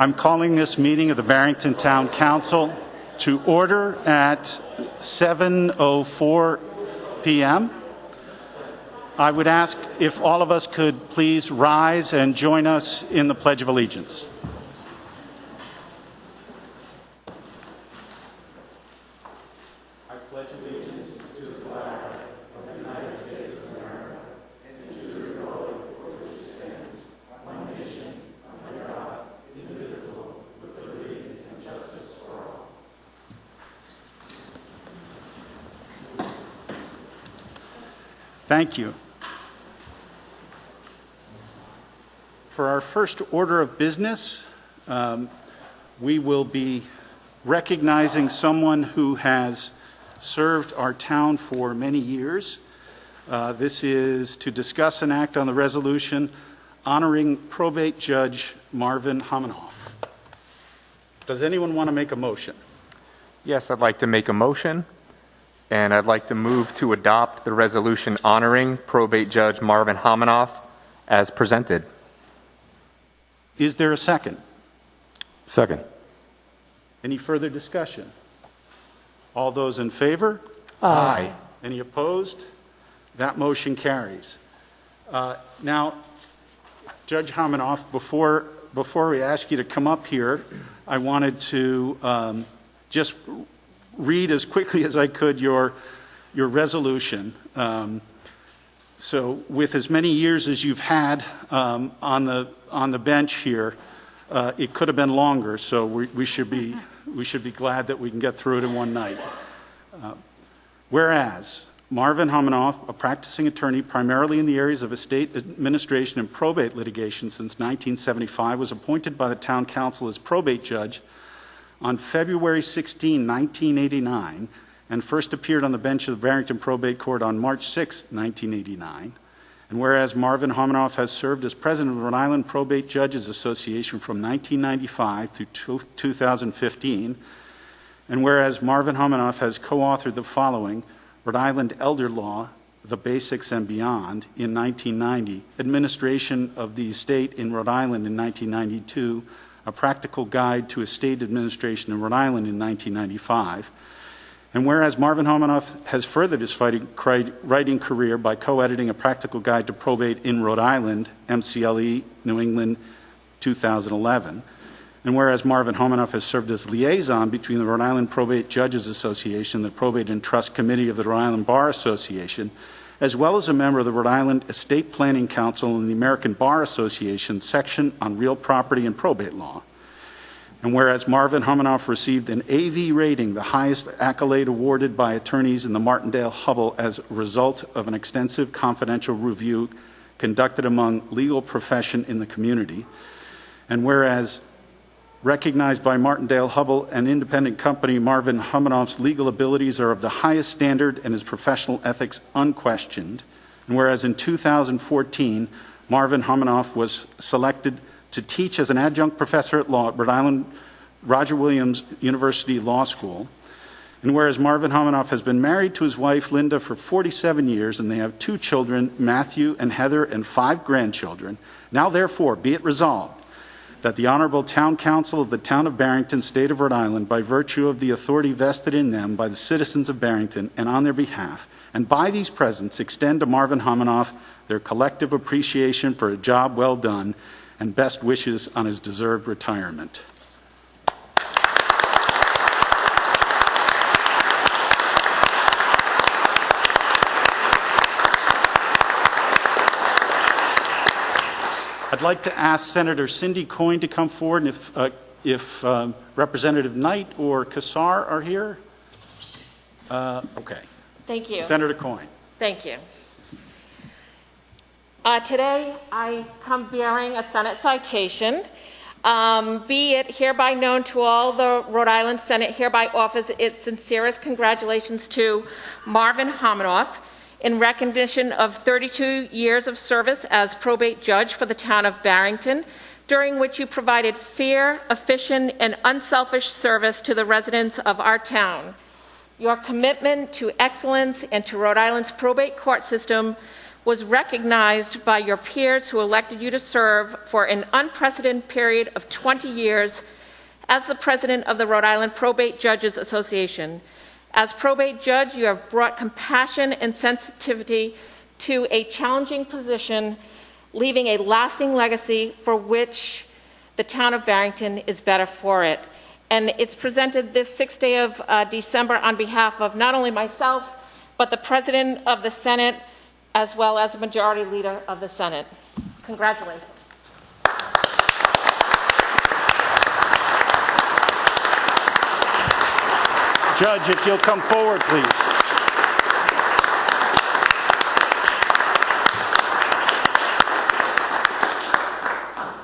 I'm calling this meeting of the Barrington Town Council to order at 7:04 p.m. I would ask if all of us could please rise and join us in the Pledge of Allegiance. I pledge allegiance to the flag of the United States of America and to the republic for which it stands, one nation, under God, indivisible, with liberty and justice for all. Thank you. For our first order of business, we will be recognizing someone who has served our town for many years. This is to discuss and act on the resolution honoring probate judge Marvin Homanoff. Does anyone want to make a motion? Yes, I'd like to make a motion, and I'd like to move to adopt the resolution honoring probate judge Marvin Homanoff as presented. Is there a second? Second. Any further discussion? All those in favor? Aye. Any opposed? That motion carries. Now, Judge Homanoff, before we ask you to come up here, I wanted to just read as quickly as I could your resolution. So, with as many years as you've had on the bench here, it could have been longer. So we should be glad that we can get through it in one night. Whereas Marvin Homanoff, a practicing attorney primarily in the areas of estate administration and probate litigation since 1975, was appointed by the town council as probate judge on February 16, 1989, and first appeared on the bench of the Barrington Probate Court on March 6, 1989. And whereas Marvin Homanoff has served as president of the Rhode Island Probate Judges Association from 1995 through 2015, and whereas Marvin Homanoff has co-authored the following: Rhode Island Elder Law, The Basics and Beyond in 1990, Administration of the Estate in Rhode Island in 1992, A Practical Guide to Estate Administration in Rhode Island in 1995, and whereas Marvin Homanoff has furthered his writing career by co-editing A Practical Guide to Probate in Rhode Island, MCLE, New England, 2011, and whereas Marvin Homanoff has served as liaison between the Rhode Island Probate Judges Association, the Probate and Trust Committee of the Rhode Island Bar Association, as well as a member of the Rhode Island Estate Planning Council and the American Bar Association section on real property and probate law. And whereas Marvin Homanoff received an AV rating, the highest accolade awarded by attorneys in the Martindale-Hubbell as a result of an extensive confidential review conducted among legal profession in the community. And whereas recognized by Martindale-Hubbell, an independent company, Marvin Homanoff's legal abilities are of the highest standard and his professional ethics unquestioned. And whereas in 2014, Marvin Homanoff was selected to teach as an adjunct professor at law at Rhode Island Roger Williams University Law School. And whereas Marvin Homanoff has been married to his wife, Linda, for 47 years, and they have 2 children, Matthew and Heather, and 5 grandchildren, now therefore be it resolved that the Honorable Town Council of the Town of Barrington, State of Rhode Island, by virtue of the authority vested in them by the citizens of Barrington and on their behalf, and by these presents, extend to Marvin Homanoff their collective appreciation for a job well done and best wishes on his deserved retirement. I'd like to ask Senator Cindy Coyne to come forward, and if Representative Knight or Kassar are here. Okay. Thank you. Senator Coyne. Thank you. Today, I come bearing a Senate citation. Be it hereby known to all the Rhode Island Senate hereby offers its sincerest congratulations to Marvin Homanoff in recognition of 32 years of service as probate judge for the town of Barrington, during which you provided fair, efficient, and unselfish service to the residents of our town. Your commitment to excellence and to Rhode Island's probate court system was recognized by your peers who elected you to serve for an unprecedented period of 20 years as the president of the Rhode Island Probate Judges Association. As probate judge, you have brought compassion and sensitivity to a challenging position, leaving a lasting legacy for which the town of Barrington is better for it. And it's presented this 6th day of December on behalf of not only myself, but the President of the Senate, as well as the Majority Leader of the Senate. Congratulations. Judge, if you'll come forward, please.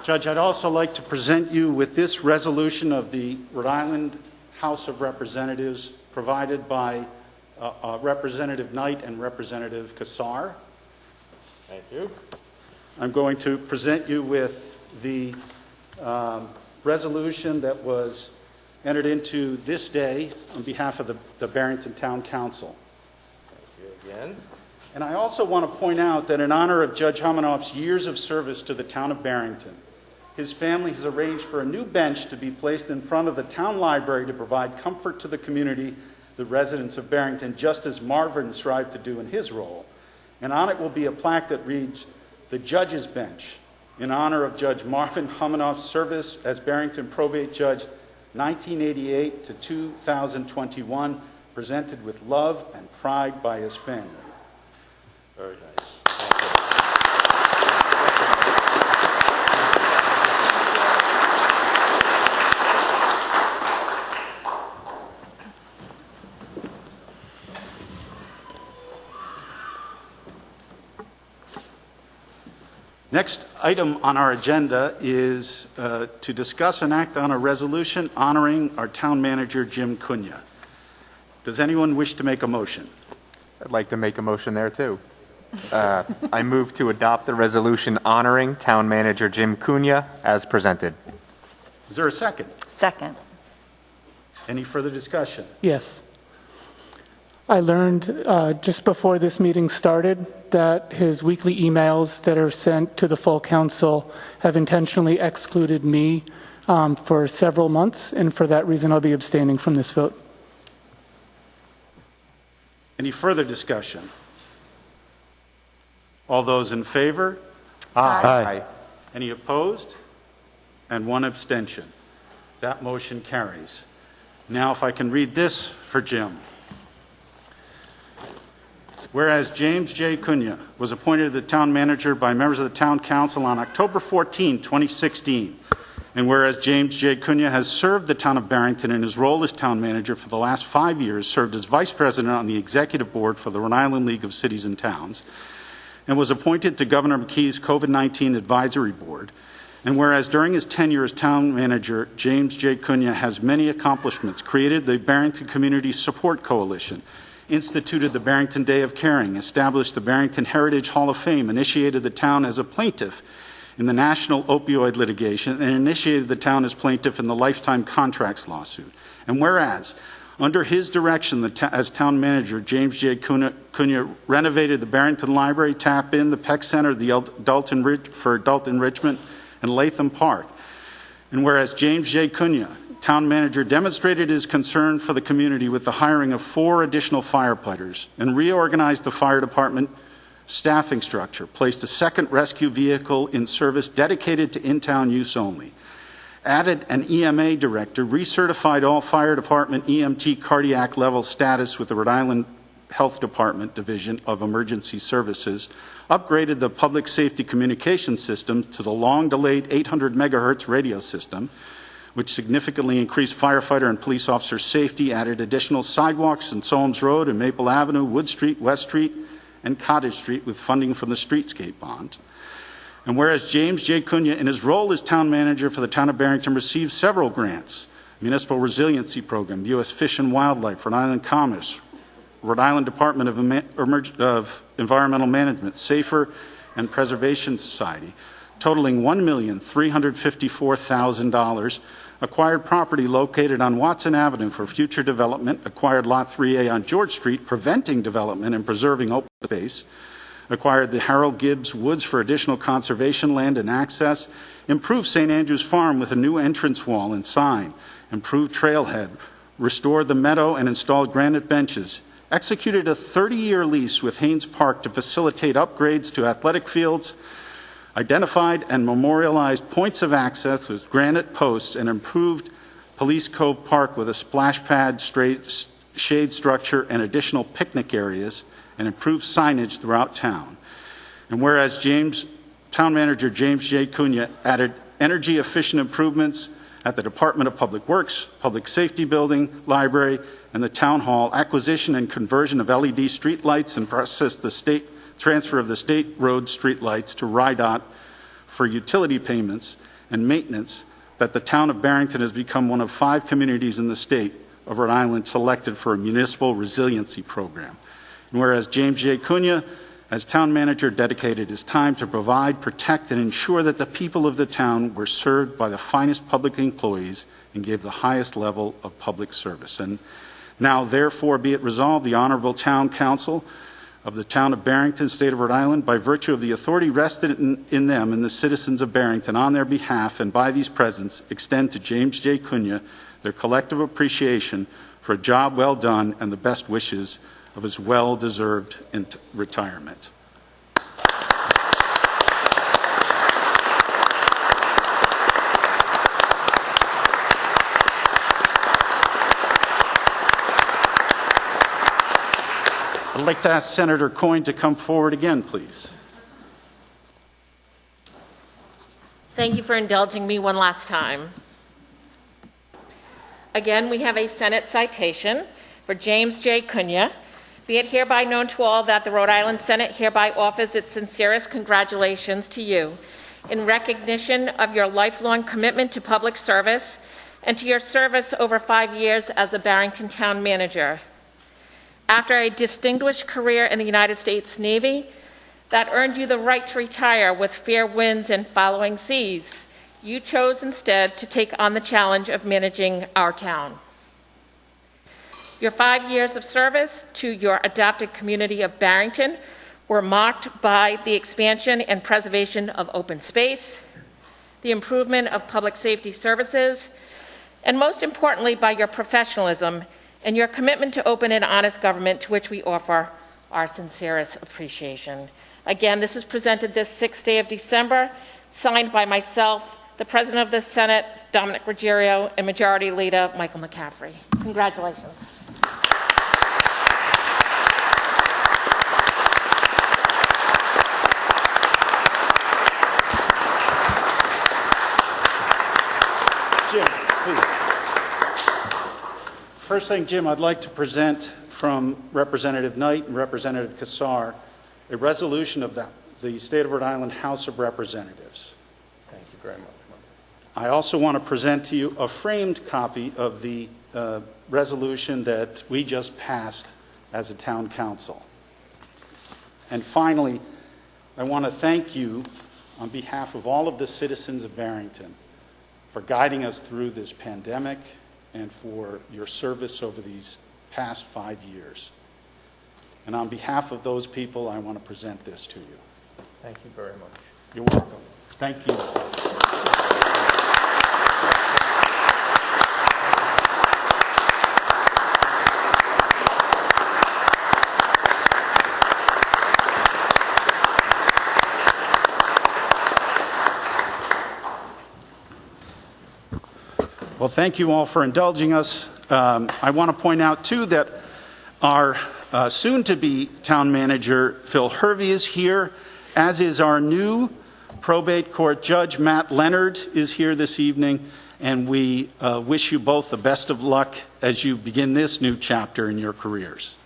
Judge, I'd also like to present you with this resolution of the Rhode Island House of Representatives provided by Representative Knight and Representative Kassar. Thank you. I'm going to present you with the resolution that was entered into this day on behalf of the Barrington Town Council. Thank you again. And I also want to point out that in honor of Judge Homanoff's years of service to the town of Barrington, his family has arranged for a new bench to be placed in front of the town library to provide comfort to the community, the residents of Barrington, just as Marvin strived to do in his role. And on it will be a plaque that reads, "The Judge's Bench," in honor of Judge Marvin Homanoff's service as Barrington Probate Judge 1988 to 2021, presented with love and pride by his family. Very nice. Thank you. Next item on our agenda is to discuss and act on a resolution honoring our town manager, Jim Cunha. Does anyone wish to make a motion? I'd like to make a motion there too. I move to adopt the resolution honoring Town Manager Jim Cunha as presented. Is there a second? Second. Any further discussion? Yes. I learned just before this meeting started that his weekly emails that are sent to the full council have intentionally excluded me for several months, and for that reason I'll be abstaining from this vote. Any further discussion? All those in favor? Aye. Any opposed? And one abstention. That motion carries. Now, if I can read this for Jim. Whereas James J. Cunha was appointed the town manager by members of the town council on October 14, 2016, and whereas James J. Cunha has served the town of Barrington in his role as town manager for the last 5 years, served as vice president on the executive board for the Rhode Island League of Cities and Towns, and was appointed to Governor McKee's COVID-19 advisory board, and whereas during his tenure as town manager, James J. Cunha has many accomplishments, created the Barrington Community Support Coalition, instituted the Barrington Day of Caring, established the Barrington Heritage Hall of Fame, initiated the town as a plaintiff in the national opioid litigation, and initiated the town as plaintiff in the lifetime contracts lawsuit. And whereas, under his direction as town manager, James J. Cunha renovated the Barrington Library, Tap-In, the Peck Center, the adult enrichment, and Latham Park. And whereas James J. Cunha, town manager, demonstrated his concern for the community with the hiring of 4 additional firefighters and reorganized the fire department staffing structure, placed a second rescue vehicle in service dedicated to in-town use only, added an EMA director, recertified all fire department EMT cardiac level status with the Rhode Island Health Department Division of Emergency Services, upgraded the public safety communication system to the long-delayed 800 megahertz radio system, which significantly increased firefighter and police officer safety, added additional sidewalks in Solms Road and Maple Avenue, Wood Street, West Street, and Cottage Street with funding from the Streetscape Bond. And whereas James J. Cunha, in his role as town manager for the town of Barrington, received several grants: Municipal Resiliency Program, U.S. Fish and Wildlife, Rhode Island Commerce, Rhode Island Department of Environmental Management, Safer and Preservation Society, totaling $1,354,000, acquired property located on Watson Avenue for future development, acquired Lot 3A on George Street, preventing development and preserving open space, acquired the Harold Gibbs Woods for additional conservation land and access, improved St. Andrew's Farm with a new entrance wall and sign, improved trailhead, restored the meadow and installed granite benches, executed a 30-year lease with Haynes Park to facilitate upgrades to athletic fields, identified and memorialized points of access with granite posts, and improved Police Cove Park with a splash pad, shade structure, and additional picnic areas, and improved signage throughout town. And whereas Town Manager James J. Cunha added energy-efficient improvements at the Department of Public Works, Public Safety Building, Library, and the Town Hall, acquisition and conversion of LED streetlights, and processed the transfer of the state road streetlights to RIDOT for utility payments and maintenance, that the town of Barrington has become one of 5 communities in the state of Rhode Island selected for a municipal resiliency program. And whereas James J. Cunha, as town manager, dedicated his time to provide, protect, and ensure that the people of the town were served by the finest public employees and gave the highest level of public service. And now, therefore, be it resolved, the Honorable Town Council of the Town of Barrington, State of Rhode Island, by virtue of the authority vested in them and the citizens of Barrington, on their behalf and by these presents, extend to James J. Cunha their collective appreciation for a job well done and the best wishes of his well-deserved retirement. I'd like to ask Senator Coyne to come forward again, please. Thank you for indulging me one last time. Again, we have a Senate citation for James J. Cunha. Be it hereby known to all that the Rhode Island Senate hereby offers its sincerest congratulations to you in recognition of your lifelong commitment to public service and to your service over 5 years as the Barrington Town Manager. After a distinguished career in the United States Navy that earned you the right to retire with fair winds and following seas, you chose instead to take on the challenge of managing our town. Your 5 years of service to your adopted community of Barrington were marked by the expansion and preservation of open space, the improvement of public safety services, and most importantly, by your professionalism and your commitment to open and honest government, to which we offer our sincerest appreciation. Again, this is presented this 6th day of December, signed by myself, the President of the Senate, Dominic Ruggiero, and Majority Leader Michael McCaffrey. Congratulations. Jim, please. First thing, Jim, I'd like to present from Representative Knight and Representative Kassar a resolution of the State of Rhode Island House of Representatives. Thank you very much. I also want to present to you a framed copy of the resolution that we just passed as a town council. And finally, I want to thank you on behalf of all of the citizens of Barrington for guiding us through this pandemic and for your service over these past 5 years. And on behalf of those people, I want to present this to you. Thank you very much. You're welcome. Thank you. Well, thank you all for indulging us. I want to point out, too, that our soon-to-be town manager, Phil Hervey, is here, as is our new probate court judge, Matt Leonard, is here this evening, and we wish you both the best of luck as you begin this new chapter in your careers.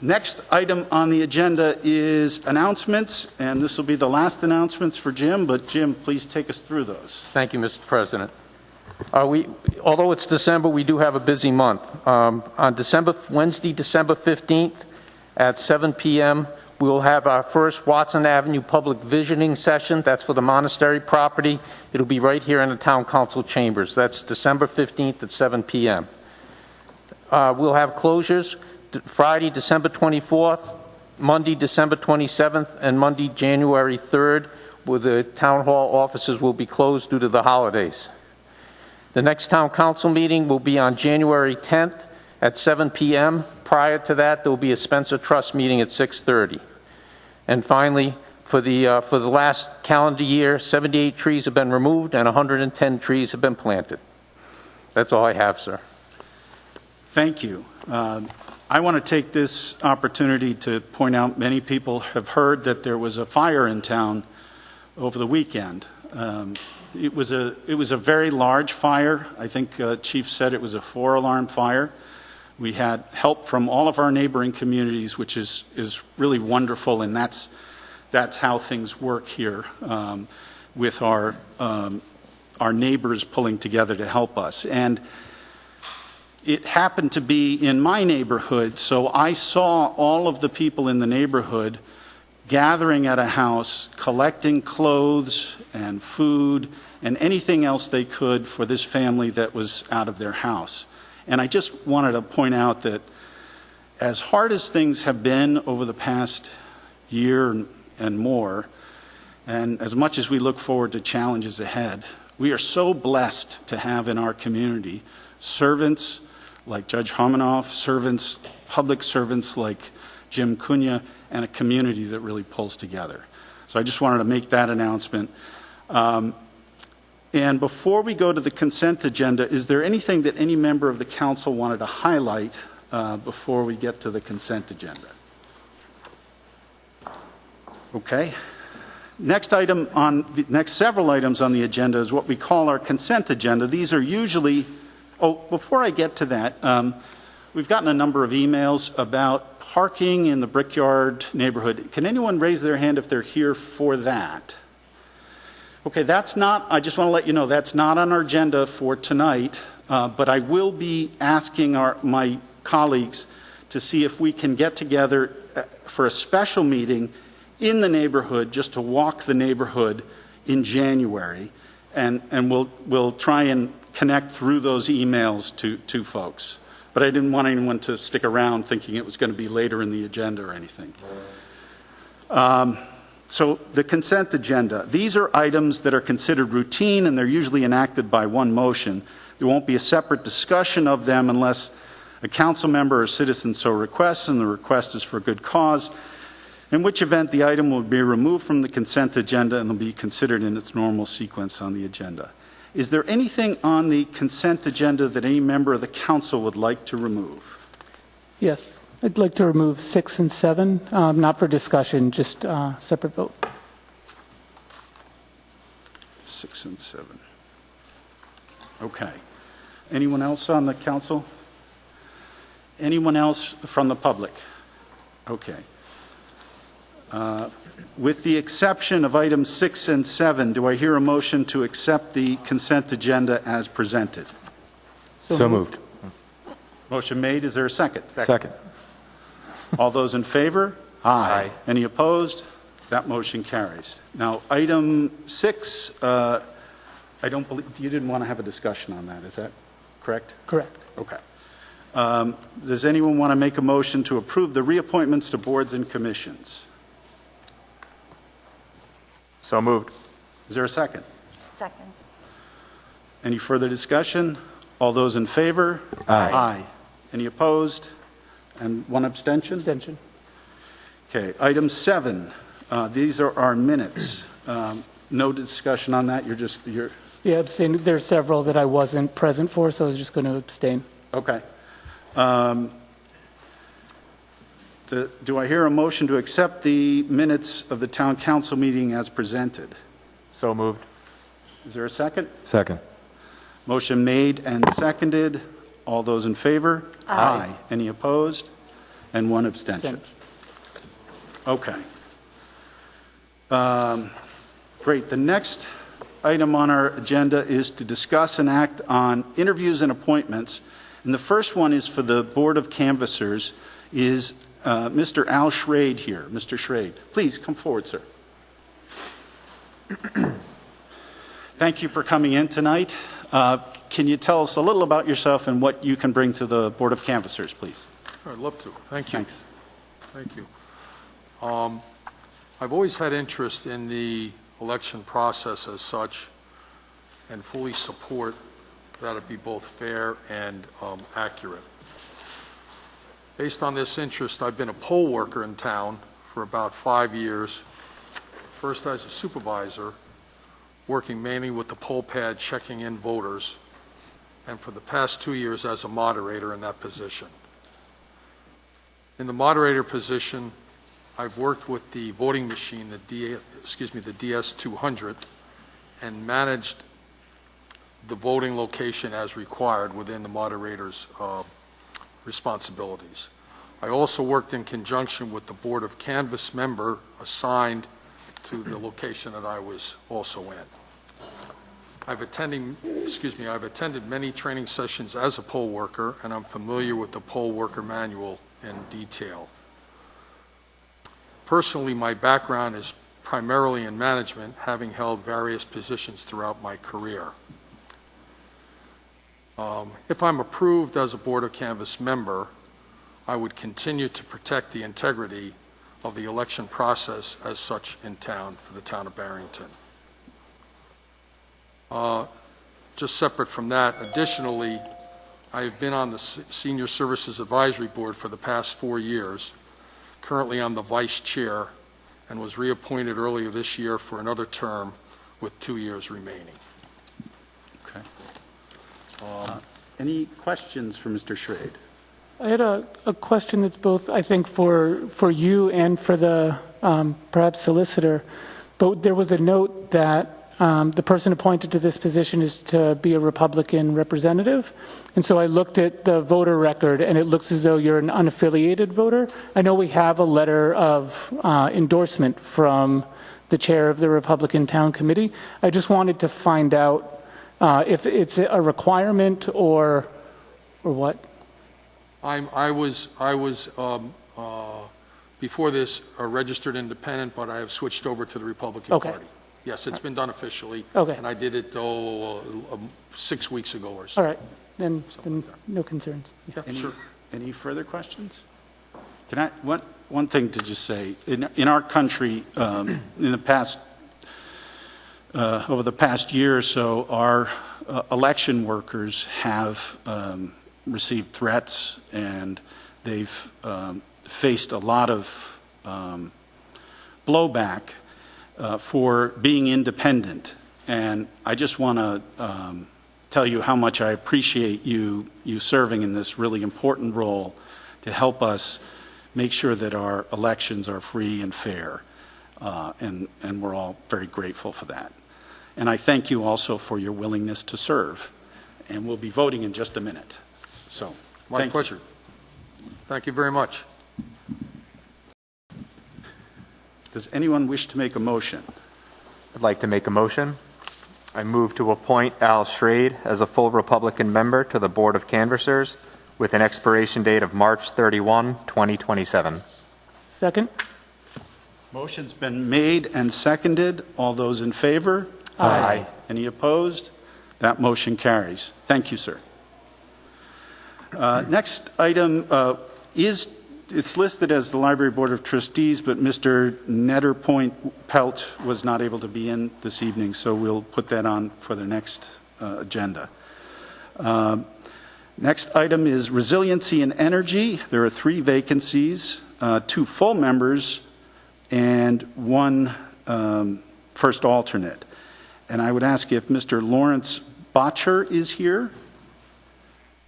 Next item on the agenda is announcements, and this will be the last announcements for Jim, but Jim, please take us through those. Thank you, Mr. President. Although it's December, we do have a busy month. On Wednesday, December 15th at 7 p.m., we will have our first Watson Avenue public visioning session. That's for the monastery property. It'll be right here in the Town Council chambers. That's December 15th at 7 p.m. We'll have closures Friday, December 24th Monday, December 27th, and Monday, January 3rd, where the town hall offices will be closed due to the holidays. The next town council meeting will be on January 10th at 7 p.m. Prior to that, there will be a Spencer Trust meeting at 6:30. And finally, for the last calendar year, 78 trees have been removed and 110 trees have been planted. That's all I have, sir. Thank you. I want to take this opportunity to point out many people have heard that there was a fire in town over the weekend. It was a very large fire. I think Chief said it was a 4-alarm fire. We had help from all of our neighboring communities, which is really wonderful, and that's how things work here with our neighbors pulling together to help us. And it happened to be in my neighborhood, so I saw all of the people in the neighborhood gathering at a house, collecting clothes and food and anything else they could for this family that was out of their house. And I just wanted to point out that as hard as things have been over the past year and more, and as much as we look forward to challenges ahead, we are so blessed to have in our community servants like Judge Homanoff, public servants like Jim Cunha, and a community that really pulls together. So I just wanted to make that announcement. And before we go to the consent agenda, is there anything that any member of the council wanted to highlight before we get to the consent agenda? Okay. Next several items on the agenda is what we call our consent agenda. These are usually, before I get to that, we've gotten a number of emails about parking in the Brickyard neighborhood. Can anyone raise their hand if they're here for that? Okay, I just want to let you know, that's not on our agenda for tonight, but I will be asking my colleagues to see if we can get together for a special meeting in the neighborhood, just to walk the neighborhood in January, and we'll try and connect through those emails to folks. But I didn't want anyone to stick around thinking it was going to be later in the agenda or anything. So the consent agenda. These are items that are considered routine, and they're usually enacted by one motion. There won't be a separate discussion of them unless a council member or citizen so requests, and the request is for a good cause, in which event the item will be removed from the consent agenda and will be considered in its normal sequence on the agenda. Is there anything on the consent agenda that any member of the council would like to remove? Yes. I'd like to remove 6 and 7, not for discussion, just separate vote. 6 and 7. Okay. Anyone else on the council? Anyone else from the public? Okay. With the exception of items 6 and 7, do I hear a motion to accept the consent agenda as presented? So moved. Motion made. Is there a second? Second. All those in favor? Aye. Any opposed? That motion carries. Now, item 6, I don't believe, you didn't want to have a discussion on that, is that correct? Correct. Okay. Does anyone want to make a motion to approve the reappointments to boards and commissions? So moved. Is there a second? Second. Any further discussion? All those in favor? Aye. Aye. Any opposed? And one abstention? Abstention. Okay. Item 7. These are our minutes. No discussion on that? You're Yeah, abstain. There's several that I wasn't present for, so I was just going to abstain. okay. Do I hear a motion to accept the minutes of the town council meeting as presented? So moved. Is there a second? Second. Motion made and seconded. All those in favor? Aye. Any opposed? And one abstention. Okay. Great. The next item on our agenda is to discuss and act on interviews and appointments. And the first one is for the Board of Canvassers. Is Mr. Al Schrade here? Mr. Schrade, please come forward, sir. Thank you for coming in tonight. Can you tell us a little about yourself and what you can bring to the Board of Canvassers, please? I'd love to. Thank you. Thanks. Thank you. I've always had interest in the election process as such and fully support that it be both fair and accurate. Based on this interest, I've been a poll worker in town for about 5 years, first as a supervisor, working mainly with the poll pad, checking in voters, and for the past 2 years as a moderator in that position. In the moderator position, I've worked with the voting machine, the DS200, and managed the voting location as required within the moderator's responsibilities. I also worked in conjunction with the Board of Canvass member assigned to the location that I was also in. I've attended many training sessions as a poll worker, and I'm familiar with the poll worker manual in detail. Personally, my background is primarily in management, having held various positions throughout my career. If I'm approved as a Board of Canvass member, I would continue to protect the integrity of the election process as such in town for the town of Barrington. Just separate from that, additionally, I have been on the Senior Services Advisory Board for the past 4 years. Currently I'm the vice chair and was reappointed earlier this year for another term with 2 years remaining. Okay. Any questions for Mr. Schrade? I had a question that's both, I think, for you and for the perhaps solicitor. But there was a note that the person appointed to this position is to be a Republican representative. And so I looked at the voter record, and it looks as though you're an unaffiliated voter. I know we have a letter of endorsement from the chair of the Republican Town Committee. I just wanted to find out if it's a requirement or what. I was before this a registered independent, but I have switched over to the Republican Okay. Party. Yes, it's been done officially. Okay. And I did it 6 weeks ago or so. All right, then no concerns. Yeah, sure. Any further questions? Can I one thing to just say in our country in the past over the past year or so, our election workers have received threats, and they've faced a lot of blowback for being independent. And I just want to tell you how much I appreciate you serving in this really important role to help us make sure that our elections are free and fair. And we're all very grateful for that. And I thank you also for your willingness to serve. And we'll be voting in just a minute. So, My pleasure. Thank you very much. Does anyone wish to make a motion? I'd like to make a motion. I move to appoint Al Schrade as a full Republican member to the Board of Canvassers with an expiration date of March 31, 2027. Second? Motion's been made and seconded. All those in favor? Aye. Any opposed? That motion carries. Thank you, sir. Next item it's listed as the Library Board of Trustees, but Mr. Netterpoint-Pelt was not able to be in this evening, so we'll put that on for the next agenda. Next item is Resiliency and Energy. There are 3 vacancies, 2 full members, and 1 first alternate. And I would ask if Mr. Lawrence Botcher is here.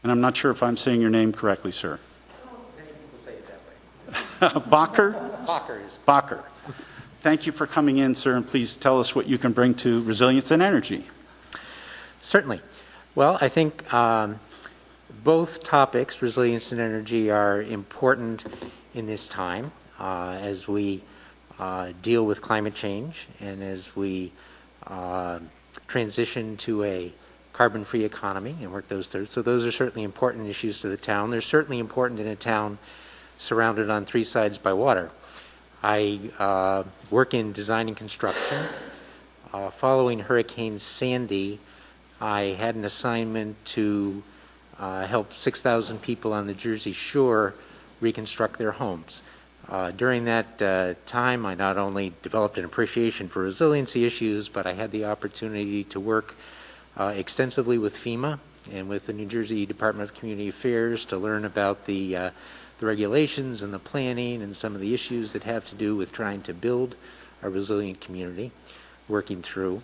And I'm not sure if I'm saying your name correctly, sir. Many people say it that way. Bacher? Bacher is. Bacher. Thank you for coming in, sir, and please tell us what you can bring to Resilience and Energy. Certainly. Well, I think both topics, resilience and energy, are important in this time as we deal with climate change and as we transition to a carbon-free economy and work those through. So those are certainly important issues to the town. They're certainly important in a town surrounded on 3 sides by water. I work in design and construction. Following Hurricane Sandy, I had an assignment to help 6,000 people on the Jersey Shore reconstruct their homes. During that time, I not only developed an appreciation for resiliency issues, but I had the opportunity to work extensively with FEMA and with the New Jersey Department of Community Affairs to learn about the regulations and the planning and some of the issues that have to do with trying to build a resilient community, working through.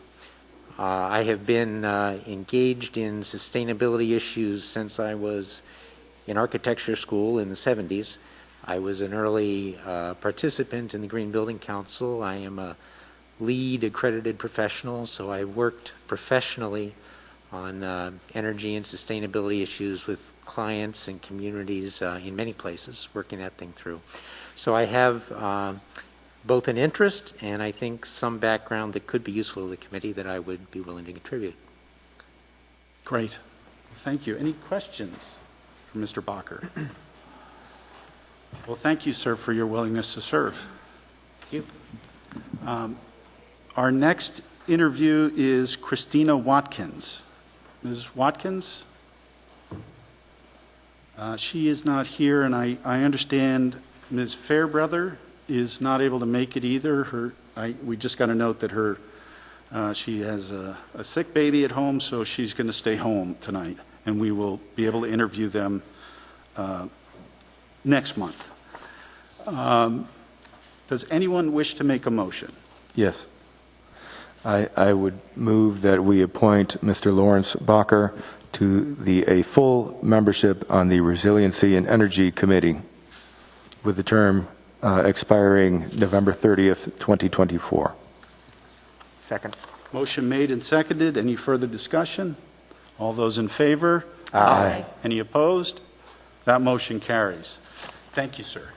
I have been engaged in sustainability issues since I was in architecture school in the 70s. I was an early participant in the Green Building Council. I am a lead accredited professional, so I worked professionally on energy and sustainability issues with clients and communities in many places, working that thing through. So I have both an interest and I think some background that could be useful to the committee that I would be willing to contribute. Great. Thank you. Any questions for Mr. Bacher? Well, thank you, sir, for your willingness to serve. Thank you. Our next interview is Christina Watkins. Ms. Watkins? She is not here, and I understand Ms. Fairbrother is not able to make it either. We just got a note that she has a sick baby at home, so she's going to stay home tonight, and we will be able to interview them next month. Does anyone wish to make a motion? Yes. I would move that we appoint Mr. Lawrence Bacher to a full membership on the Resiliency and Energy Committee with the term expiring November 30th, 2024. Second. Motion made and seconded. Any further discussion? All those in favor? Aye. Any opposed? That motion carries. Thank you, sir.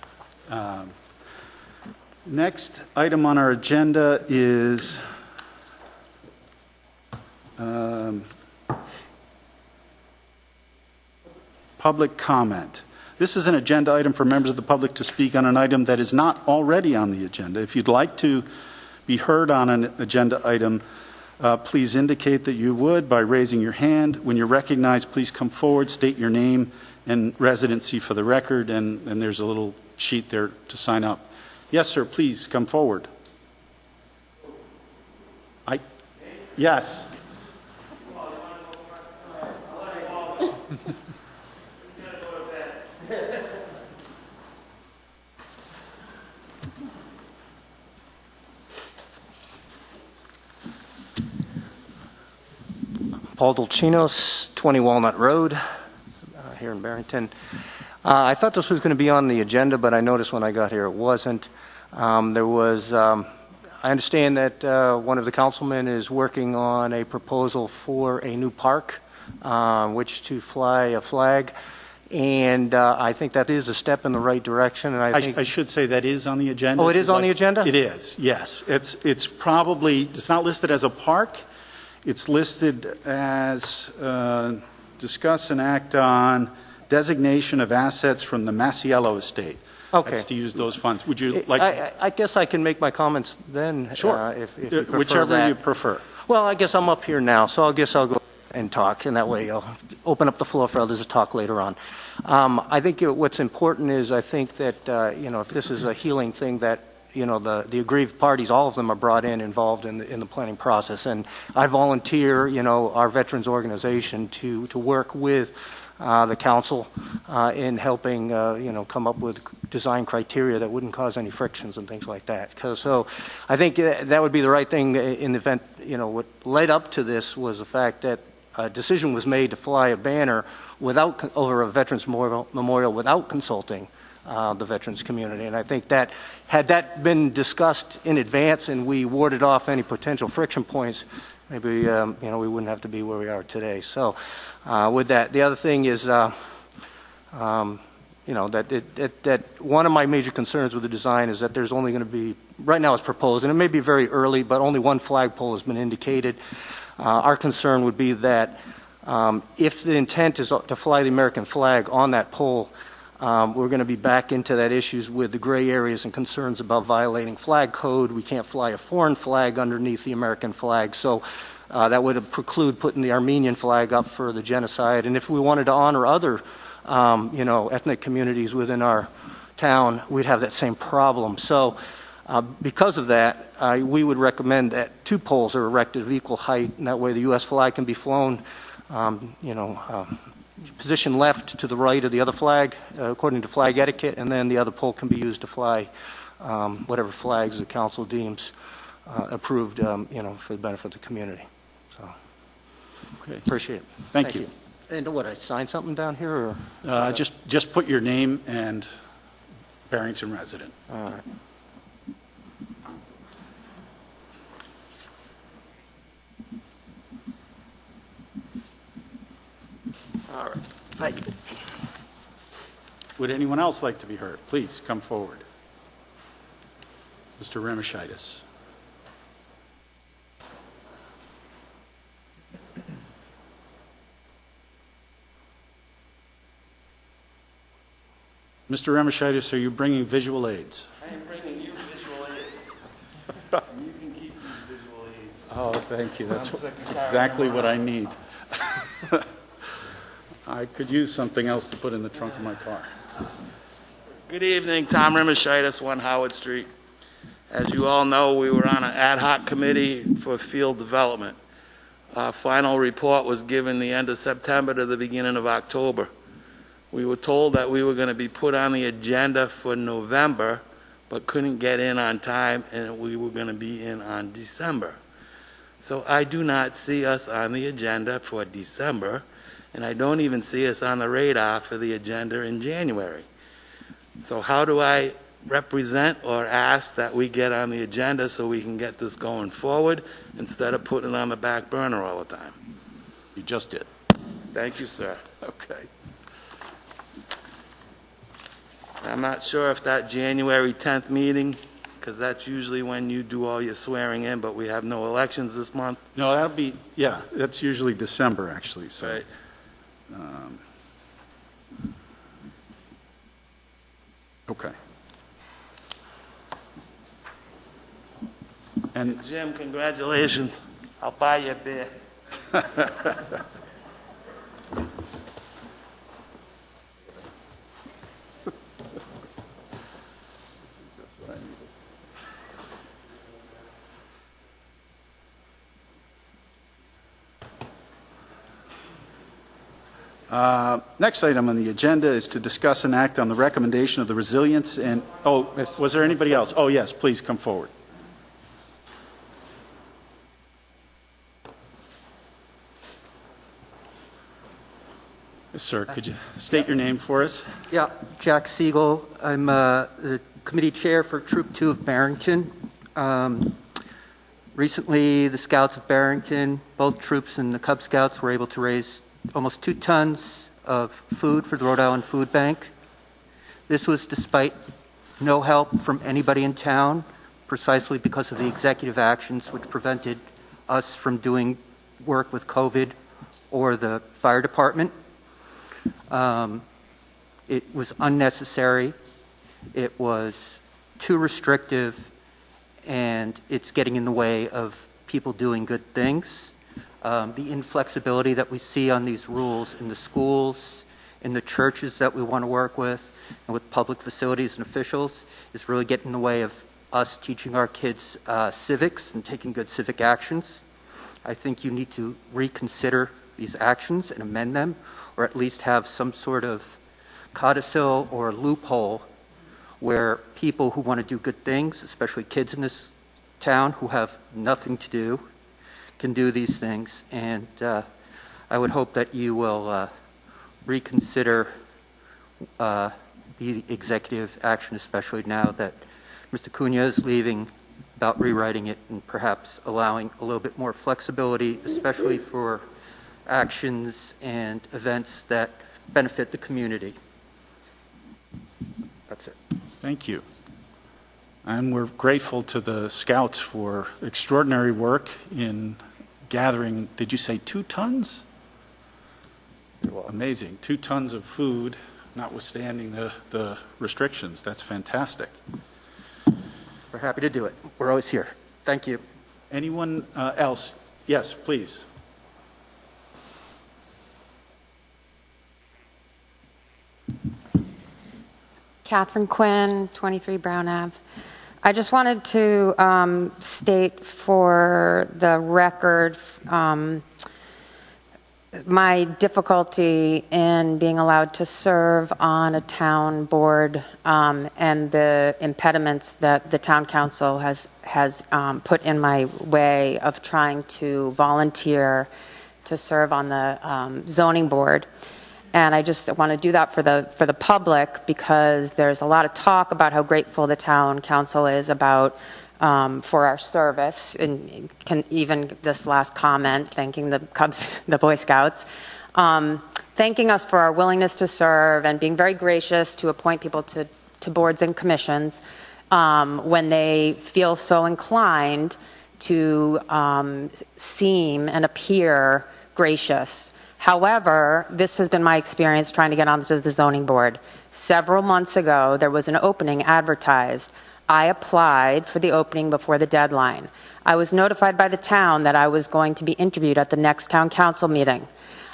Next item on our agenda is public comment. This is an agenda item for members of the public to speak on an item that is not already on the agenda. If you'd like to be heard on an agenda item, please indicate that you would by raising your hand. When you're recognized, please come forward, state your name and residency for the record, and there's a little sheet there to sign up. Yes, sir, please come forward. Yes. Paul Dolcinos, 20 Walnut Road, here in Barrington. I thought this was going to be on the agenda, but I noticed when I got here it wasn't. I understand that one of the councilmen is working on a proposal for a new park, which to fly a flag, and I think that is a step in the right direction. And I should say that is on the agenda. Oh, it is on the agenda? It is, yes. It's not listed as a park. It's listed as discuss and act on designation of assets from the Maciello estate. Okay. That's to use those funds. Would you like? I guess I can make my comments then. Sure. If you prefer whichever that. you prefer. Well, I guess I'm up here now, so I guess I'll go and talk, and that way I'll open up the floor for others to talk later on. I think what's important is I think that if this is a healing thing, that the aggrieved parties, all of them are brought involved in the planning process, and I volunteer our veterans organization to work with the council in helping come up with design criteria that wouldn't cause any frictions and things like that. So I think that would be the right thing in the event. What led up to this was the fact that a decision was made to fly a banner over a veterans memorial without consulting the veterans community, and I think that had that been discussed in advance and we warded off any potential friction points, maybe we wouldn't have to be where we are today. So with that, the other thing is that one of my major concerns with the design is that there's only going to be, right now it's proposed, and it may be very early, but only one flagpole has been indicated. Our concern would be that if the intent is to fly the American flag on that pole, we're going to be back into that issues with the gray areas and concerns about violating flag code. We can't fly a foreign flag underneath the American flag, so that would preclude putting the Armenian flag up for the genocide. And if we wanted to honor other, ethnic communities within our town, we'd have that same problem. So because of that, we would recommend that 2 poles are erected of equal height, and that way the U.S. flag can be flown, position left to the right of the other flag, according to flag etiquette, and then the other pole can be used to fly whatever flags the council deems approved, for the benefit of the community. So, Okay. appreciate it. Thank you. And what, I sign something down here, or? Just put your name and Barrington resident. All right. All right. Thank you. Would anyone else like to be heard? Please come forward. Mr. Remishitis. Mr. Remishitis, are you bringing visual aids? I am bringing you visual aids. You can keep these visual aids. Oh, thank you. That's exactly what I need. I could use something else to put in the trunk of my car. Good evening, Tom Remishitis, 1 Howard Street. As you all know, we were on an ad hoc committee for field development. Our final report was given the end of September to the beginning of October. We were told that we were going to be put on the agenda for November, but couldn't get in on time, and we were going to be in on December. So I do not see us on the agenda for December, and I don't even see us on the radar for the agenda in January. So how do I represent or ask that we get on the agenda so we can get this going forward instead of putting it on the back burner all the time? You just did. Thank you, sir. Okay. I'm not sure if that January 10th meeting, because that's usually when you do all your swearing in, but we have no elections this month. No, that'll be, yeah, that's usually December, actually, so. Right. Okay. And Jim, congratulations. I'll buy you a beer. next item on the agenda is to discuss and act on the recommendation of the Resilience and, was there anybody else? Oh, yes, please come forward. Yes, sir, could you state your name for us? Yeah, Jack Siegel. I'm the committee chair for Troop 2 of Barrington. Recently, the Scouts of Barrington, both troops and the Cub Scouts, were able to raise almost 2 tons of food for the Rhode Island Food Bank. This was despite no help from anybody in town, precisely because of the executive actions which prevented us from doing work with COVID or the fire department. It was unnecessary, it was too restrictive, and it's getting in the way of people doing good things. The inflexibility that we see on these rules in the schools, in the churches that we want to work with, and with public facilities and officials is really getting in the way of us teaching our kids civics and taking good civic actions. I think you need to reconsider these actions and amend them, or at least have some sort of codicil or loophole where people who want to do good things, especially kids in this town who have nothing to do, can do these things. And I would hope that you will reconsider the executive action, especially now that Mr. Cunha is leaving, about rewriting it and perhaps allowing a little bit more flexibility, especially for actions and events that benefit the community. That's it. Thank you. And we're grateful to the Scouts for extraordinary work in gathering, did you say 2 tons? Amazing. 2 tons of food, notwithstanding the restrictions. That's fantastic. We're happy to do it. We're always here. Thank you. Anyone else? Yes, please. Catherine Quinn, 23 Brown Ave. I just wanted to state for the record my difficulty in being allowed to serve on a town board and the impediments that the town council has put in my way of trying to volunteer to serve on the zoning board. And I just want to do that for the public because there's a lot of talk about how grateful the town council is about for our service, and even this last comment, thanking the Cubs, the Boy Scouts, thanking us for our willingness to serve and being very gracious to appoint people to boards and commissions when they feel so inclined to seem and appear gracious. However, this has been my experience trying to get onto the zoning board. Several months ago, there was an opening advertised. I applied for the opening before the deadline. I was notified by the town that I was going to be interviewed at the next town council meeting.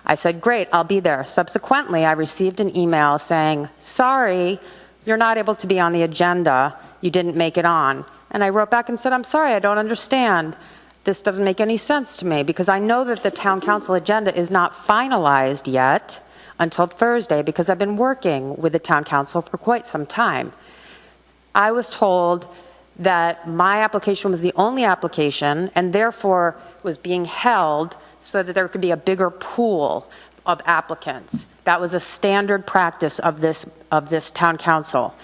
I said, great, I'll be there. Subsequently, I received an email saying, sorry, you're not able to be on the agenda. You didn't make it on. And I wrote back and said, I'm sorry, I don't understand. This doesn't make any sense to me because I know that the town council agenda is not finalized yet until Thursday because I've been working with the town council for quite some time. I was told that my application was the only application and therefore was being held so that there could be a bigger pool of applicants. That was a standard practice of this town council.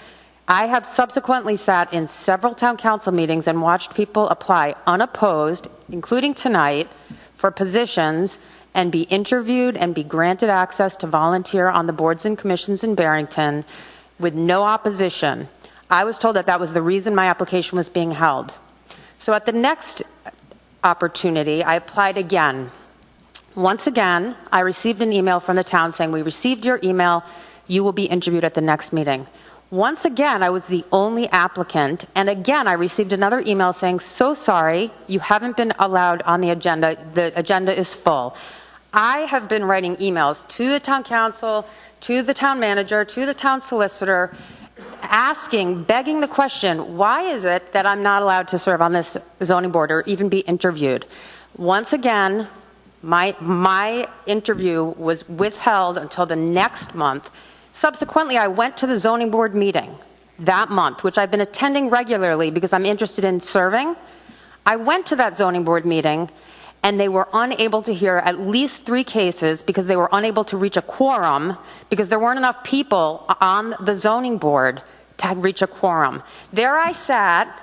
I have subsequently sat in several town council meetings and watched people apply unopposed, including tonight, for positions and be interviewed and be granted access to volunteer on the boards and commissions in Barrington with no opposition. I was told that that was the reason my application was being held. So at the next opportunity, I applied again. Once again, I received an email from the town saying, we received your email, you will be interviewed at the next meeting. Once again, I was the only applicant, and again, I received another email saying, so sorry, you haven't been allowed on the agenda is full. I have been writing emails to the town council, to the town manager, to the town solicitor, begging the question, why is it that I'm not allowed to serve on this zoning board or even be interviewed? Once again, my interview was withheld until the next month. Subsequently, I went to the zoning board meeting that month, which I've been attending regularly because I'm interested in serving. I went to that zoning board meeting, and they were unable to hear at least 3 cases because they were unable to reach a quorum because there weren't enough people on the zoning board to reach a quorum. There I sat,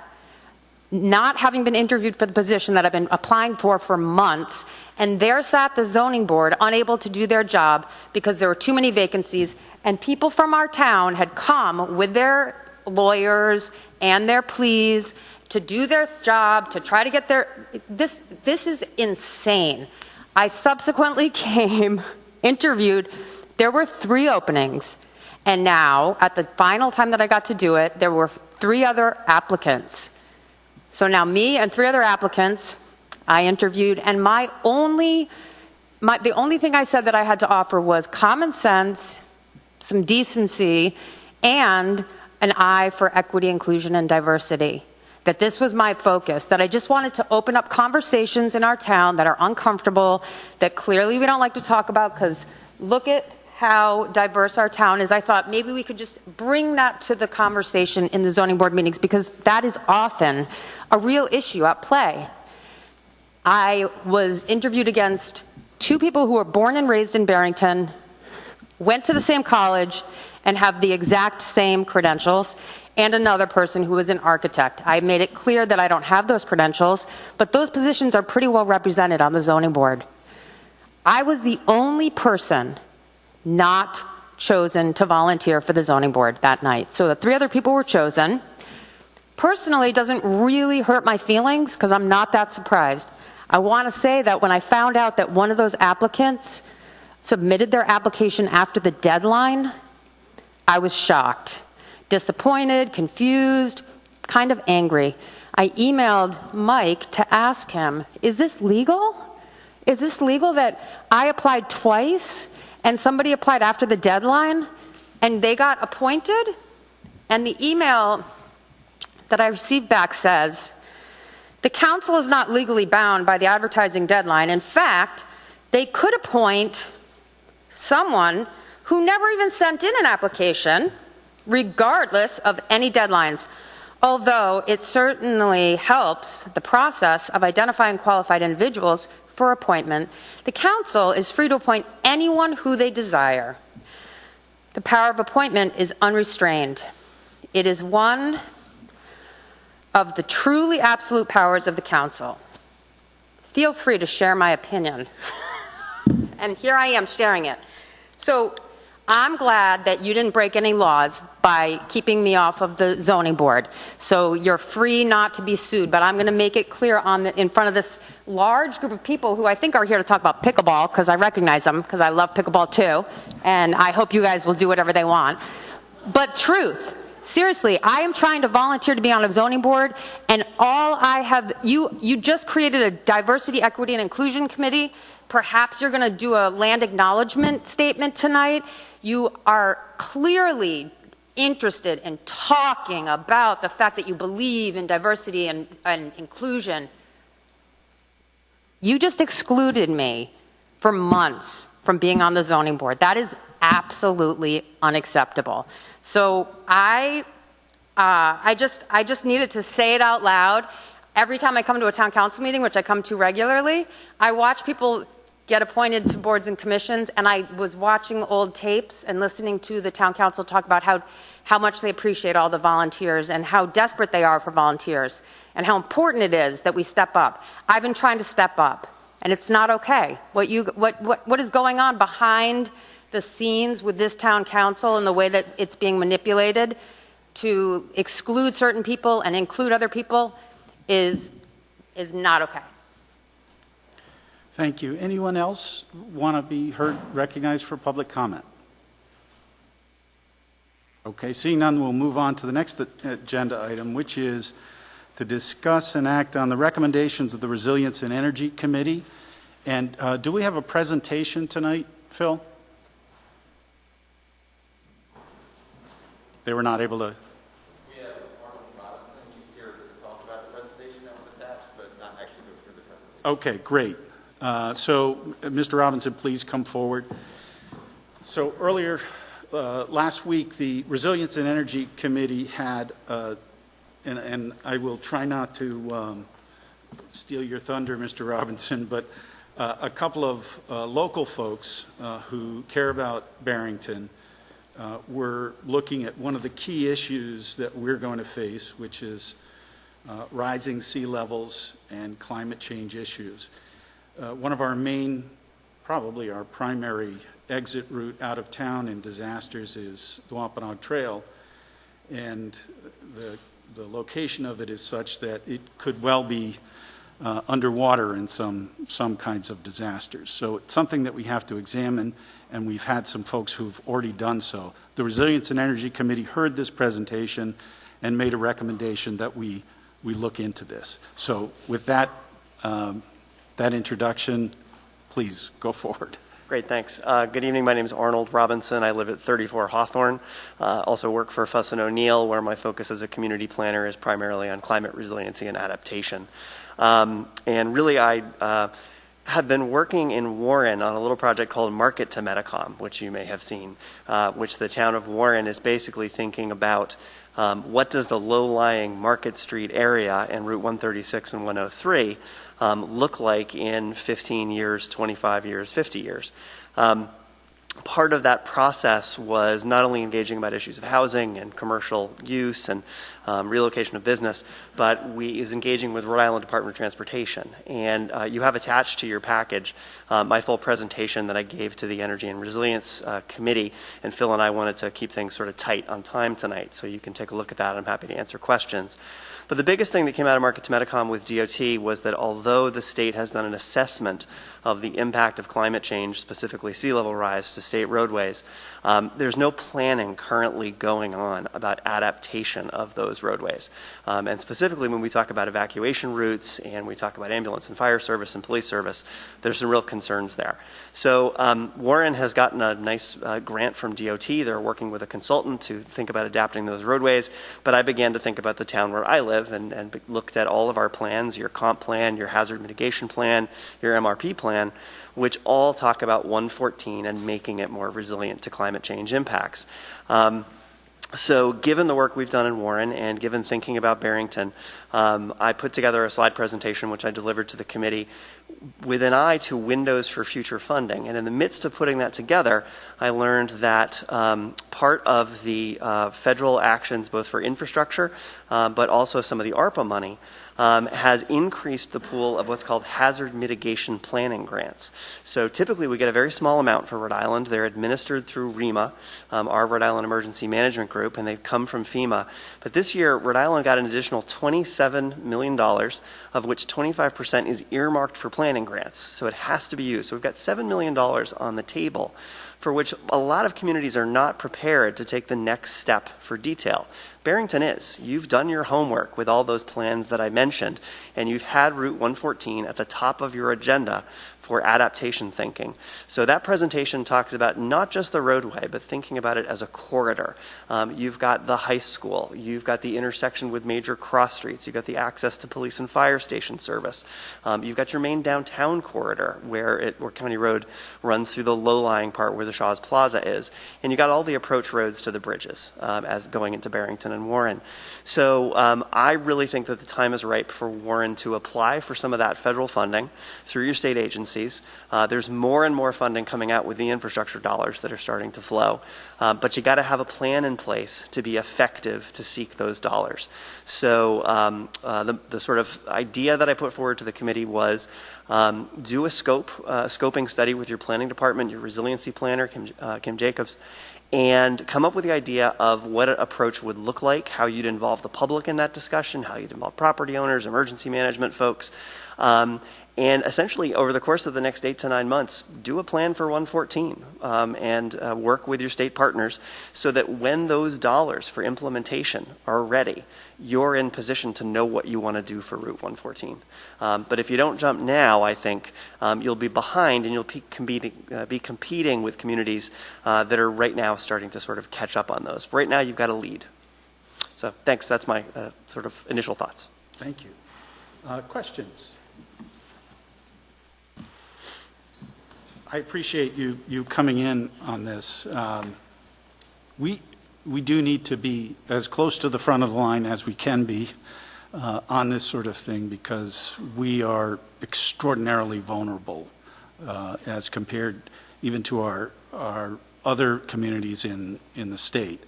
not having been interviewed for the position that I've been applying for months, and there sat the zoning board unable to do their job because there were too many vacancies, and people from our town had come with their lawyers and their pleas to do their job, to try to get their... This is insane. I subsequently came, interviewed. There were 3 openings, and now, at the final time that I got to do it, there were 3 other applicants. So now me and 3 other applicants, I interviewed, and the only thing I said that I had to offer was common sense, some decency, and an eye for equity, inclusion, and diversity. That this was my focus, that I just wanted to open up conversations in our town that are uncomfortable, that clearly we don't like to talk about because look at how diverse our town is. I thought maybe we could just bring that to the conversation in the zoning board meetings because that is often a real issue at play. I was interviewed against 2 people who were born and raised in Barrington, went to the same college, and have the exact same credentials, and another person who is an architect. I made it clear that I don't have those credentials, but those positions are pretty well represented on the zoning board. I was the only person not chosen to volunteer for the zoning board that night. So the 3 other people were chosen. Personally, it doesn't really hurt my feelings because I'm not that surprised. I want to say that when I found out that one of those applicants submitted their application after the deadline, I was shocked, disappointed, confused, kind of angry. I emailed Mike to ask him, is this legal? Is this legal that I applied twice and somebody applied after the deadline and they got appointed? And the email that I received back says, the council is not legally bound by the advertising deadline. In fact, they could appoint someone who never even sent in an application, regardless of any deadlines. Although it certainly helps the process of identifying qualified individuals for appointment, the council is free to appoint anyone who they desire. The power of appointment is unrestrained. It is one of the truly absolute powers of the council. Feel free to share my opinion. And here I am sharing it. So I'm glad that you didn't break any laws by keeping me off of the zoning board. So you're free not to be sued, but I'm going to make it clear in front of this large group of people who I think are here to talk about pickleball, because I recognize them, because I love pickleball too, and I hope you guys will do whatever they want. But truth, seriously, I am trying to volunteer to be on a zoning board, and all I have, you just created a diversity, equity, and inclusion committee. Perhaps you're going to do a land acknowledgement statement tonight. You are clearly interested in talking about the fact that you believe in diversity and inclusion. You just excluded me for months from being on the zoning board. That is absolutely unacceptable. So I just needed to say it out loud. Every time I come to a town council meeting, which I come to regularly, I watch people get appointed to boards and commissions, and I was watching old tapes and listening to the town council talk about how much they appreciate all the volunteers and how desperate they are for volunteers and how important it is that we step up. I've been trying to step up, and it's not okay. What is going on behind the scenes with this town council and the way that it's being manipulated to exclude certain people and include other people is not okay. Thank you. Anyone else want to be recognized for public comment? Okay, seeing none, we'll move on to the next agenda item, which is to discuss and act on the recommendations of the Resilience and Energy Committee. And do we have a presentation tonight, Phil? They were not able to. We have Arnold Robinson. He's here to talk about the presentation that was attached, but not actually go through the presentation. Okay, great. So, Mr. Robinson, please come forward. So earlier, last week, the Resilience and Energy Committee had, and I will try not to steal your thunder, Mr. Robinson, but a couple of local folks who care about Barrington were looking at one of the key issues that we're going to face, which is rising sea levels and climate change issues. One of our main, probably our primary exit route out of town in disasters is the Wampanoag Trail, and the location of it is such that it could well be underwater in some kinds of disasters. So it's something that we have to examine, and we've had some folks who've already done so. The Resilience and Energy Committee heard this presentation and made a recommendation that we look into this. So with that introduction, please go forward. Great, thanks. Good evening. My name is Arnold Robinson. I live at 34 Hawthorne. Also work for Fuss & O'Neill, where my focus as a community planner is primarily on climate resiliency and adaptation. And really, I have been working in Warren on a little project called Market to Metacom, which you may have seen, which the town of Warren is basically thinking about what does the low-lying Market Street area and Route 136 and 103 look like in 15 years, 25 years, 50 years. Part of that process was not only engaging about issues of housing and commercial use and relocation of business, but is engaging with Rhode Island Department of Transportation. And you have attached to your package my full presentation that I gave to the Energy and Resilience Committee, and Phil and I wanted to keep things sort of tight on time tonight, so you can take a look at that. I'm happy to answer questions. But the biggest thing that came out of Market to Metacom with DOT was that although the state has done an assessment of the impact of climate change, specifically sea level rise, to state roadways. There's no planning currently going on about adaptation of those roadways. And specifically when we talk about evacuation routes and we talk about ambulance and fire service and police service, there's some real concerns there. So Warren has gotten a nice grant from DOT. They're working with a consultant to think about adapting those roadways. But I began to think about the town where I live and looked at all of our plans, your comp plan, your hazard mitigation plan, your MRP plan, which all talk about 114 and making it more resilient to climate change impacts. So given the work we've done in Warren and given thinking about Barrington, I put together a slide presentation which I delivered to the committee with an eye to windows for future funding. And in the midst of putting that together, I learned that part of the federal actions, both for infrastructure, but also some of the ARPA money, has increased the pool of what's called hazard mitigation planning grants. So typically we get a very small amount for Rhode Island. They're administered through REMA, our Rhode Island Emergency Management Group, and they come from FEMA. But this year, Rhode Island got an additional $27 million, of which 25% is earmarked for planning grants. So it has to be used. So we've got $7 million on the table, for which a lot of communities are not prepared to take the next step for detail. Barrington is. You've done your homework with all those plans that I mentioned, and you've had Route 114 at the top of your agenda for adaptation thinking. So that presentation talks about not just the roadway, but thinking about it as a corridor. You've got the high school. You've got the intersection with major cross streets. You've got the access to police and fire station service. You've got your main downtown corridor where County Road runs through the low-lying part where the Shaw's Plaza is. And you've got all the approach roads to the bridges as going into Barrington and Warren. So I really think that the time is ripe for Warren to apply for some of that federal funding through your state agencies. There's more and more funding coming out with the infrastructure dollars that are starting to flow. But you got to have a plan in place to be effective to seek those dollars. So the sort of idea that I put forward to the committee was do a scoping study with your planning department, your resiliency planner, Kim Jacobs, and come up with the idea of what an approach would look like, how you'd involve the public in that discussion, how you'd involve property owners, emergency management folks, and essentially over the course of the next 8 to 9 months, do a plan for 114 and work with your state partners so that when those dollars for implementation are ready, you're in position to know what you want to do for Route 114. But if you don't jump now, I think you'll be behind and you'll be competing with communities that are right now starting to sort of catch up on those. But right now, you've got a lead. So thanks. That's my sort of initial thoughts. Thank you. Questions? I appreciate you coming in on this. We do need to be as close to the front of the line as we can be on this sort of thing because we are extraordinarily vulnerable as compared even to our other communities in the state.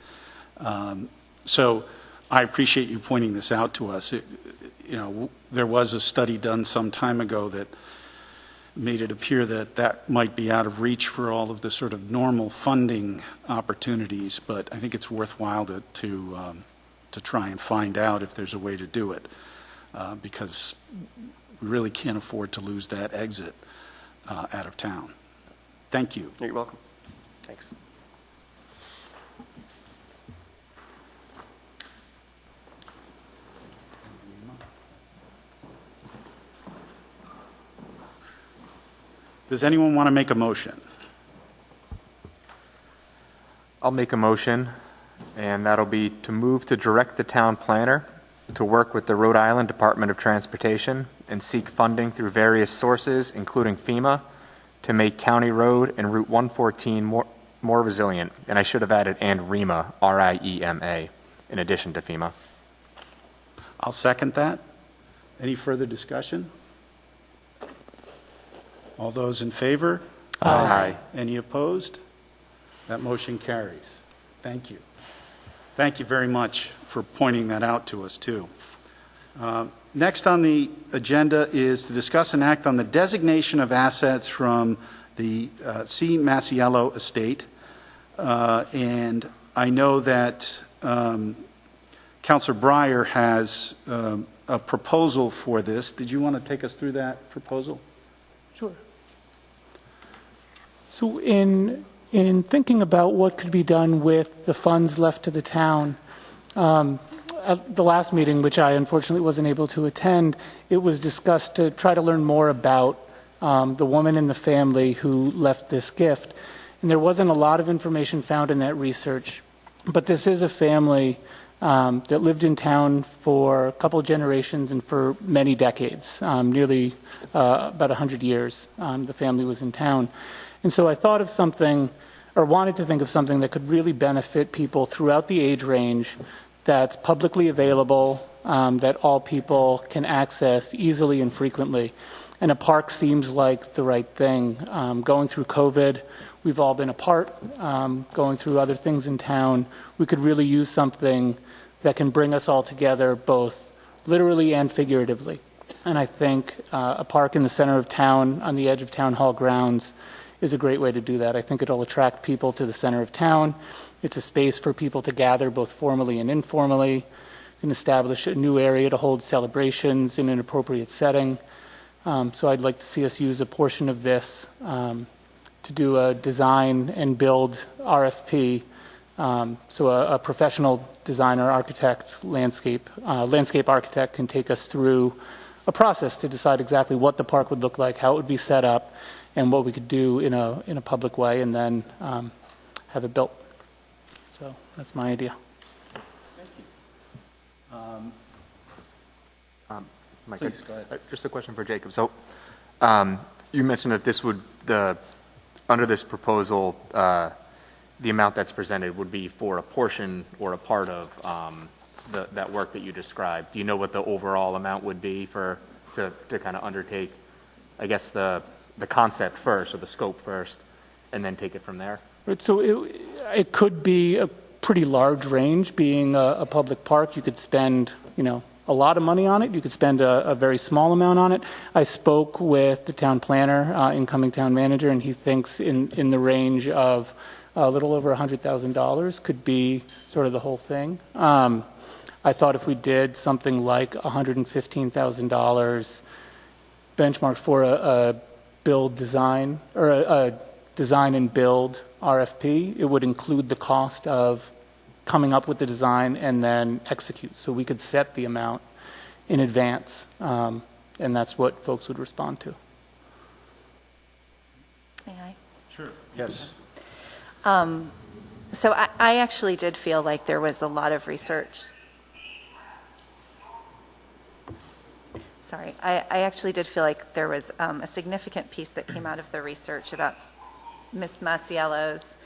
So I appreciate you pointing this out to us. There was a study done some time ago that made it appear that might be out of reach for all of the sort of normal funding opportunities, but I think it's worthwhile to try and find out if there's a way to do it, because we really can't afford to lose that exit out of town. Thank you. You're welcome. Thanks. Does anyone want to make a motion? I'll make a motion, and that'll be to move to direct the town planner to work with the Rhode Island Department of Transportation and seek funding through various sources, including FEMA, to make County Road and Route 114 more resilient. And I should have added and REMA, R-I-E-M-A, in addition to FEMA. I'll second that. Any further discussion? All those in favor? Aye. Any opposed? That motion carries. Thank you. Thank you very much for pointing that out to us, too. Next on the agenda is to discuss and act on the designation of assets from the C. Masiello estate. And I know that Councilor Breyer has a proposal for this. Did you want to take us through that proposal? Sure. So in In thinking about what could be done with the funds left to the town, at the last meeting, which I unfortunately wasn't able to attend, it was discussed to try to learn more about the woman in the family who left this gift. And there wasn't a lot of information found in that research, but this is a family that lived in town for a couple generations and for many decades, nearly about 100 years the family was in town. And so I thought of something, or wanted to think of something that could really benefit people throughout the age range, that's publicly available, that all people can access easily and frequently. And a park seems like the right thing. Going through COVID, we've all been apart, going through other things in town. We could really use something that can bring us all together, both literally and figuratively. And I think a park in the center of town, on the edge of town hall grounds, is a great way to do that. I think it'll attract people to the center of town. It's a space for people to gather both formally and informally. You can establish a new area to hold celebrations in an appropriate setting. So I'd like to see us use a portion of this to do a design and build RFP. So a professional designer, architect, landscape architect can take us through a process to decide exactly what the park would look like, how it would be set up, and what we could do in a public way, and then have it built. So that's my idea. Thank you. Mike, Please, go ahead. Just a question for Jacob. So you mentioned that this would, under this proposal, the amount that's presented would be for a portion or a part of that work that you described. Do you know what the overall amount would be to kind of undertake, I guess, the concept first, or the scope first, and then take it from there? Right, so it could be a pretty large range. Being a public park, you could spend, a lot of money on it. You could spend a very small amount on it. I spoke with the town planner, incoming town manager, and he thinks in the range of a little over $100,000 could be sort of the whole thing. I thought if we did something like $115,000 benchmarked for a build design, or a design and build RFP, it would include the cost of coming up with the design and then execute. So we could set the amount in advance, and that's what folks would respond to. May I? Sure. Yes. So I actually did feel like there was a lot of research. Sorry, I actually did feel like there was a significant piece that came out of the research about Miss Masiello's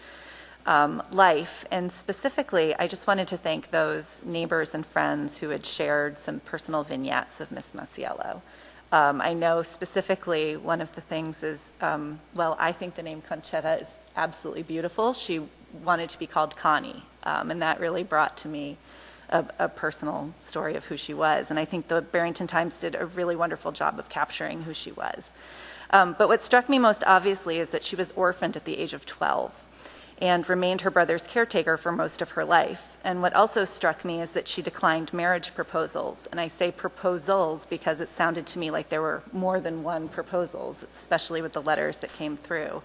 life, and specifically, I just wanted to thank those neighbors and friends who had shared some personal vignettes of Miss Masiello. I know specifically one of the things is, I think the name Conchetta is absolutely beautiful. She wanted to be called Connie, and that really brought to me a personal story of who she was. And I think the Barrington Times did a really wonderful job of capturing who she was. But what struck me most obviously is that she was orphaned at the age of 12 and remained her brother's caretaker for most of her life. And what also struck me is that she declined marriage proposals. And I say proposals because it sounded to me like there were more than one proposals, especially with the letters that came through,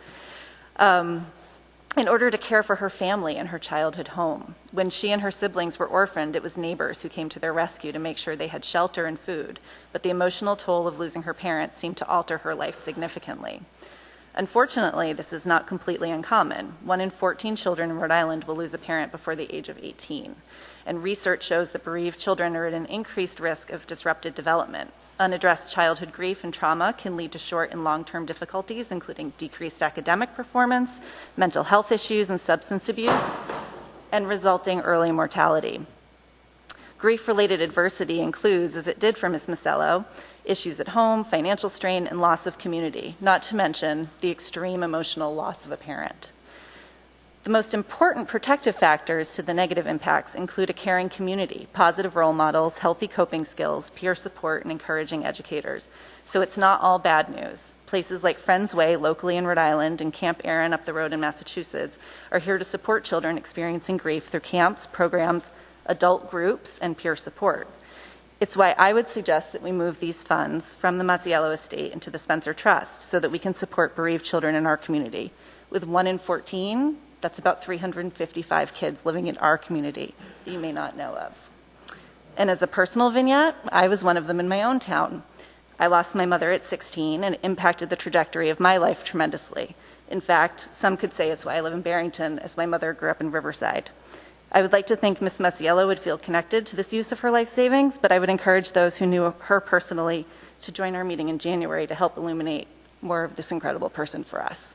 in order to care for her family and her childhood home. When she and her siblings were orphaned, it was neighbors who came to their rescue to make sure they had shelter and food. But the emotional toll of losing her parents seemed to alter her life significantly. Unfortunately, this is not completely uncommon. 1 in 14 children in Rhode Island will lose a parent before the age of 18. And research shows that bereaved children are at an increased risk of disrupted development. Unaddressed childhood grief and trauma can lead to short and long-term difficulties, including decreased academic performance, mental health issues, and substance abuse, and resulting early mortality. Grief-related adversity includes, as it did for Ms. Masiello, issues at home, financial strain, and loss of community, not to mention the extreme emotional loss of a parent. The most important protective factors to the negative impacts include a caring community, positive role models, healthy coping skills, peer support, and encouraging educators. So it's not all bad news. Places like Friends Way, locally in Rhode Island, and Camp Erin up the road in Massachusetts are here to support children experiencing grief through camps, programs, adult groups, and peer support. It's why I would suggest that we move these funds from the Mazziello estate into the Spencer Trust so that we can support bereaved children in our community. With 1 in 14, that's about 355 kids living in our community that you may not know of. And as a personal vignette, I was one of them in my own town. I lost my mother at 16 and it impacted the trajectory of my life tremendously. In fact, some could say it's why I live in Barrington, as my mother grew up in Riverside. I would like to think Ms. Mazziello would feel connected to this use of her life savings, but I would encourage those who knew her personally to join our meeting in January to help illuminate more of this incredible person for us.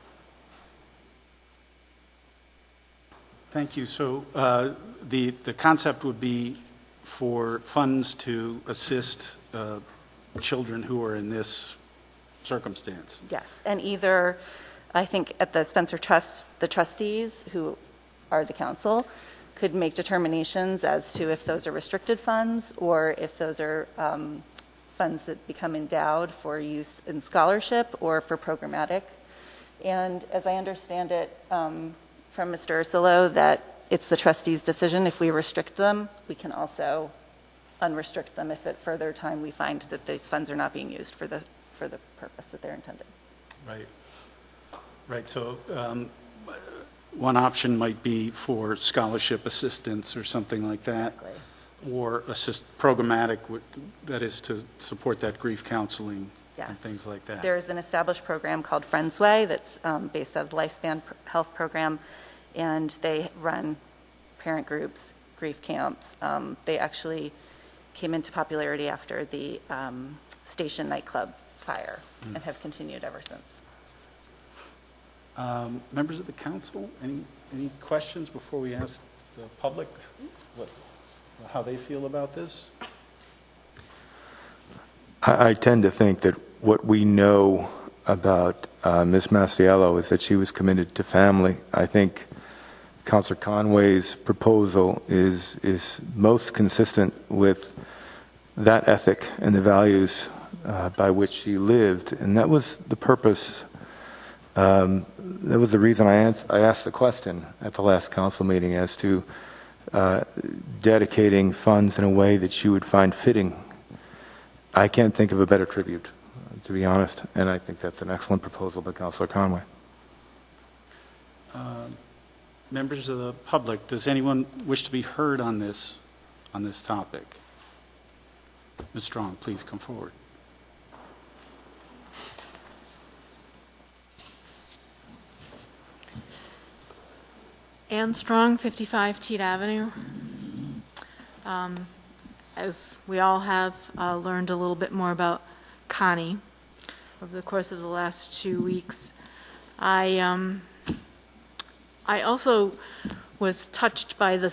Thank you. So the concept would be for funds to assist children who are in this circumstance. Yes, and either, I think at the Spencer Trust, the trustees, who are the council, could make determinations as to if those are restricted funds or if those are funds that become endowed for use in scholarship or for programmatic. And as I understand it from Mr. Ursulo, that it's the trustees' decision. If we restrict them, we can also unrestrict them if at further time we find that these funds are not being used for the purpose that they're intended. Right. Right. So one option might be for scholarship assistance or something like that, Exactly. or assist programmatic, that is to support that grief counseling Yes. and things like that. There's an established program called Friends Way that's based out of the Lifespan Health Program, and they run parent groups, grief camps. They actually came into popularity after the Station nightclub fire and have continued ever since. Members of the council, any questions before we ask the public how they feel about this? I tend to think that what we know about Ms. Mazziello is that she was committed to family. I think Councilor Conway's proposal is most consistent with that ethic and the values by which she lived, and that was the purpose. That was the reason I asked the question at the last council meeting as to dedicating funds in a way that she would find fitting. I can't think of a better tribute, to be honest, and I think that's an excellent proposal by Councilor Conway. Members of the public, does anyone wish to be heard on this topic? Ms. Strong, please come forward. Ann Strong, 55 Teat Avenue. As we all have learned a little bit more about Connie over the course of the last 2 weeks, I also was touched by the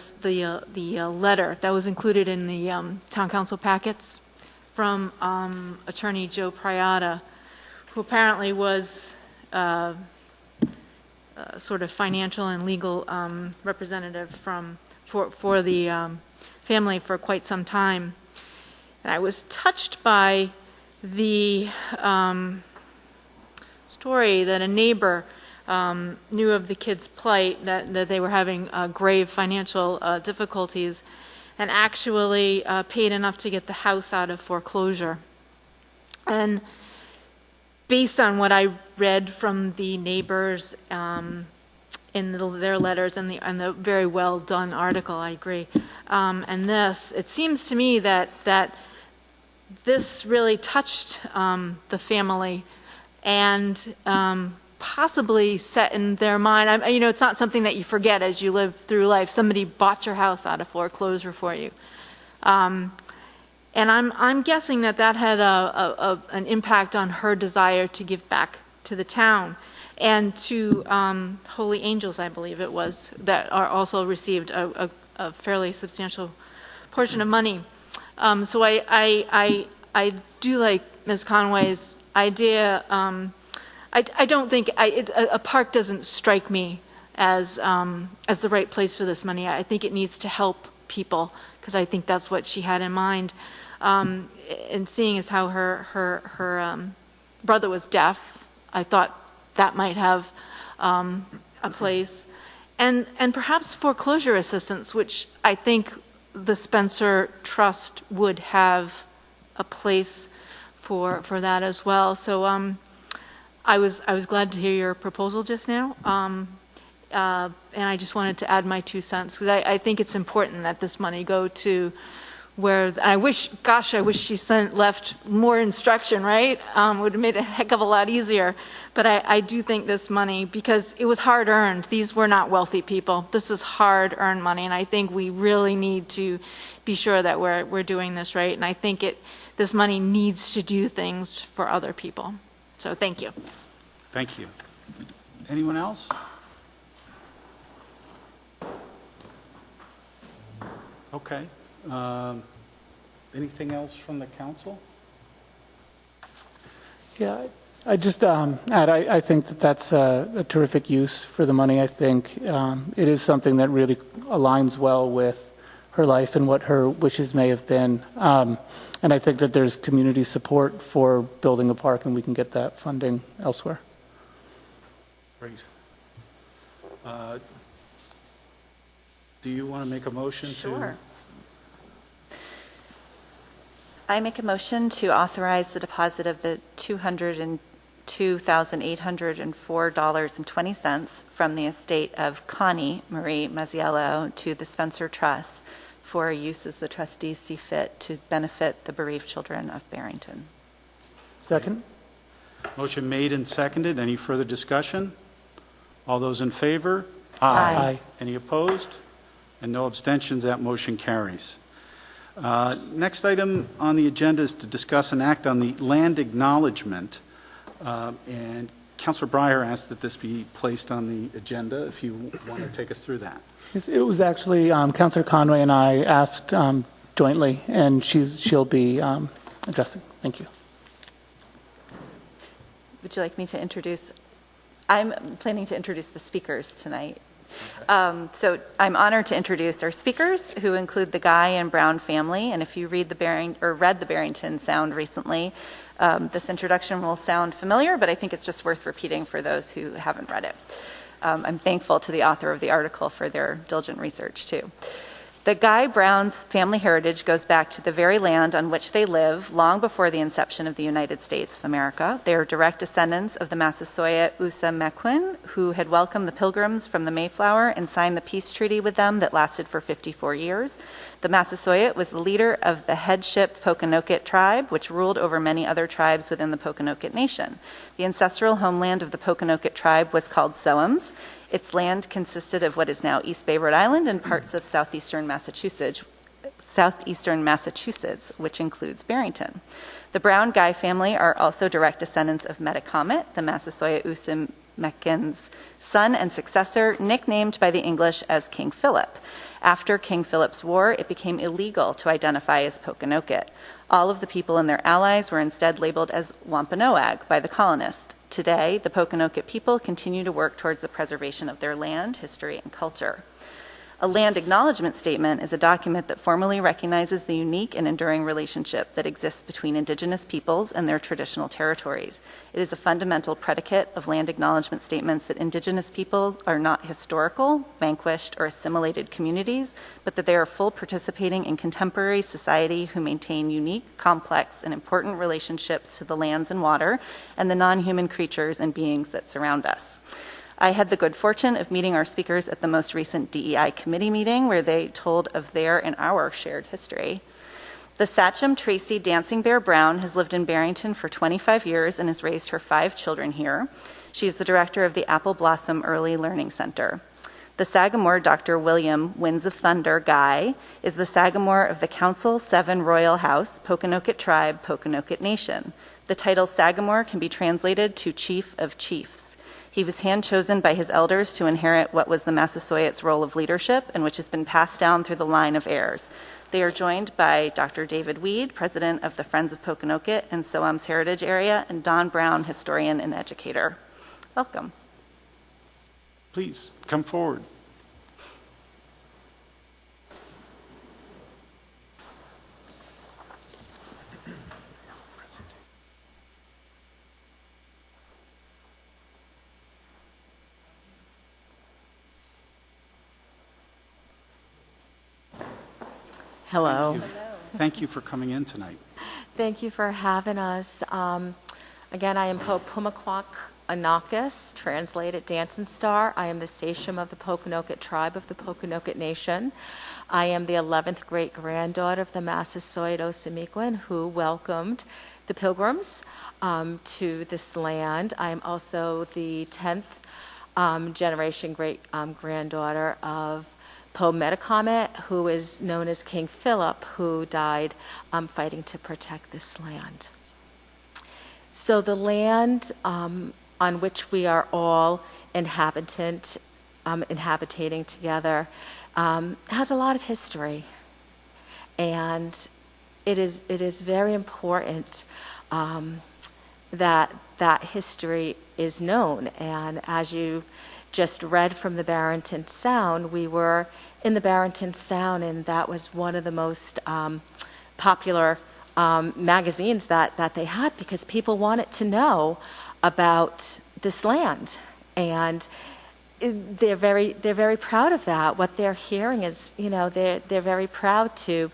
letter that was included in the town council packets from Attorney Joe Priata, who apparently was sort of financial and legal representative for the family for quite some time. And I was touched by the story that a neighbor knew of the kids' plight, that they were having grave financial difficulties, and actually paid enough to get the house out of foreclosure. And based on what I read from the neighbors in their letters and the very well done article, I agree. And this, it seems to me that this really touched the family and possibly set in their mind. It's not something that you forget as you live through life. Somebody bought your house out of foreclosure for you. And I'm guessing that had an impact on her desire to give back to the town and to Holy Angels, I believe it was, that are also received a fairly substantial portion of money. So I do like Ms. Conway's idea. I don't think a park doesn't strike me as the right place for this money. I think it needs to help people, because I think that's what she had in mind. And seeing as how her brother was deaf, I thought that might have a place. And perhaps foreclosure assistance, which I think the Spencer Trust would have a place for that as well. So I was glad to hear your proposal just now, and I just wanted to add my 2 cents because I think it's important that this money go to where I wish she left more instruction, right? Would have made it a heck of a lot easier. But I do think this money, because it was hard earned. These were not wealthy people. This is hard earned money, and I think we really need to be sure that we're doing this right. And I think this money needs to do things for other people. So thank you. Thank you. Anyone else? Okay. Anything else from the council? Yeah, I just add, I think that's a terrific use for the money. I think it is something that really aligns well with her life and what her wishes may have been. And I think that there's community support for building a park, and we can get that funding elsewhere. Great. Do you want to make a motion? Sure. I make a motion to authorize the deposit of the $202,804.20 from the estate of Connie Marie Mazziello to the Spencer Trust for use as the trustees see fit to benefit the bereaved children of Barrington. Second. Motion made and seconded. Any further discussion? All those in favor? Aye. Any opposed? And no abstentions. That motion carries. Next item on the agenda is to discuss and act on the land acknowledgement. And Councilor Breyer asked that this be placed on the agenda. If you want to take us through that. It was actually Councilor Conway and I asked jointly, and she'll be addressing. Thank you. Would you like me to introduce? I'm planning to introduce the speakers tonight. So I'm honored to introduce our speakers, who include the Guy and Brown family. And if you read read the Barrington Sound recently, this introduction will sound familiar, but I think it's just worth repeating for those who haven't read it. I'm thankful to the author of the article for their diligent research, too. The Guy Brown's family heritage goes back to the very land on which they live long before the inception of the United States of America. They are direct descendants of the Massasoit Usamequin, who had welcomed the Pilgrims from the Mayflower and signed the peace treaty with them that lasted for 54 years. The Massasoit was the leader of the headship Pokanoket tribe, which ruled over many other tribes within the Pokanoket Nation. The ancestral homeland of the Pokanoket tribe was called Soams. Its land consisted of what is now East Bay, Rhode Island, and parts of southeastern Massachusetts, which includes Barrington. The Brown Guy family are also direct descendants of Metacomet, the Massasoit Usamequin's son and successor, nicknamed by the English as King Philip. After King Philip's War, it became illegal to identify as Pokanoket. All of the people and their allies were instead labeled as Wampanoag by the colonists. Today, the Pokanoket people continue to work towards the preservation of their land, history, and culture. A land acknowledgement statement is a document that formally recognizes the unique and enduring relationship that exists between Indigenous peoples and their traditional territories. It is a fundamental predicate of land acknowledgement statements that Indigenous peoples are not historical, vanquished, or assimilated communities, but that they are full participating in contemporary society who maintain unique, complex, and important relationships to the lands and water and the non-human creatures and beings that surround us. I had the good fortune of meeting our speakers at the most recent DEI committee meeting, where they told of their and our shared history. The Sachem Tracy Dancing Bear Brown has lived in Barrington for 25 years and has raised her 5 children here. She is the director of the Apple Blossom Early Learning Center. The Sagamore Dr. William Winds of Thunder Guy is the Sagamore of the Council 7 Royal House, Pokanoket Tribe, Pokanoket Nation. The title Sagamore can be translated to Chief of Chiefs. He was hand-chosen by his elders to inherit what was the Massasoit's role of leadership and which has been passed down through the line of heirs. They are joined by Dr. David Weed, president of the Friends of Pokanoket and Soam's Heritage Area, and Don Brown, historian and educator. Welcome. Please come forward. Hello. Thank you for coming in tonight. Thank you for having us. Again, I am Popumaquak Anakis, translated Dancing Star. I am the sachem of the Pokanoket tribe of the Pokanoket Nation. I am the 11th great-granddaughter of the Massasoit Osamequin who welcomed the Pilgrims to this land. I am also the 10th generation great-granddaughter of Po Metacomet, who is known as King Philip, who died fighting to protect this land. So the land on which we are all inhabiting together has a lot of history, and it is very important that that history is known. And as you just read from the Barrington Sound, we were in the Barrington Sound, and that was one of the most popular magazines that they had, because people wanted to know about this land, and they're very proud of that. What they're hearing is, they're very proud to,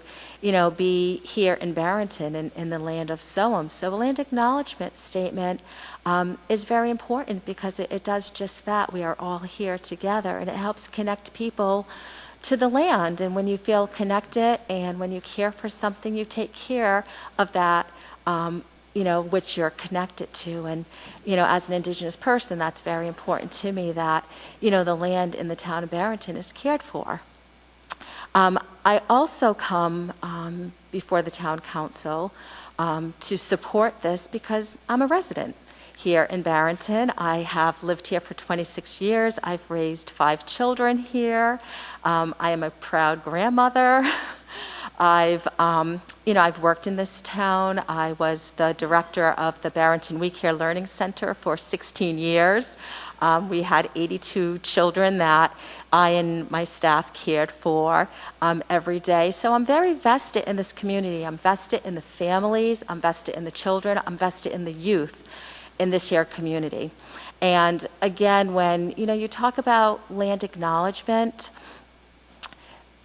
be here in Barrington, in the land of Soam. So a land acknowledgement statement is very important, because it does just that. We are all here together, and it helps connect people to the land. And when you feel connected and when you care for something, you take care of that, which you're connected to. And, as an Indigenous person, that's very important to me, that, the land in the town of Barrington is cared for. I also come before the town council to support this because I'm a resident here in Barrington. I have lived here for 26 years. I've raised 5 children here. I am a proud grandmother. I've worked in this town. I was the director of the Barrington We Care Learning Center for 16 years. We had 82 children that I and my staff cared for every day. So I'm very vested in this community. I'm vested in the families. I'm vested in the children. I'm vested in the youth in this here community. And again, when you talk about land acknowledgement,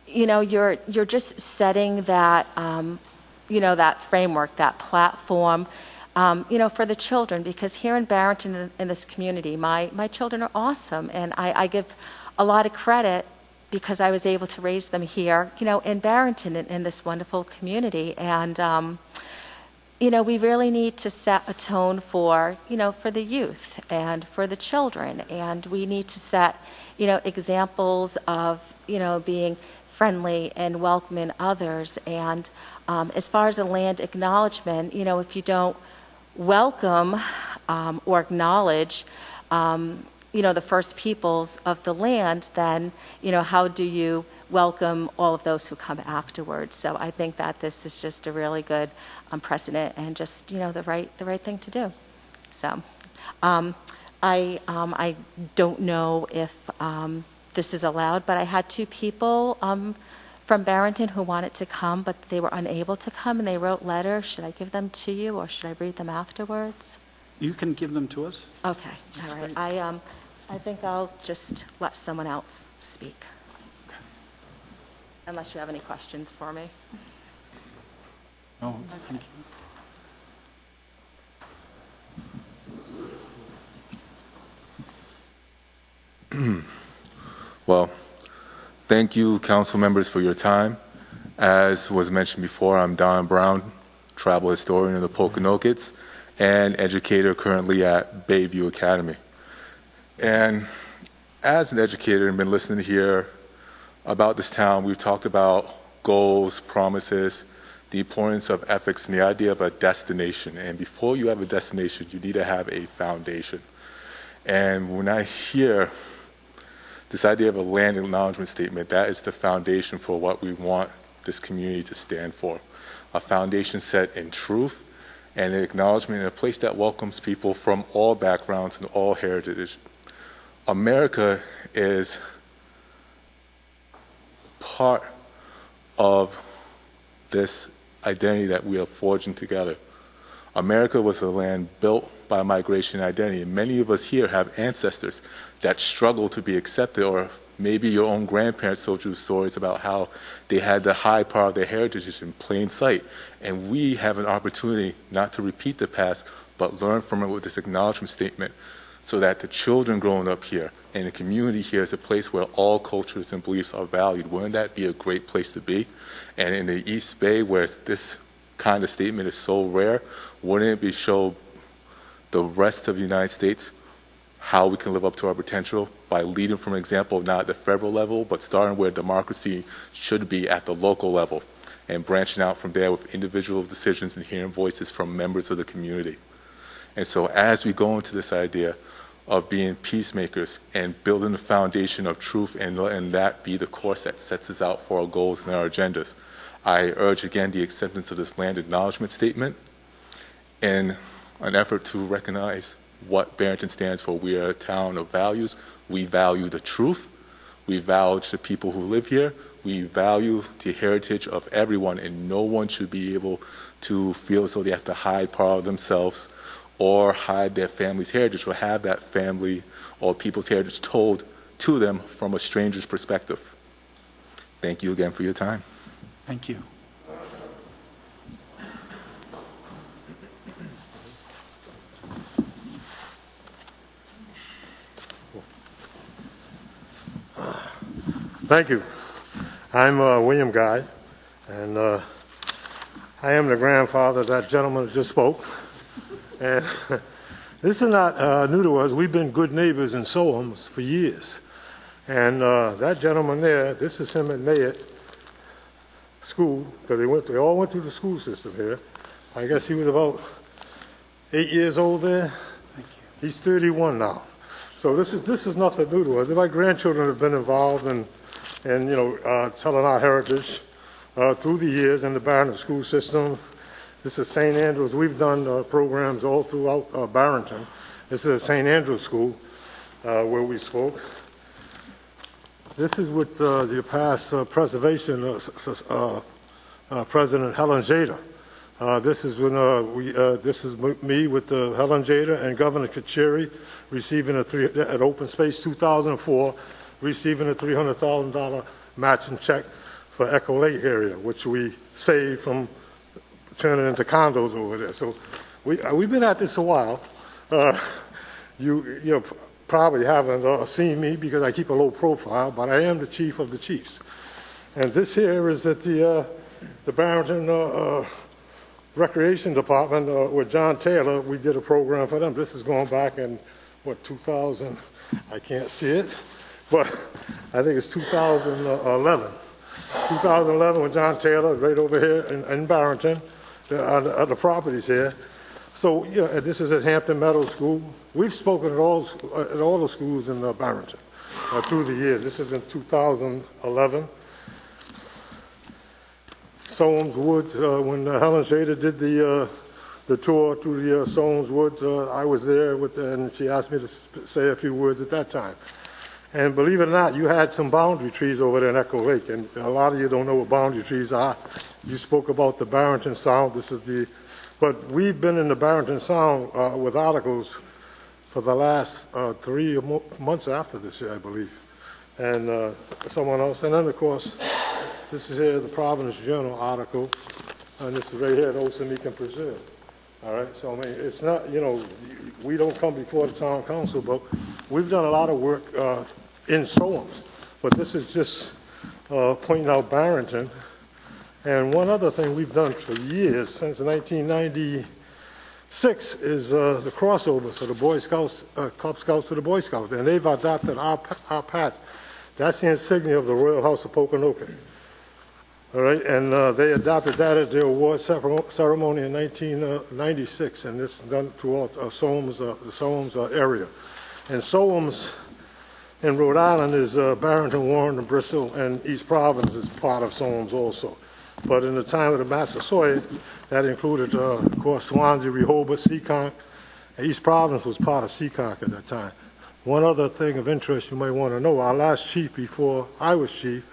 you're just setting that that framework, that platform, for the children. Because here in Barrington, in this community, my children are awesome, and I give a lot of credit because I was able to raise them here, in Barrington, in this wonderful community. And we really need to set a tone for the youth and for the children, and we need to set examples of being friendly and welcoming others. And as far as a land acknowledgement, if you don't welcome or acknowledge the first peoples of the land, then how do you welcome all of those who come afterwards? So I think that this is just a really good precedent, and just the right thing to do. So I don't know if this is allowed, but I had 2 people from Barrington who wanted to come, but they were unable to come, and they wrote letters. Should I give them to you, or should I read them afterwards? You can give them to us. Okay, all right. I think I'll just let someone else speak. Okay. Unless you have any questions for me. No, thank you. Well, thank you, council members, for your time. As was mentioned before, I'm Don Brown, travel historian of the Pokanokets and educator currently at Bayview Academy. And as an educator and been listening here about this town, we've talked about goals, promises, the importance of ethics, and the idea of a destination. And before you have a destination, you need to have a foundation. And when I hear this idea of a land acknowledgement statement, that is the foundation for what we want this community to stand for. A foundation set in truth and an acknowledgement in a place that welcomes people from all backgrounds and all heritages. America is part of this identity that we are forging together. America was a land built by migration and identity, and many of us here have ancestors that struggle to be accepted or maybe your own grandparents told you stories about how they had to hide part of their heritage in plain sight. And we have an opportunity not to repeat the past, but learn from it with this acknowledgement statement, so that the children growing up here and the community here is a place where all cultures and beliefs are valued. Wouldn't that be a great place to be? And in the East Bay, where this kind of statement is so rare, wouldn't it be show the rest of the United States how we can live up to our potential by leading from an example not at the federal level, but starting where democracy should be at the local level, and branching out from there with individual decisions and hearing voices from members of the community. And so as we go into this idea of being peacemakers and building the foundation of truth, and that be the course that sets us out for our goals and our agendas, I urge again the acceptance of this land acknowledgement statement in an effort to recognize what Barrington stands for. We are a town of values. We value the truth. We value the people who live here. We value the heritage of everyone, and no one should be able to feel as though they have to hide part of themselves or hide their family's heritage, or have that family or people's heritage told to them from a stranger's perspective. Thank you again for your time. Thank you. Thank you. I'm William Guy, and I am the grandfather of that gentleman that just spoke. And this is not new to us. We've been good neighbors in Sohams for years. And that gentleman there, this is him at Mayett School, because they all went through the school system here. I guess he was about 8 years old there. Thank you. He's 31 now. So this is nothing new to us. My grandchildren have been involved in telling our heritage through the years in the Barrington school system. This is St. Andrews. We've done programs all throughout Barrington. This is St. Andrews School where we spoke. This is with the past preservation President Helen Jada. This is when this is me with Helen Jada and Governor Kacheri receiving at Open Space 2004, receiving a $300,000 matching check for Echo Lake area, which we saved from turning into condos over there. So we've been at this a while. You probably haven't seen me because I keep a low profile, but I am the chief of the chiefs. And this here is at the Barrington Recreation Department with John Taylor. We did a program for them. This is going back in, 2000? I can't see it, but I think it's 2011. 2011 with John Taylor, right over here in Barrington, on the properties here. So, this is at Hampton Meadows School. We've spoken at all the schools in Barrington through the years. This is in 2011. Soames Woods, when Helen Shader did the tour through the Soames Woods, I was there and she asked me to say a few words at that time. And believe it or not, you had some boundary trees over there in Echo Lake, and a lot of you don't know what boundary trees are. You spoke about the Barrington Sound. But we've been in the Barrington Sound with articles for the last 3 months after this year, I believe. And someone else. And then, of course, this is here the Providence Journal article, and this is right here at Osamican Preserve. All right, so I mean, it's not, we don't come before the town council, but we've done a lot of work in Sohams. But this is just pointing out Barrington. And one other thing we've done for years, since 1996, is the crossover. So the Boy Scouts, Cub Scouts to the Boy Scouts, and they've adopted our patch. That's the insignia of the Royal House of Pokanoket. All right, and they adopted that at their award ceremony in 1996, and it's done throughout the Sohams area. And Sohams in Rhode Island is Barrington, Warren, and Bristol, and East Providence is part of Sohams also. But in the time of the Massasoit, that included, of course, Swansea, Rehoboth, Seekonk. East Providence was part of Seekonk at that time. One other thing of interest you might want to know, our last chief before I was chief,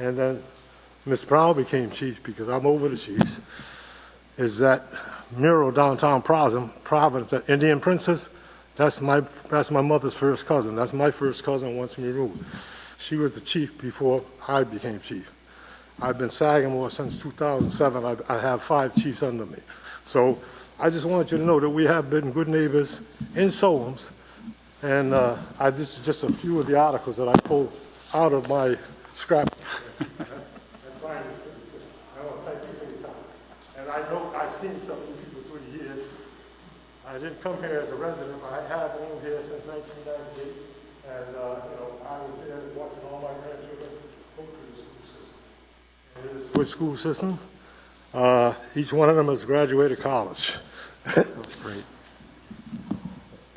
and then Miss Brown became chief because I'm over the chiefs, is that mural downtown Providence, that Indian Princess. That's my mother's first cousin. That's my first cousin once removed. She was the chief before I became chief. I've been Sagamore since 2007. I have 5 chiefs under me. So I just want you to know that we have been good neighbors in Solms, and this is just a few of the articles that I pulled out of my scrap. I want to thank you for your time. And I know I've seen some of you people through the years. I didn't come here as a resident, but I have owned here since 1998, and I was there watching all my grandchildren go through the school system. It is a good school system. Each one of them has graduated college. That's great.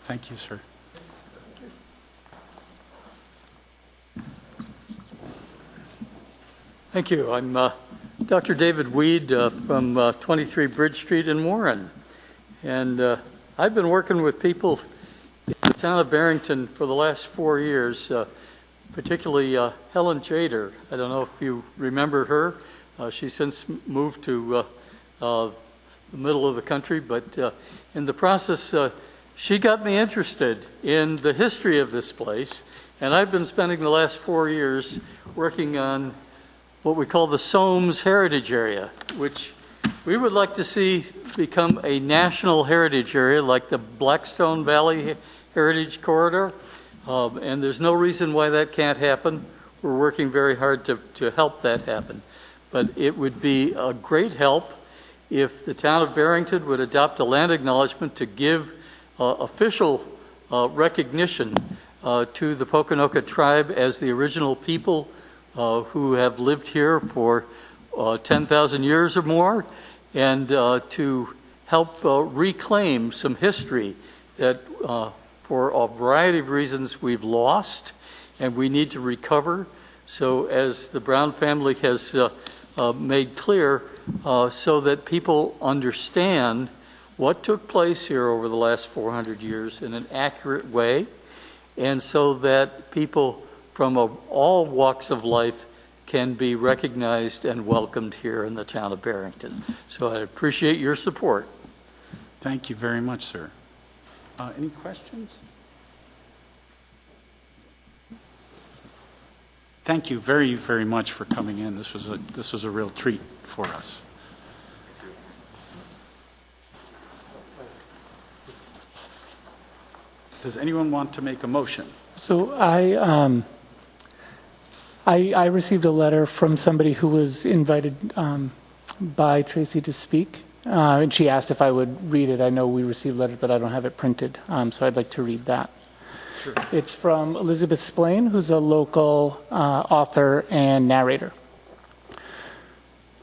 Thank you, sir. Thank you. I'm Dr. David Weed from 23 Bridge Street in Warren. And I've been working with people in the town of Barrington for the last 4 years, particularly Helen Jader. I don't know if you remember her. She's since moved to the middle of the country, but in the process, she got me interested in the history of this place. And I've been spending the last 4 years working on what we call the Soames Heritage Area, which we would like to see become a national heritage area like the Blackstone Valley Heritage Corridor. And there's no reason why that can't happen. We're working very hard to help that happen. But it would be a great help if the town of Barrington would adopt a land acknowledgement to give official recognition to the Pokanoket tribe as the original people who have lived here for 10,000 years or more, and to help reclaim some history that for a variety of reasons we've lost and we need to recover. So as the Brown family has made clear, so that people understand what took place here over the last 400 years in an accurate way, and so that people from all walks of life can be recognized and welcomed here in the town of Barrington. So I appreciate your support. Thank you very much, sir. Any questions? Thank you very, very much for coming in. This was a real treat for us. Does anyone want to make a motion? So I received a letter from somebody who was invited by Tracy to speak, and she asked if I would read it. I know we received letters, but I don't have it printed, so I'd like to read that. Sure. It's from Elizabeth Splain, who's a local author and narrator.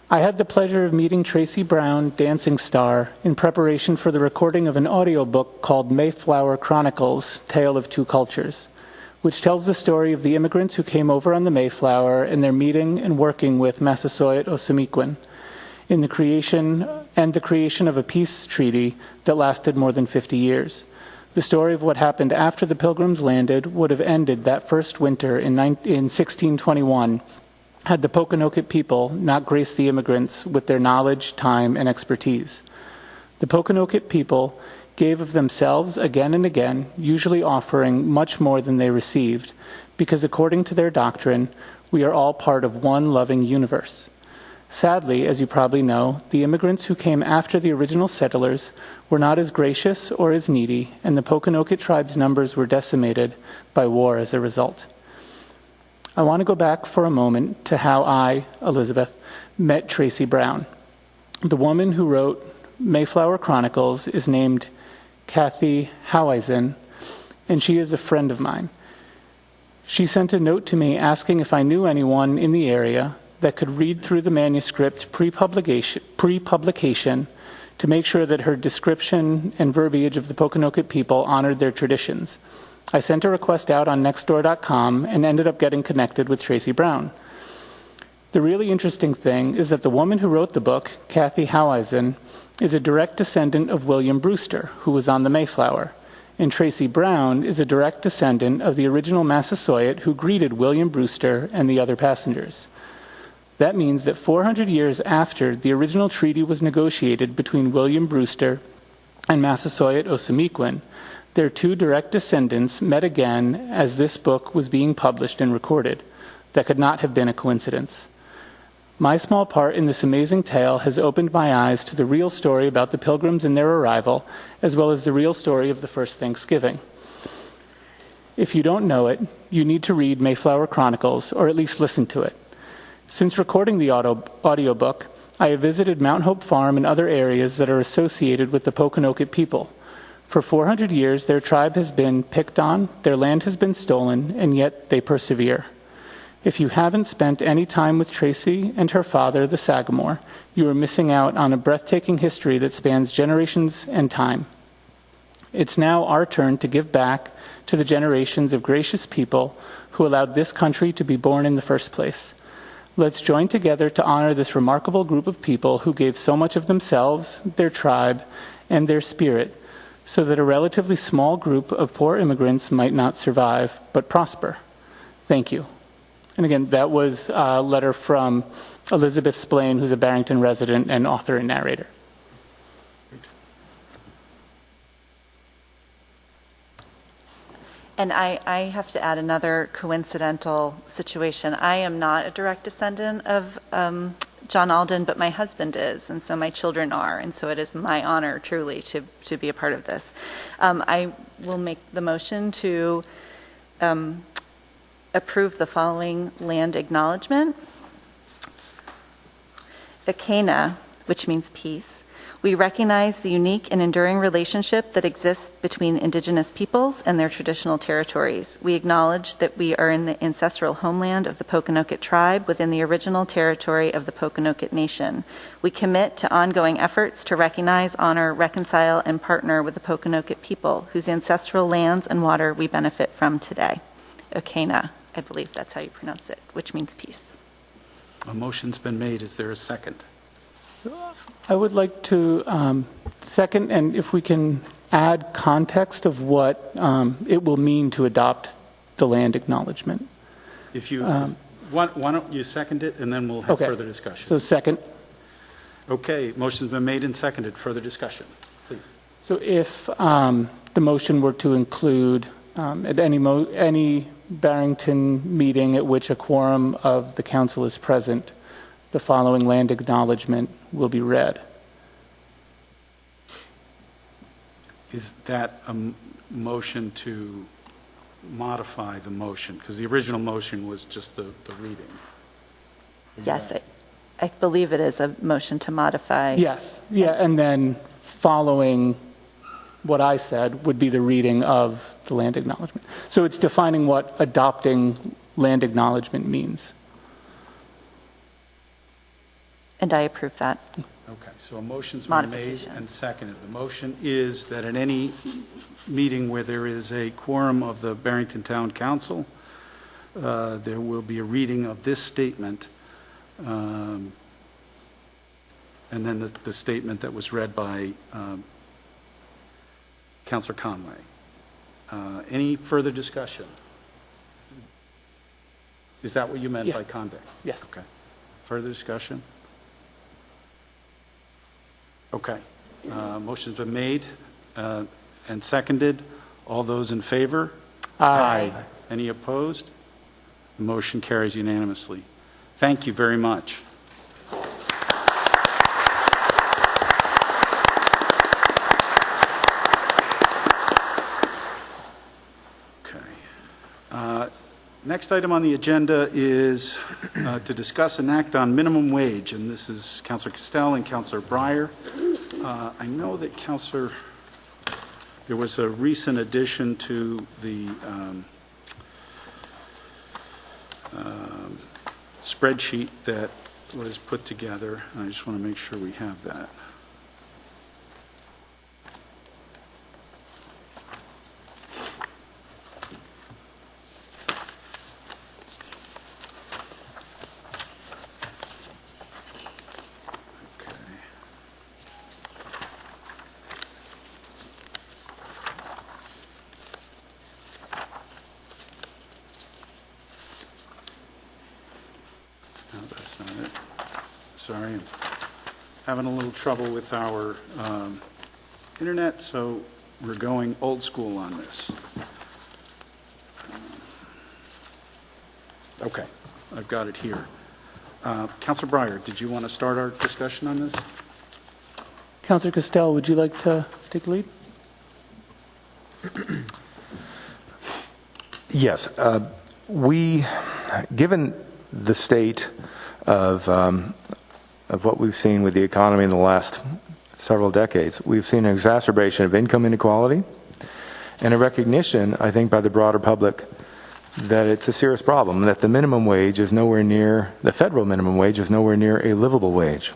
I had the pleasure of meeting Tracy Brown, Dancing Star, in preparation for the recording of an audiobook called Mayflower Chronicles, Tale of Two Cultures, which tells the story of the immigrants who came over on the Mayflower and their meeting and working with Massasoit Osamequin in the creation of a peace treaty that lasted more than 50 years. The story of what happened after the Pilgrims landed would have ended that first winter in 1621 had the Pokanoket people not graced the immigrants with their knowledge, time, and expertise. The Pokanoket people gave of themselves again and again, usually offering much more than they received, because according to their doctrine, we are all part of one loving universe. Sadly, as you probably know, the immigrants who came after the original settlers were not as gracious or as needy, and the Pokanoket tribe's numbers were decimated by war as a result. I want to go back for a moment to how I, Elizabeth, met Tracy Brown. The woman who wrote Mayflower Chronicles is named Kathy Howeisen, and she is a friend of mine. She sent a note to me asking if I knew anyone in the area that could read through the manuscript pre-publication to make sure that her description and verbiage of the Pokanoket people honored their traditions. I sent a request out on Nextdoor.com and ended up getting connected with Tracy Brown. The really interesting thing is that the woman who wrote the book, Kathy Howeisen, is a direct descendant of William Brewster, who was on the Mayflower, and Tracy Brown is a direct descendant of the original Massasoit who greeted William Brewster and the other passengers. That means that 400 years after the original treaty was negotiated between William Brewster and Massasoit Osamequin, Their two direct descendants met again as this book was being published and recorded. That could not have been a coincidence. My small part in this amazing tale has opened my eyes to the real story about the Pilgrims and their arrival, as well as the real story of the first Thanksgiving. If you don't know it, you need to read Mayflower Chronicles, or at least listen to it. Since recording the audiobook, I have visited Mount Hope Farm and other areas that are associated with the Pokanoket people. For 400 years, their tribe has been picked on, their land has been stolen, and yet they persevere. If you haven't spent any time with Tracy and her father, the Sagamore, you are missing out on a breathtaking history that spans generations and time. It's now our turn to give back to the generations of gracious people who allowed this country to be born in the first place. Let's join together to honor this remarkable group of people who gave so much of themselves, their tribe, and their spirit, so that a relatively small group of poor immigrants might not survive, but prosper. Thank you. And again, that was a letter from Elizabeth Splain, who's a Barrington resident and author and narrator. And I have to add another coincidental situation. I am not a direct descendant of John Alden, but my husband is, and so my children are, and so it is my honor, truly, to be a part of this. I will make the motion to approve the following land acknowledgement. Akena, which means peace. We recognize the unique and enduring relationship that exists between Indigenous peoples and their traditional territories. We acknowledge that we are in the ancestral homeland of the Pokanoket tribe within the original territory of the Pokanoket Nation. We commit to ongoing efforts to recognize, honor, reconcile, and partner with the Pokanoket people whose ancestral lands and water we benefit from today. Akena, I believe that's how you pronounce it, which means peace. A motion's been made. Is there a second? I would like to second, and if we can add context of what it will mean to adopt the land acknowledgement. If you, why don't you second it, and then we'll have further discussion. So second. Okay, motion's been made and seconded. Further discussion, please. So if the motion were to include at any Barrington meeting at which a quorum of the council is present, the following land acknowledgement will be read. Is that a motion to modify the motion? Because the original motion was just the reading. Yes, I believe it is a motion to modify. Yes, yeah, and then following what I said would be the reading of the land acknowledgement. So it's defining what adopting land acknowledgement means. And I approve that. Okay, so a motion's been made and seconded. The motion is that at any meeting where there is a quorum of the Barrington Town Council, there will be a reading of this statement, and then the statement that was read by Councillor Conway. Any further discussion? Is that what you meant by conduct? Yes. Okay. Further discussion? Okay. Motion's been made and seconded. All those in favor? Aye. Any opposed? The motion carries unanimously. Thank you very much. Next item on the agenda is to discuss and act on minimum wage, and this is Councillor Castell and Councillor Breyer. I know that there was a recent addition to the spreadsheet that was put together. I just want to make sure we have that. No, that's not it. Sorry, I'm having a little trouble with our internet, so We're going old school on this. Okay, I've got it here. Councilor Breyer, did you want to start our discussion on this? Councilor Costello, would you like to take the lead? Yes. Given the state of what we've seen with the economy in the last several decades, we've seen an exacerbation of income inequality and a recognition, I think, by the broader public that it's a serious problem, that the minimum wage is nowhere near, the federal minimum wage is nowhere near a livable wage.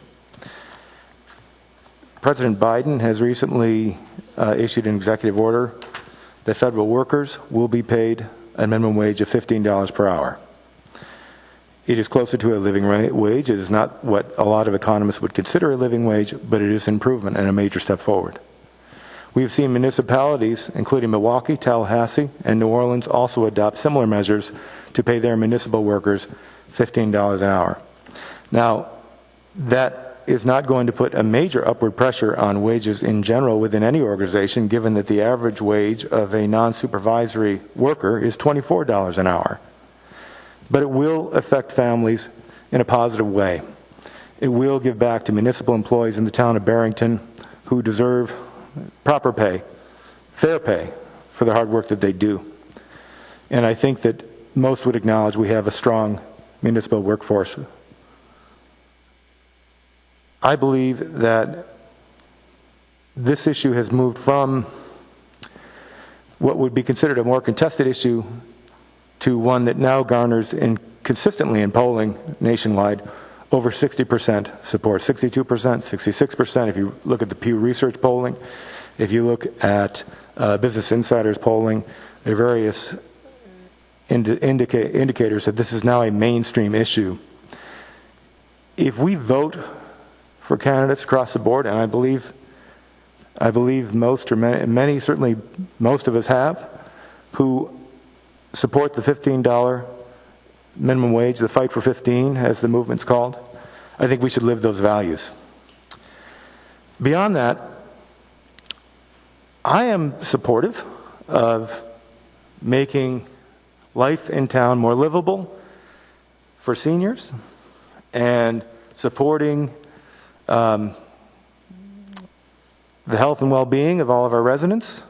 President Biden has recently issued an executive order that federal workers will be paid a minimum wage of $15 per hour. It is closer to a living wage. It is not what a lot of economists would consider a living wage, but it is an improvement and a major step forward. We've seen municipalities, including Milwaukee, Tallahassee, and New Orleans, also adopt similar measures to pay their municipal workers $15 an hour. Now, that is not going to put a major upward pressure on wages in general within any organization, given that the average wage of a non-supervisory worker is $24 an hour. But it will affect families in a positive way. It will give back to municipal employees in the town of Barrington who deserve proper pay, fair pay for the hard work that they do. And I think that most would acknowledge we have a strong municipal workforce. I believe that this issue has moved from what would be considered a more contested issue to one that now garners consistently in polling nationwide over 60% support, 62%, 66%. If you look at the Pew Research polling, if you look at Business Insider's polling, there are various indicators that this is now a mainstream issue. If we vote for candidates across the board, and I believe most or many, certainly most of us have, who support the $15 minimum wage, the fight for 15, as the movement's called, I think we should live those values. Beyond that, I am supportive of making life in town more livable for seniors and supporting the health and well-being of all of our residents.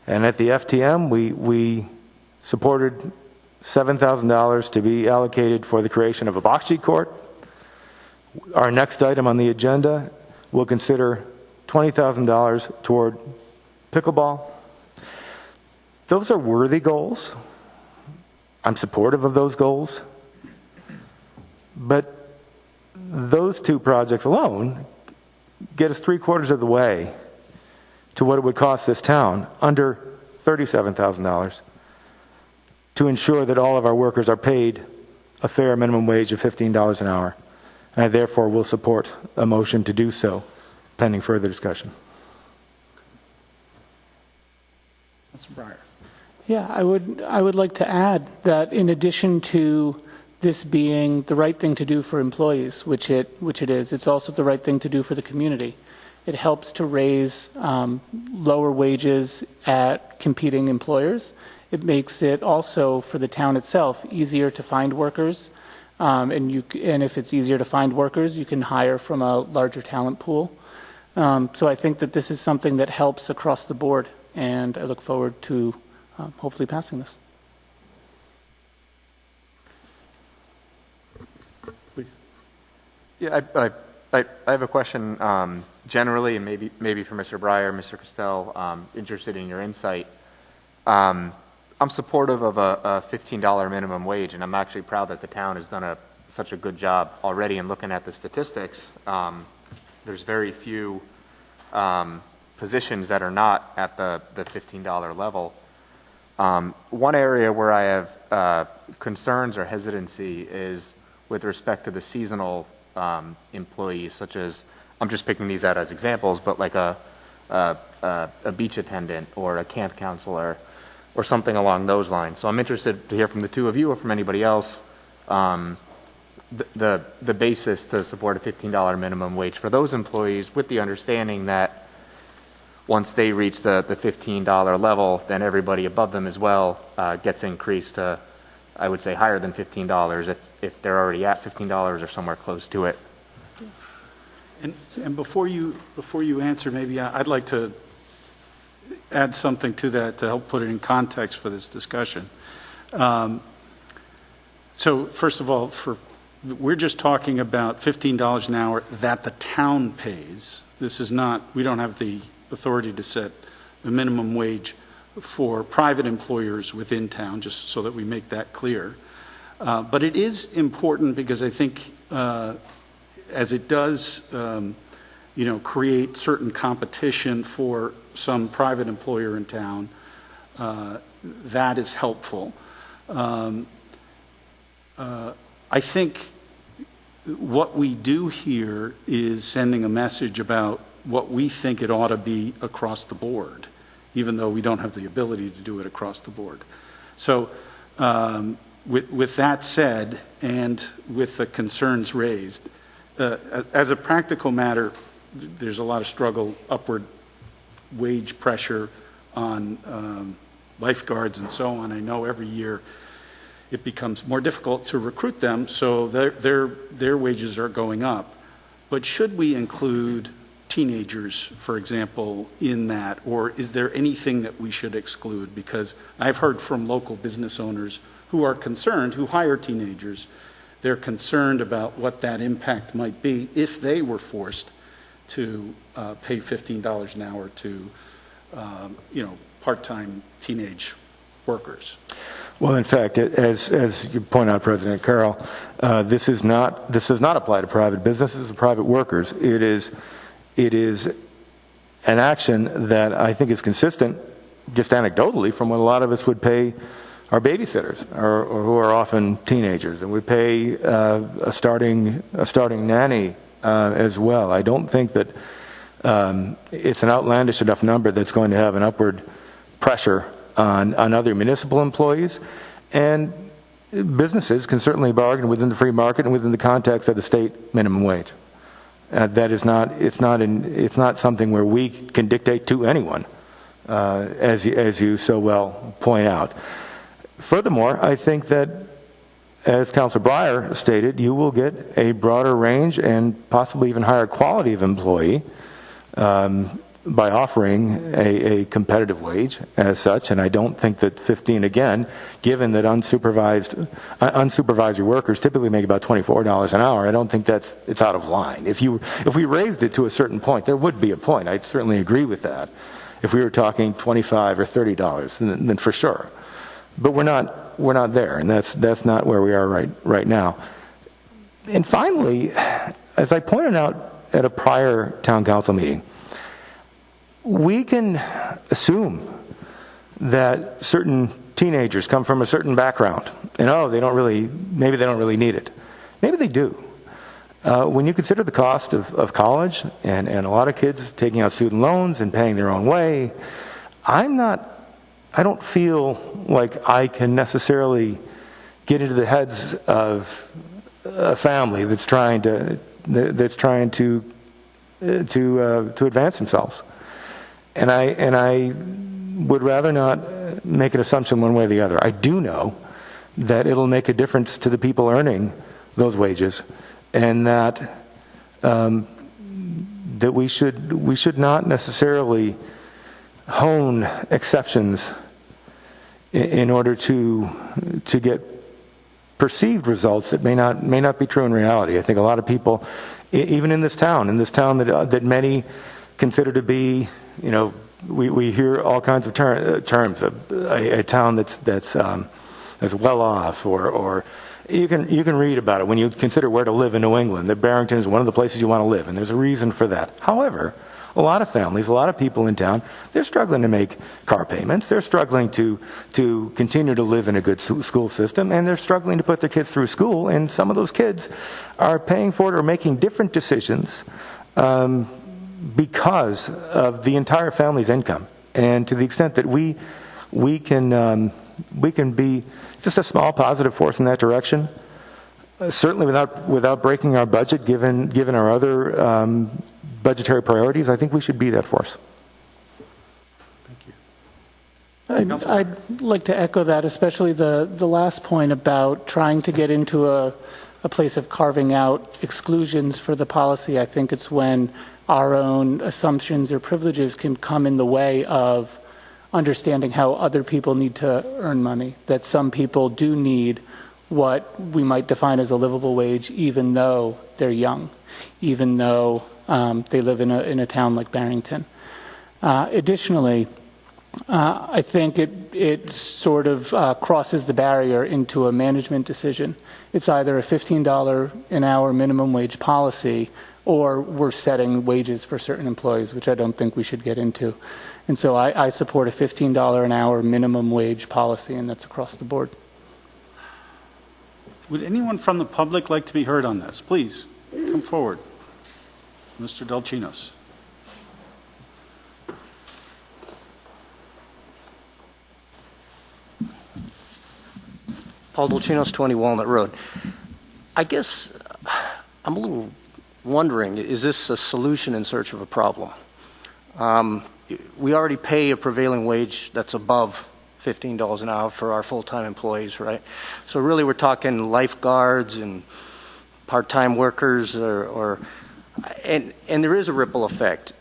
And at the FTM, we supported $7,000 to be allocated for the creation of a box sheet court. Our next item on the agenda will consider $20,000 toward pickleball. Those are worthy goals. I'm supportive of those goals. But those two projects alone get us 3/4 of the way to what it would cost this town, under $37,000, to ensure that all of our workers are paid a fair minimum wage of $15 an hour. And I therefore will support a motion to do so, pending further discussion. Councilor Breyer. Yeah, I would like to add that in addition to this being the right thing to do for employees, which it is, it's also the right thing to do for the community. It helps to raise lower wages at competing employers. It makes it also, for the town itself, easier to find workers. And if it's easier to find workers, you can hire from a larger talent pool. So I think that this is something that helps across the board, and I look forward to hopefully passing this. Please. Yeah, I have a question generally, and maybe for Mr. Breyer, Mr. Costello, interested in your insight. I'm supportive of a $15 minimum wage, and I'm actually proud that the town has done such a good job already in looking at the statistics. There's very few positions that are not at the $15 level. One area where I have concerns or hesitancy is with respect to the seasonal employees, such as, I'm just picking these out as examples, but like a beach attendant or a camp counselor or something along those lines. So I'm interested to hear from the two of you or from anybody else the basis to support a $15 minimum wage for those employees, with the understanding that once they reach the $15 level, then everybody above them as well gets increased to, I would say, higher than $15 if they're already at $15 or somewhere close to it. And before you answer, maybe I'd like to add something to that to help put it in context for this discussion. So first of all, we're just talking about $15 an hour that the town pays. This is not, we don't have the authority to set a minimum wage for private employers within town, just so that we make that clear. But it is important because I think as it does, create certain competition for some private employer in town, that is helpful. I think what we do here is sending a message about what we think it ought to be across the board, even though we don't have the ability to do it across the board. So with that said, and with the concerns raised, as a practical matter, there's a lot of struggle, upward wage pressure on lifeguards and so on. I know every year it becomes more difficult to recruit them, so their wages are going up. But should we include teenagers, for example, in that, or is there anything that we should exclude? Because I've heard from local business owners who are concerned, who hire teenagers, they're concerned about what that impact might be if they were forced to pay $15 an hour to, part-time teenage workers. Well, in fact, as you point out, President Carroll, this does not apply to private businesses and private workers. It is an action that I think is consistent, just anecdotally, from what a lot of us would pay our babysitters, or who are often teenagers, and we pay a starting nanny as well. I don't think that it's an outlandish enough number that's going to have an upward pressure on other municipal employees, and businesses can certainly bargain within the free market and within the context of the state minimum wage. That is not, it's not something where we can dictate to anyone, as you so well point out. Furthermore, I think that, as Councilor Breyer stated, you will get a broader range and possibly even higher quality of employee by offering a competitive wage as such. And I don't think that 15, again, given that unsupervised workers typically make about $24 an hour, I don't think it's out of line. If we raised it to a certain point, there would be a point. I'd certainly agree with that. If we were talking $25 or $30, then for sure. But we're not there, and that's not where we are right now. And finally, as I pointed out at a prior town council meeting, we can assume that certain teenagers come from a certain background, and maybe they don't really need it. Maybe they do. When you consider the cost of college and a lot of kids taking out student loans and paying their own way, I don't feel like I can necessarily get into the heads of a family that's trying to advance themselves, and I would rather not make an assumption one way or the other. I do know that it'll make a difference to the people earning those wages, and that we should not necessarily hone exceptions in order to get perceived results that may not be true in reality. I think a lot of people, even in this town that many consider to be, we hear all kinds of terms of a town that's well off, or you can read about it when you consider where to live in New England, that Barrington is one of the places you want to live, and there's a reason for that. However, a lot of families, a lot of people in town, they're struggling to make car payments. They're struggling to continue to live in a good school system, and they're struggling to put their kids through school. And some of those kids are paying for it or making different decisions because of the entire family's income. And to the extent that we can be just a small positive force in that direction, certainly without breaking our budget, given our other budgetary priorities, I think we should be that force. I'd like to echo that, especially the last point about trying to get into a place of carving out exclusions for the policy. I think it's when our own assumptions or privileges can come in the way of understanding how other people need to earn money, that some people do need what we might define as a livable wage, even though they're young, even though they live in a town like Barrington. Additionally, I think it sort of crosses the barrier into a management decision. It's either a $15 an hour minimum wage policy, or we're setting wages for certain employees, which I don't think we should get into. And so I support a $15 an hour minimum wage policy, and that's across the board. Would anyone from the public like to be heard on this? Please come forward. Mr. Delchinos. Paul Dolcinos, 20 Walnut Road. I guess I'm a little wondering, is this a solution in search of a problem? We already pay a prevailing wage that's above $15 an hour for our full-time employees, right? So really we're talking lifeguards and part-time workers, and there is a ripple effect.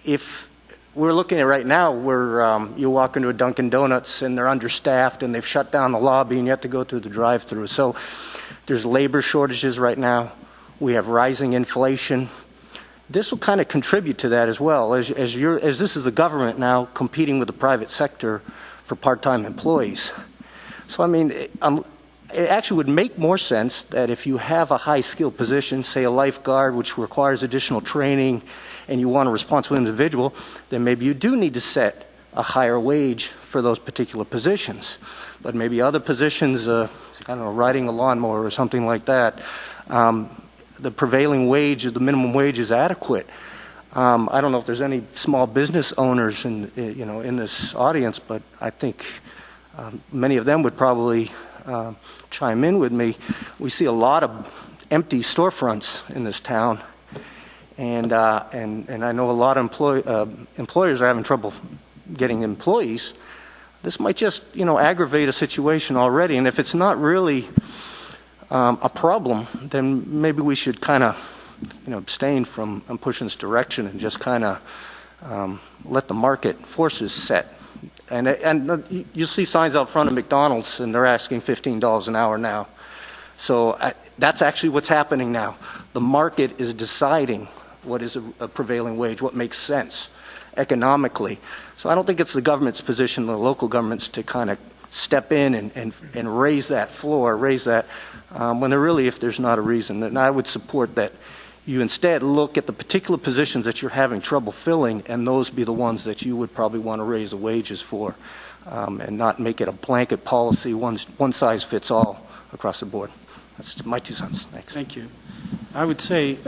If we're looking at right now where you walk into a Dunkin' Donuts and they're understaffed and they've shut down the lobby and you have to go through the drive-through. So there's labor shortages right now. We have rising inflation. This will kind of contribute to that as well, as this is the government now competing with the private sector for part-time employees. So I mean, it actually would make more sense that if you have a high-skilled position, say a lifeguard, which requires additional training, and you want a responsible individual, then maybe you do need to set a higher wage for those particular positions. But maybe other positions, I don't know, riding a lawnmower or something like that, the prevailing wage, the minimum wage is adequate. I don't know if there's any small business owners in this audience, but I think many of them would probably chime in with me. We see a lot of empty storefronts in this town. And I know a lot of employers are having trouble getting employees. This might just, aggravate a situation already. And if it's not really a problem, then maybe we should kind of, abstain from pushing this direction and just kind of let the market forces set. And you see signs out front of McDonald's, and they're asking $15 an hour now. So that's actually what's happening now. The market is deciding what is a prevailing wage, what makes sense economically. So I don't think it's the government's position, the local governments, to kind of step in and raise that floor, raise that, when if there's not a reason. And I would support that you instead look at the particular positions that you're having trouble filling, and those be the ones that you would probably want to raise the wages for, and not make it a blanket policy, one size fits all across the board. That's my 2 cents. Thanks. Thank you. I would say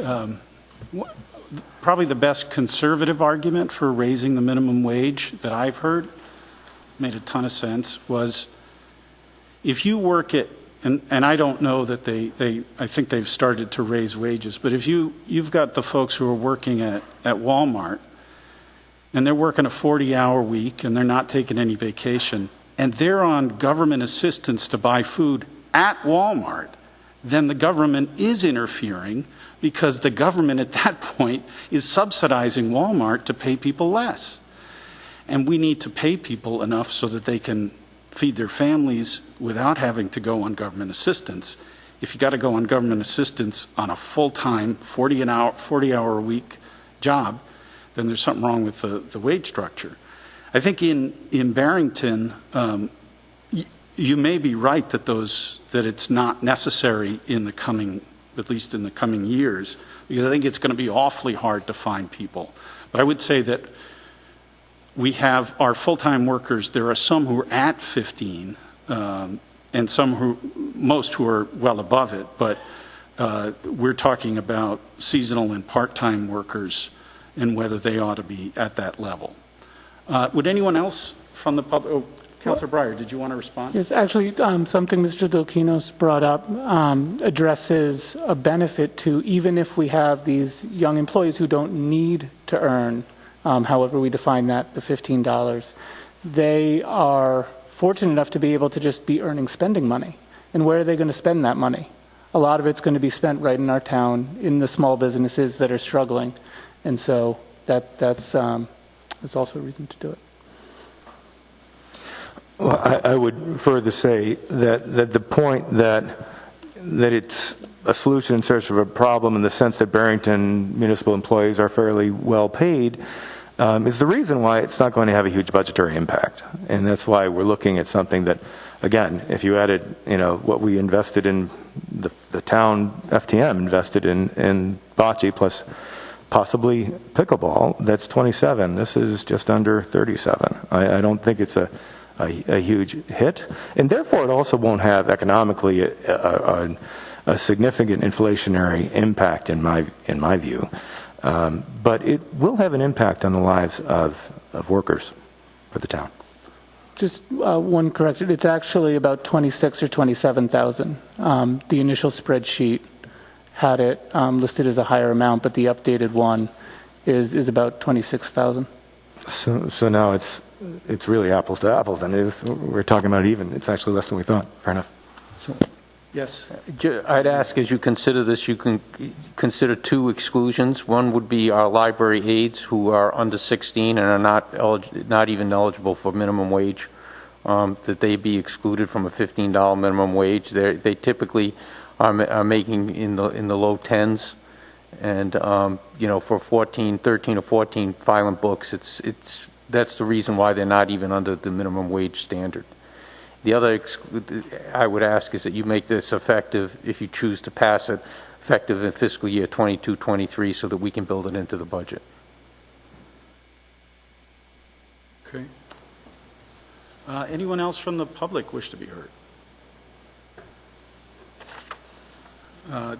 probably the best conservative argument for raising the minimum wage that I've heard, made a ton of sense, was if you work at, and I don't know that I think they've started to raise wages, but if you've got the folks who are working at Walmart, and they're working a 40-hour week, and they're not taking any vacation, and they're on government assistance to buy food at Walmart, then the government is interfering, because the government at that point is subsidizing Walmart to pay people less. And we need to pay people enough so that they can feed their families without having to go on government assistance. If you got to go on government assistance on a full-time 40-hour a week job, then there's something wrong with the wage structure. I think in Barrington, you may be right that it's not necessary at least in the coming years, because I think it's going to be awfully hard to find people. But I would say that we have our full-time workers. There are some who are at 15, and most who are well above it. But we're talking about seasonal and part-time workers and whether they ought to be at that level. Would anyone else from the public? Oh, Councilor Breyer, did you want to respond? Yes, actually, something Mr. Dolcinos brought up addresses a benefit to, even if we have these young employees who don't need to earn, however we define that, the $15, they are fortunate enough to be able to just be earning spending money. And where are they going to spend that money? A lot of it's going to be spent right in our town, in the small businesses that are struggling. And so that's also a reason to do it. Well, I would further say that the point that it's a solution in search of a problem in the sense that Barrington municipal employees are fairly well paid is the reason why it's not going to have a huge budgetary impact. And that's why we're looking at something that, again, if you added, what we invested in the town FTM invested in bocce plus possibly pickleball, that's 27. This is just under 37. I don't think it's a huge hit, and therefore it also won't have economically a significant inflationary impact in my view. But it will have an impact on the lives of workers for the town. Just one correction. It's actually about 26 or 27,000. The initial spreadsheet had it listed as a higher amount, but the updated one is about 26,000. So now it's really apples to apples, and we're talking about even. It's actually less than we thought. Fair enough. Yes. I'd ask, as you consider this, you can consider two exclusions. One would be our library aides who are under 16 and are not even eligible for minimum wage, that they be excluded from a $15 minimum wage. They typically are making in the low tens, and for 13 or 14 violent books, that's the reason why they're not even under the minimum wage standard. The other I would ask is that you make this effective, if you choose to pass it, effective in fiscal year 22-23 so that we can build it into the budget. Okay. Anyone else from the public wish to be heard?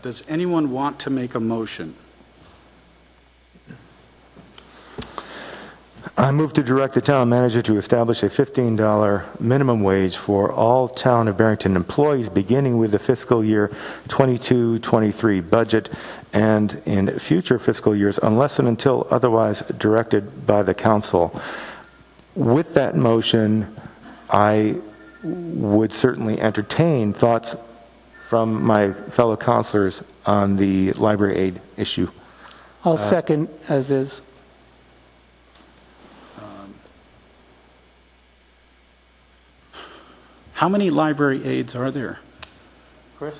Does anyone want to make a motion? I move to direct the town manager to establish a $15 minimum wage for all town of Barrington employees beginning with the fiscal year 22-23 budget and in future fiscal years unless and until otherwise directed by the council. With that motion, I would certainly entertain thoughts from my fellow councilors on the library aid issue. I'll second as is. How many library aides are there? Chris?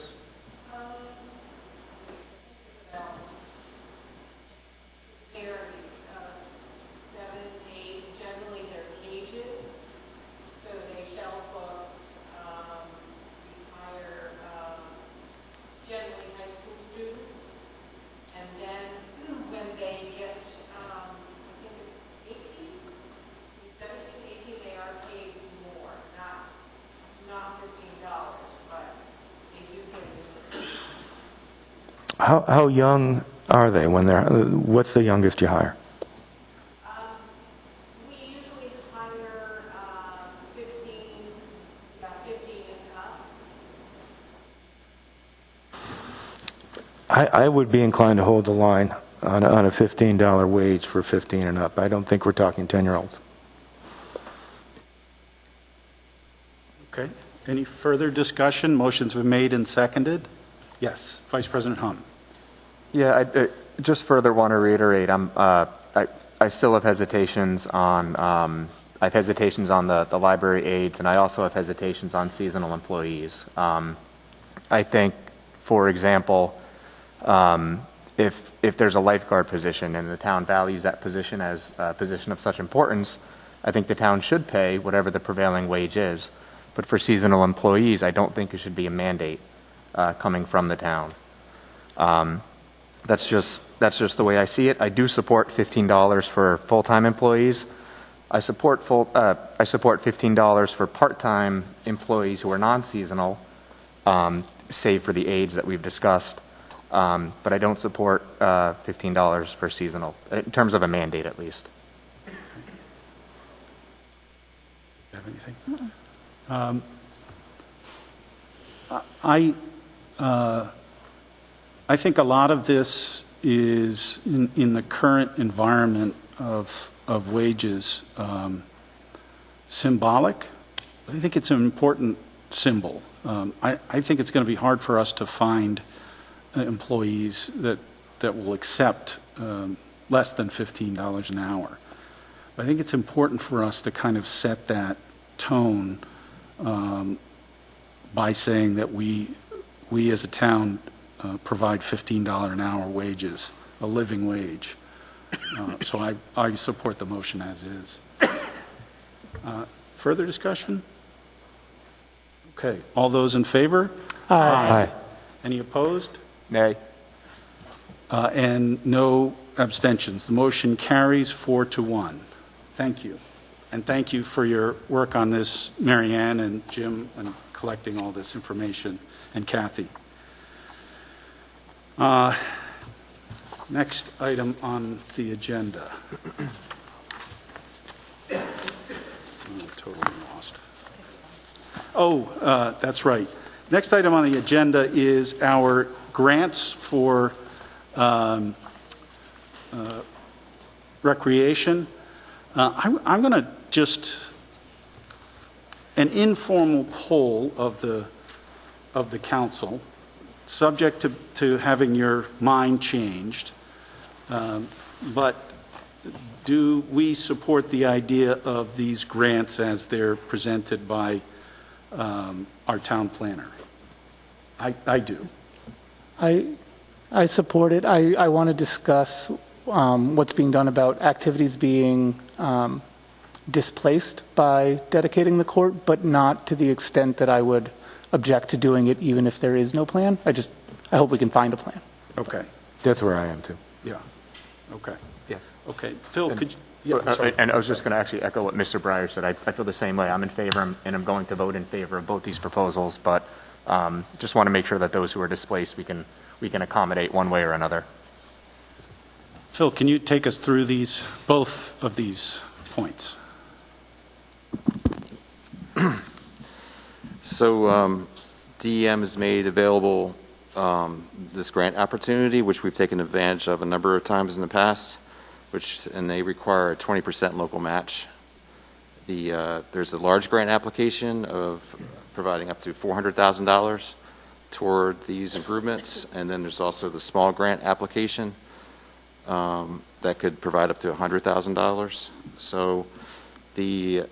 How young are they when they're? What's the youngest you hire? We usually hire 15 and up. I would be inclined to hold the line on a $15 wage for 15 and up. I don't think we're talking 10-year-olds. Okay. Any further discussion? Motion's been made and seconded. Yes, Vice President Hum. Yeah, I just further want to reiterate, I still have hesitations on the library aides, and I also have hesitations on seasonal employees. I think, for example, if there's a lifeguard position and the town values that position as a position of such importance, I think the town should pay whatever the prevailing wage is. But for seasonal employees, I don't think it should be a mandate coming from the town. That's just the way I see it. I do support $15 for full-time employees. I support $15 for part-time employees who are non-seasonal, save for the aides that we've discussed. But I don't support $15 for seasonal, in terms of a mandate at least. You have anything? I think a lot of this is in the current environment of wages. symbolic. I think it's an important symbol. I think it's going to be hard for us to find employees that will accept less than $15 an hour. I think it's important for us to kind of set that tone by saying that we as a town provide $15 an hour wages, a living wage. So I support the motion as is. Further discussion? Okay. All those in favor? Aye. Any opposed? Nay. And no abstentions. The motion carries 4-1. Thank you. And thank you for your work on this, Mary Ann and Jim, and collecting all this information, and Kathy. Next item on the agenda. I'm totally lost. Oh, that's right. Next item on the agenda is our grants for recreation. I'm going to just an informal poll of the council, subject to having your mind changed. But do we support the idea of these grants as they're presented by our town planner? I do. I support it. I want to discuss what's being done about activities being displaced by dedicating the court, but not to the extent that I would object to doing it even if there is no plan. I hope we can find a plan. Okay. That's where I am too. Yeah. Okay. Yeah. Okay. Phil, and, could you? Yeah, I'm sorry. And I was just going to actually echo what Mr. Breyer said. I feel the same way. I'm in favor, and I'm going to vote in favor of both these proposals, but just want to make sure that those who are displaced, we can accommodate one way or another. Phil, can you take us through both of these points? So DEM has made available this grant opportunity, which we've taken advantage of a number of times in the past, and they require a 20% local match. There's a large grant application of providing up to $400,000 toward these improvements, and then there's also the small grant application that could provide up to $100,000. So the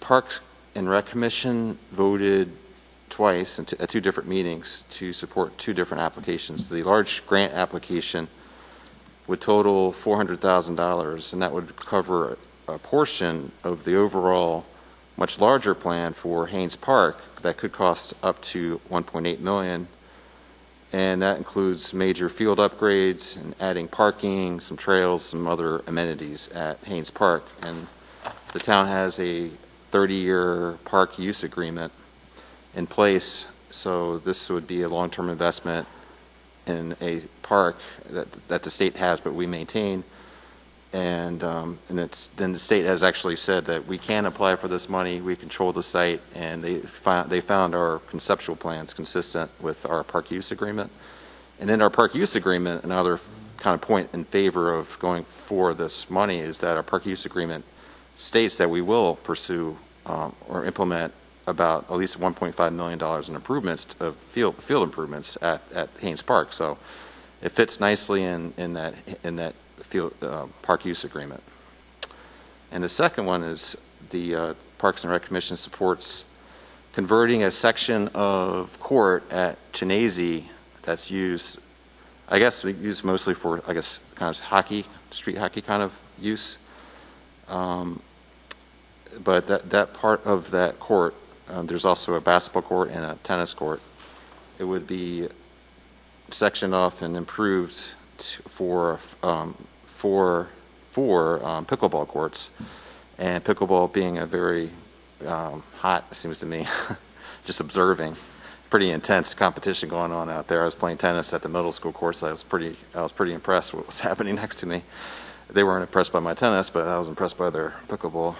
Parks and Rec Commission voted twice at two different meetings to support two different applications. The large grant application would total $400,000, and that would cover a portion of the overall much larger plan for Haynes Park that could cost up to $1.8 million. And that includes major field upgrades and adding parking, some trails, some other amenities at Haynes Park. And the town has a 30-year park use agreement in place, so this would be a long-term investment in a park that the state has, but we maintain. And then the state has actually said that we can apply for this money, we control the site, and they found our conceptual plans consistent with our park use agreement. And in our park use agreement, another kind of point in favor of going for this money is that our park use agreement states that we will pursue or implement about at least $1.5 million in improvements of field improvements at Haynes Park. So it fits nicely in that field park use agreement. And the second one is the Parks and Rec Commission supports converting a section of court at Chinese that's used, I guess, used mostly for, I guess, kind of hockey, street hockey kind of use. But that part of that court, there's also a basketball court and a tennis court. It would be sectioned off and improved for pickleball courts, and pickleball being a very hot, it seems to me, just observing, pretty intense competition going on out there. I was playing tennis at the middle school courts. I was pretty impressed with what was happening next to me. They weren't impressed by my tennis, but I was impressed by their pickleball.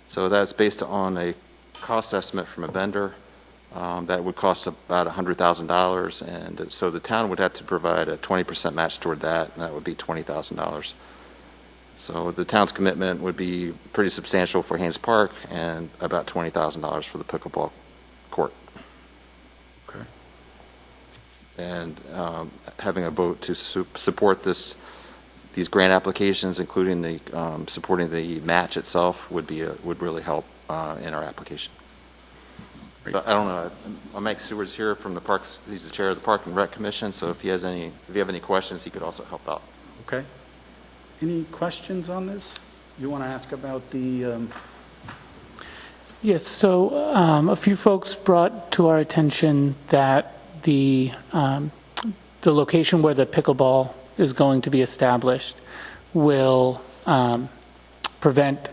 So that's based on a cost estimate from a vendor that would cost about $100,000, and so the town would have to provide a 20% match toward that, and that would be $20,000. So the town's commitment would be pretty substantial for Haynes Park and about $20,000 for the pickleball court. Okay. And having a vote to support these grant applications, including the supporting the match itself, would really help in our application. So I don't know. Mike Seward's here from the Parks. He's the chair of the Park and Rec Commission. So if you have any questions, he could also help out. Okay. Any questions on this? You want to ask about the... Yes, so a few folks brought to our attention that the location where the pickleball is going to be established will prevent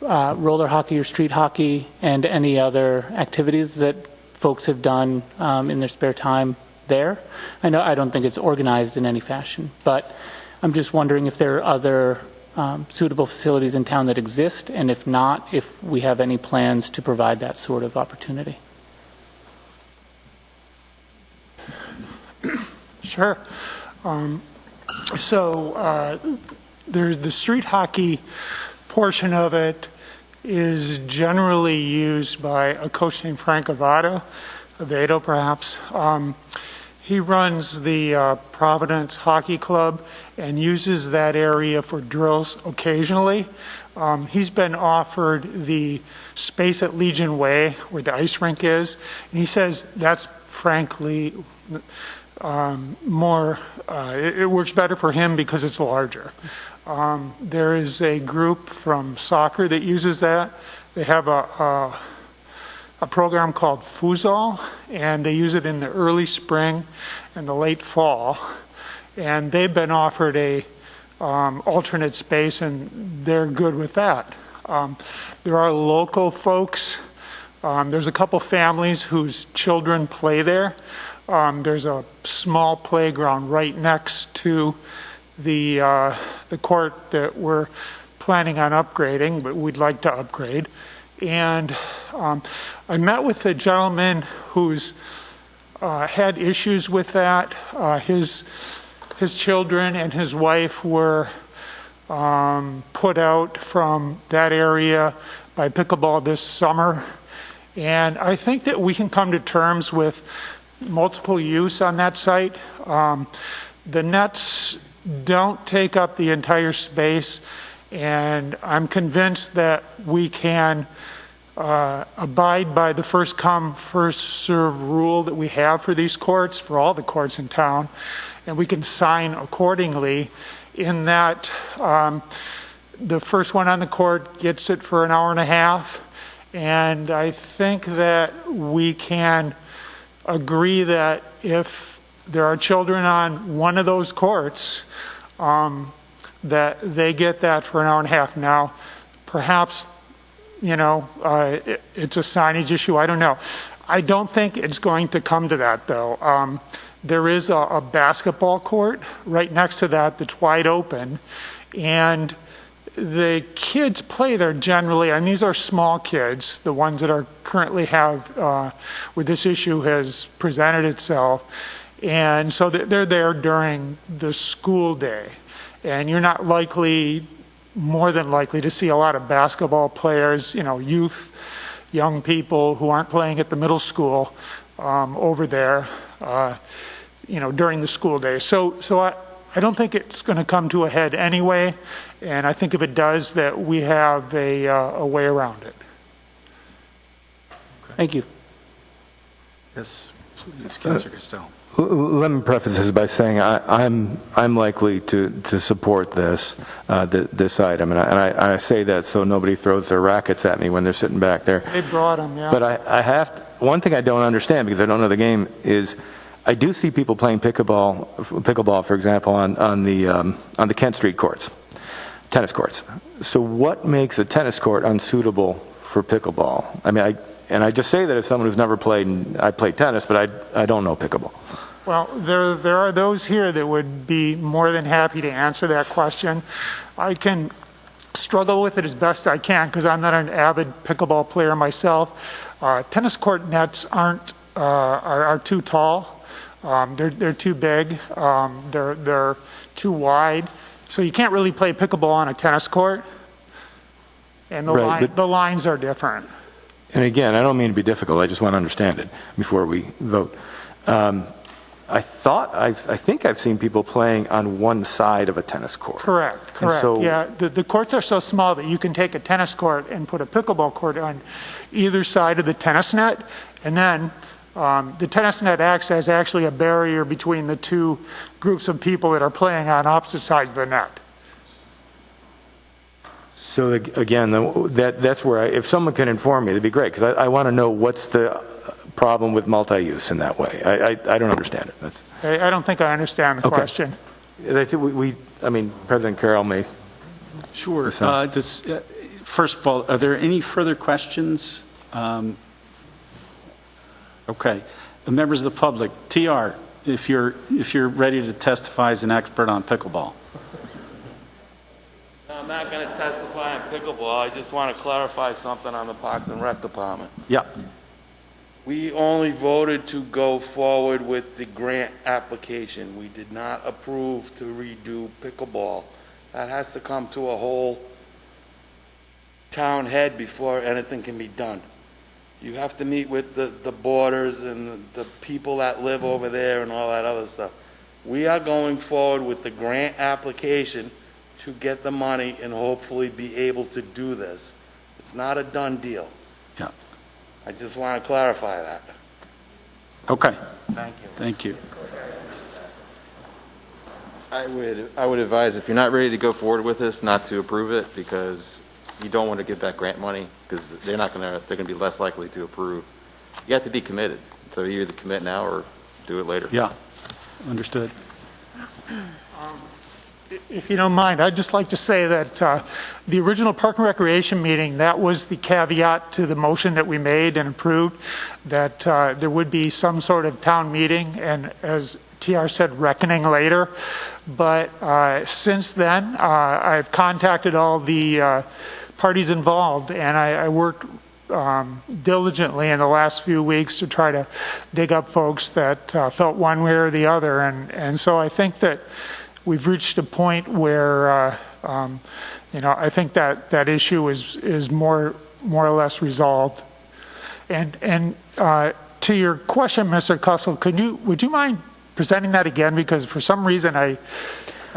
roller hockey or street hockey and any other activities that folks have done in their spare time there. I don't think it's organized in any fashion, but I'm just wondering if there are other suitable facilities in town that exist, and if not, if we have any plans to provide that sort of opportunity. Sure. There's the street hockey portion of it is generally used by a coach named Frank Avado perhaps. He runs the Providence Hockey Club and uses that area for drills occasionally. He's been offered the space at Legion Way where the ice rink is, and he says that's frankly it works better for him because it's larger. There is a group from soccer that uses that. They have a program called Futsal, and they use it in the early spring and the late fall. And they've been offered a alternate space, and they're good with that. There are local folks. There's a couple families whose children play there. There's a small playground right next to the court that we're planning on upgrading, but we'd like to upgrade. And I met with a gentleman who's had issues with that. His children and his wife were put out from that area by pickleball this summer. And I think that we can come to terms with multiple use on that site. The nets don't take up the entire space, and I'm convinced that we can abide by the first come, first serve rule that we have for these courts, for all the courts in town, and we can sign accordingly in that the first one on the court gets it for an hour and a half, and I think that we can agree that if there are children on one of those courts, that they get that for an hour and a half. Now, perhaps, it's a signage issue. I don't know. I don't think it's going to come to that, though. There is a basketball court right next to that that's wide open, and the kids play there generally, and these are small kids, the ones that are currently have, where this issue has presented itself. And so they're there during the school day. And you're not more than likely to see a lot of basketball players, youth, young people who aren't playing at the middle school over there, during the school day. So I don't think it's going to come to a head anyway. And I think if it does, that we have a way around it. Okay. Thank you. Yes, please, Councilor Costello. Let me preface this by saying I'm likely to support this item, and I say that so nobody throws their rackets at me when they're sitting back there. They brought them, yeah. But I have one thing I don't understand, because I don't know the game, is I do see people playing pickleball, for example, on the Kent Street courts, tennis courts. So what makes a tennis court unsuitable for pickleball? I mean, I just say that as someone who's never played, and I play tennis, but I don't know pickleball. Well, there are those here that would be more than happy to answer that question. I can struggle with it as best I can because I'm not an avid pickleball player myself. Tennis court nets are too tall. They're too big. They're too wide, So you can't really play pickleball on a tennis court, and the lines are different. And again, I don't mean to be difficult. I just want to understand it before we vote. I think I've seen people playing on one side of a tennis court. Correct. So, yeah, the courts are so small that you can take a tennis court and put a pickleball court on either side of the tennis net, and then the tennis net acts as actually a barrier between the two groups of people that are playing on opposite sides of the net. So again, that's where if someone can inform me, that'd be great, because I want to know what's the problem with multi-use in that way. I don't understand it. I don't think I understand the question. I think President Carroll may. Sure. First of all, are there any further questions? Okay. Members of the public, TR, if you're ready to testify as an expert on pickleball. I'm not going to testify on pickleball. I just want to clarify something on the Parks and Rec Department. Yeah. We only voted to go forward with the grant application. We did not approve to redo pickleball. That has to come to a whole town head before anything can be done. You have to meet with the boarders and the people that live over there and all that other stuff. We are going forward with the grant application to get the money and hopefully be able to do this. It's not a done deal. Yeah. I just want to clarify that. Okay. Thank you. Thank you. I would advise, if you're not ready to go forward with this, not to approve it, because you don't want to get that grant money, because they're going to be less likely to approve. You have to be committed. So you either commit now or do it later. Yeah. Understood. If you don't mind, I'd just like to say that the original Park and Recreation meeting, that was the caveat to the motion that we made and approved, that there would be some sort of town meeting, and as TR said, reckoning later. But since then, I've contacted all the parties involved, and I worked diligently in the last few weeks to try to dig up folks that felt one way or the other. And so I think that we've reached a point where, I think that issue is more or less resolved. And to your question, Mr. Cussell, would you mind presenting that again? Because for some reason I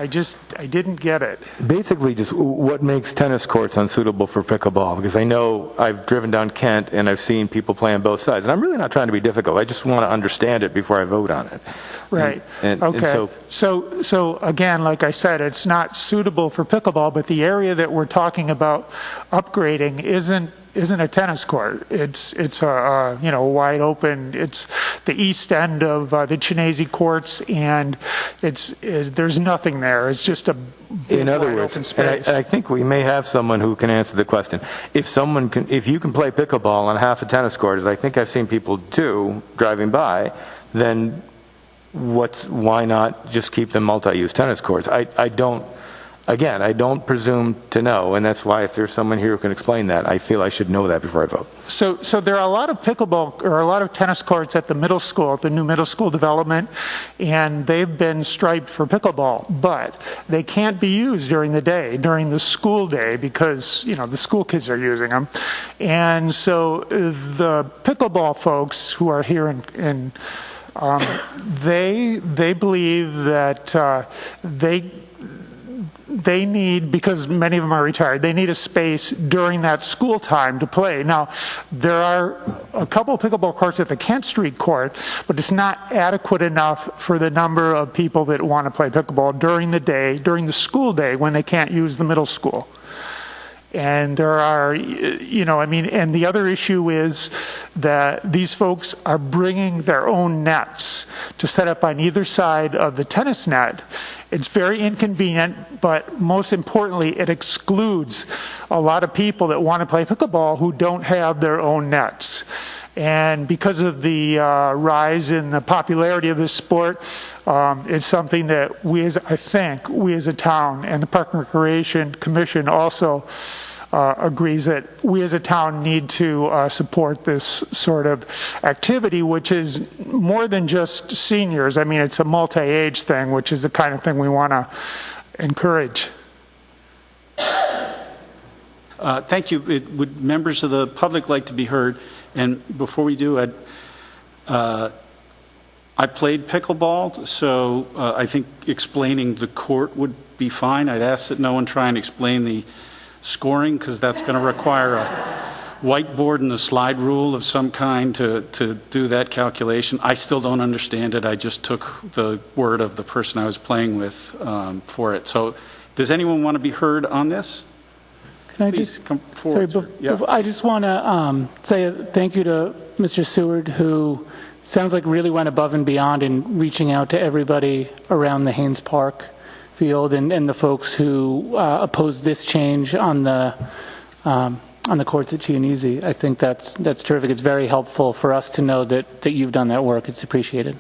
didn't get it. Basically, just what makes tennis courts unsuitable for pickleball? Because I know I've driven down Kent and I've seen people play on both sides. And I'm really not trying to be difficult. I just want to understand it before I vote on it. Right. Okay. So again, like I said, it's not suitable for pickleball, but the area that we're talking about upgrading isn't a tennis court. It's a wide open. It's the east end of the Chinese courts, and there's nothing there. It's just a big, in other wide words, open space. And I think we may have someone who can answer the question. If you can play pickleball on half a tennis court, as I think I've seen people do driving by, then why not just keep them multi-use tennis courts? I don't presume to know, and that's why if there's someone here who can explain that, I feel I should know that before I vote. So there are a lot of pickleball, or a lot of tennis courts at the middle school, the new middle school development, and they've been striped for pickleball, but they can't be used during the day, during the school day, because, the school kids are using them. And so the pickleball folks who are here they believe that they need, because many of them are retired, they need a space during that school time to play. Now, there are a couple of pickleball courts at the Kent Street court, but it's not adequate enough for the number of people that want to play pickleball during the day, during the school day, when they can't use the middle school. And there are, and the other issue is that these folks are bringing their own nets to set up on either side of the tennis net. It's very inconvenient, but most importantly, it excludes a lot of people that want to play pickleball who don't have their own nets. And because of the rise in the popularity of this sport, it's something that we as a town, and the Park and Recreation Commission also agrees that we as a town need to support this sort of activity, which is more than just seniors. I mean, it's a multi-age thing, which is the kind of thing we want to and courage. Thank you. Would members of the public like to be heard? And before we do, I played pickleball, so I think explaining the court would be fine. I'd ask that no one try and explain the scoring, because that's going to require a whiteboard and a slide rule of some kind to do that calculation. I still don't understand it. I just took the word of the person I was playing with for it. So does anyone want to be heard on this? Can I Please just come forward. I just want to say thank you to Mr. Seward, who sounds like really went above and beyond in reaching out to everybody around the Haynes Park field and the folks who opposed this change on the courts at Chianese. I think that's terrific. It's very helpful for us to know that you've done that work. It's appreciated.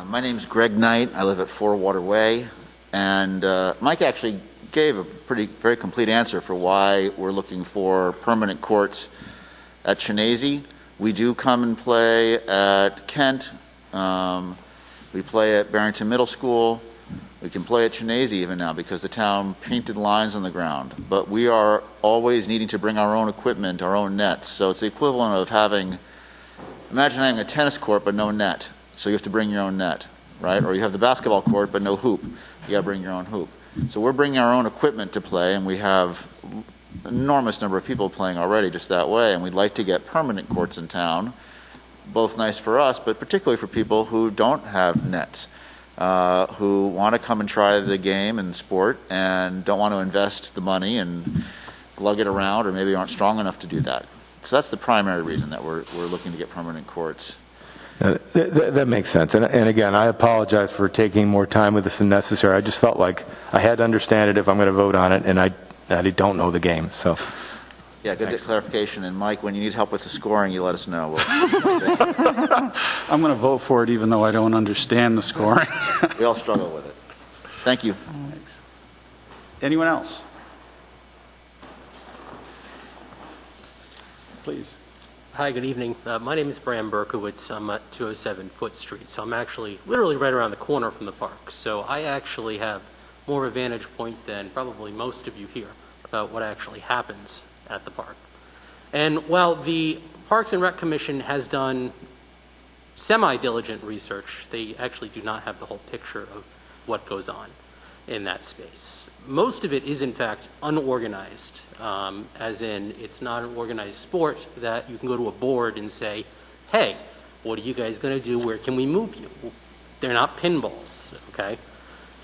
My name's Greg Knight. I live at 4 Waterway, and Mike actually gave a very complete answer for why we're looking for permanent courts at Chianese. We do come and play at Kent. We play at Barrington Middle School. We can play at Chianese even now because the town painted lines on the ground. But we are always needing to bring our own equipment, our own nets. So it's the equivalent of imagine having a tennis court but no net. So you have to bring your own net, right? Or you have the basketball court but no hoop. You got to bring your own hoop. So we're bringing our own equipment to play, and we have an enormous number of people playing already just that way. And we'd like to get permanent courts in town, both nice for us, but particularly for people who don't have nets, who want to come and try the game and sport and don't want to invest the money and lug it around, or maybe aren't strong enough to do that. So that's the primary reason that we're looking to get permanent courts. That makes sense. And again, I apologize for taking more time with this than necessary. I just felt like I had to understand it if I'm going to vote on it, and I don't know the game. So, yeah, good clarification. And Mike, when you need help with the scoring, you let us know. I'm going to vote for it even though I don't understand the scoring. We all struggle with it. Thank you. Thanks. Anyone else? Please. Hi, good evening. My name is Bram Berkowitz. I'm at 207 Foot Street, so I'm actually literally right around the corner from the park. So I actually have more of a vantage point than probably most of you here about what actually happens at the park. And while the Parks and Rec Commission has done semi-diligent research, they actually do not have the whole picture of what goes on in that space. Most of it is, in fact, unorganized, as in it's not an organized sport that you can go to a board and say, hey, what are you guys going to do? Where can we move you? They're not pinballs, okay?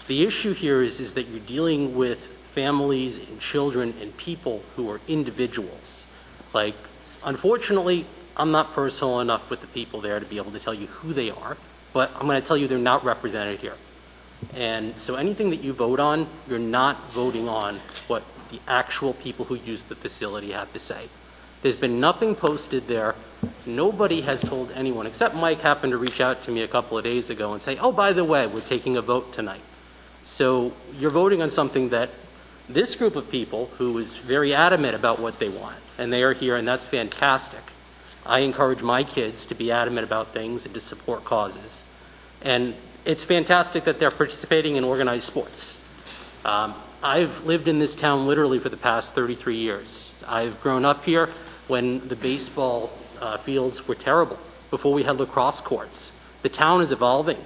The issue here is that you're dealing with families and children and people who are individuals. Like, unfortunately, I'm not personal enough with the people there to be able to tell you who they are, but I'm going to tell you they're not represented here. And so anything that you vote on, you're not voting on what the actual people who use the facility have to say. There's been nothing posted there. Nobody has told anyone, except Mike happened to reach out to me a couple of days ago and say, oh, by the way, we're taking a vote tonight. So you're voting on something that this group of people who is very adamant about what they want, and they are here, and that's fantastic. I encourage my kids to be adamant about things and to support causes. And it's fantastic that they're participating in organized sports. I've lived in this town literally for the past 33 years. I've grown up here when the baseball fields were terrible, before we had lacrosse courts. The town is evolving.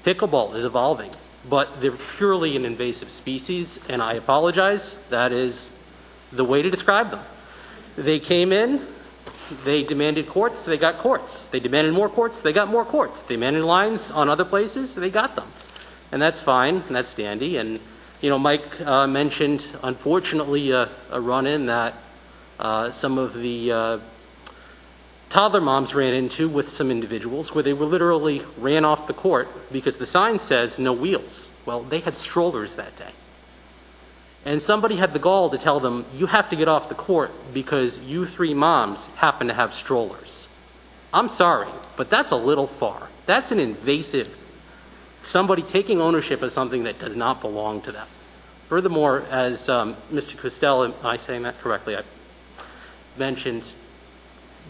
Pickleball is evolving, but they're purely an invasive species, and I apologize. That is the way to describe them. They came in, they demanded courts, they got courts. They demanded more courts, they got more courts. They demanded lines on other places, they got them. And that's fine, and that's dandy. And, you know, Mike mentioned, unfortunately, a run-in that some of the toddler moms ran into with some individuals where they were literally ran off the court because the sign says no wheels. Well, they had strollers that day. And somebody had the gall to tell them, you have to get off the court because you three moms happen to have strollers. I'm sorry, but that's a little far. That's an invasive, somebody taking ownership of something that does not belong to them. Furthermore, as Mr. Costello, am I saying that correctly? I mentioned,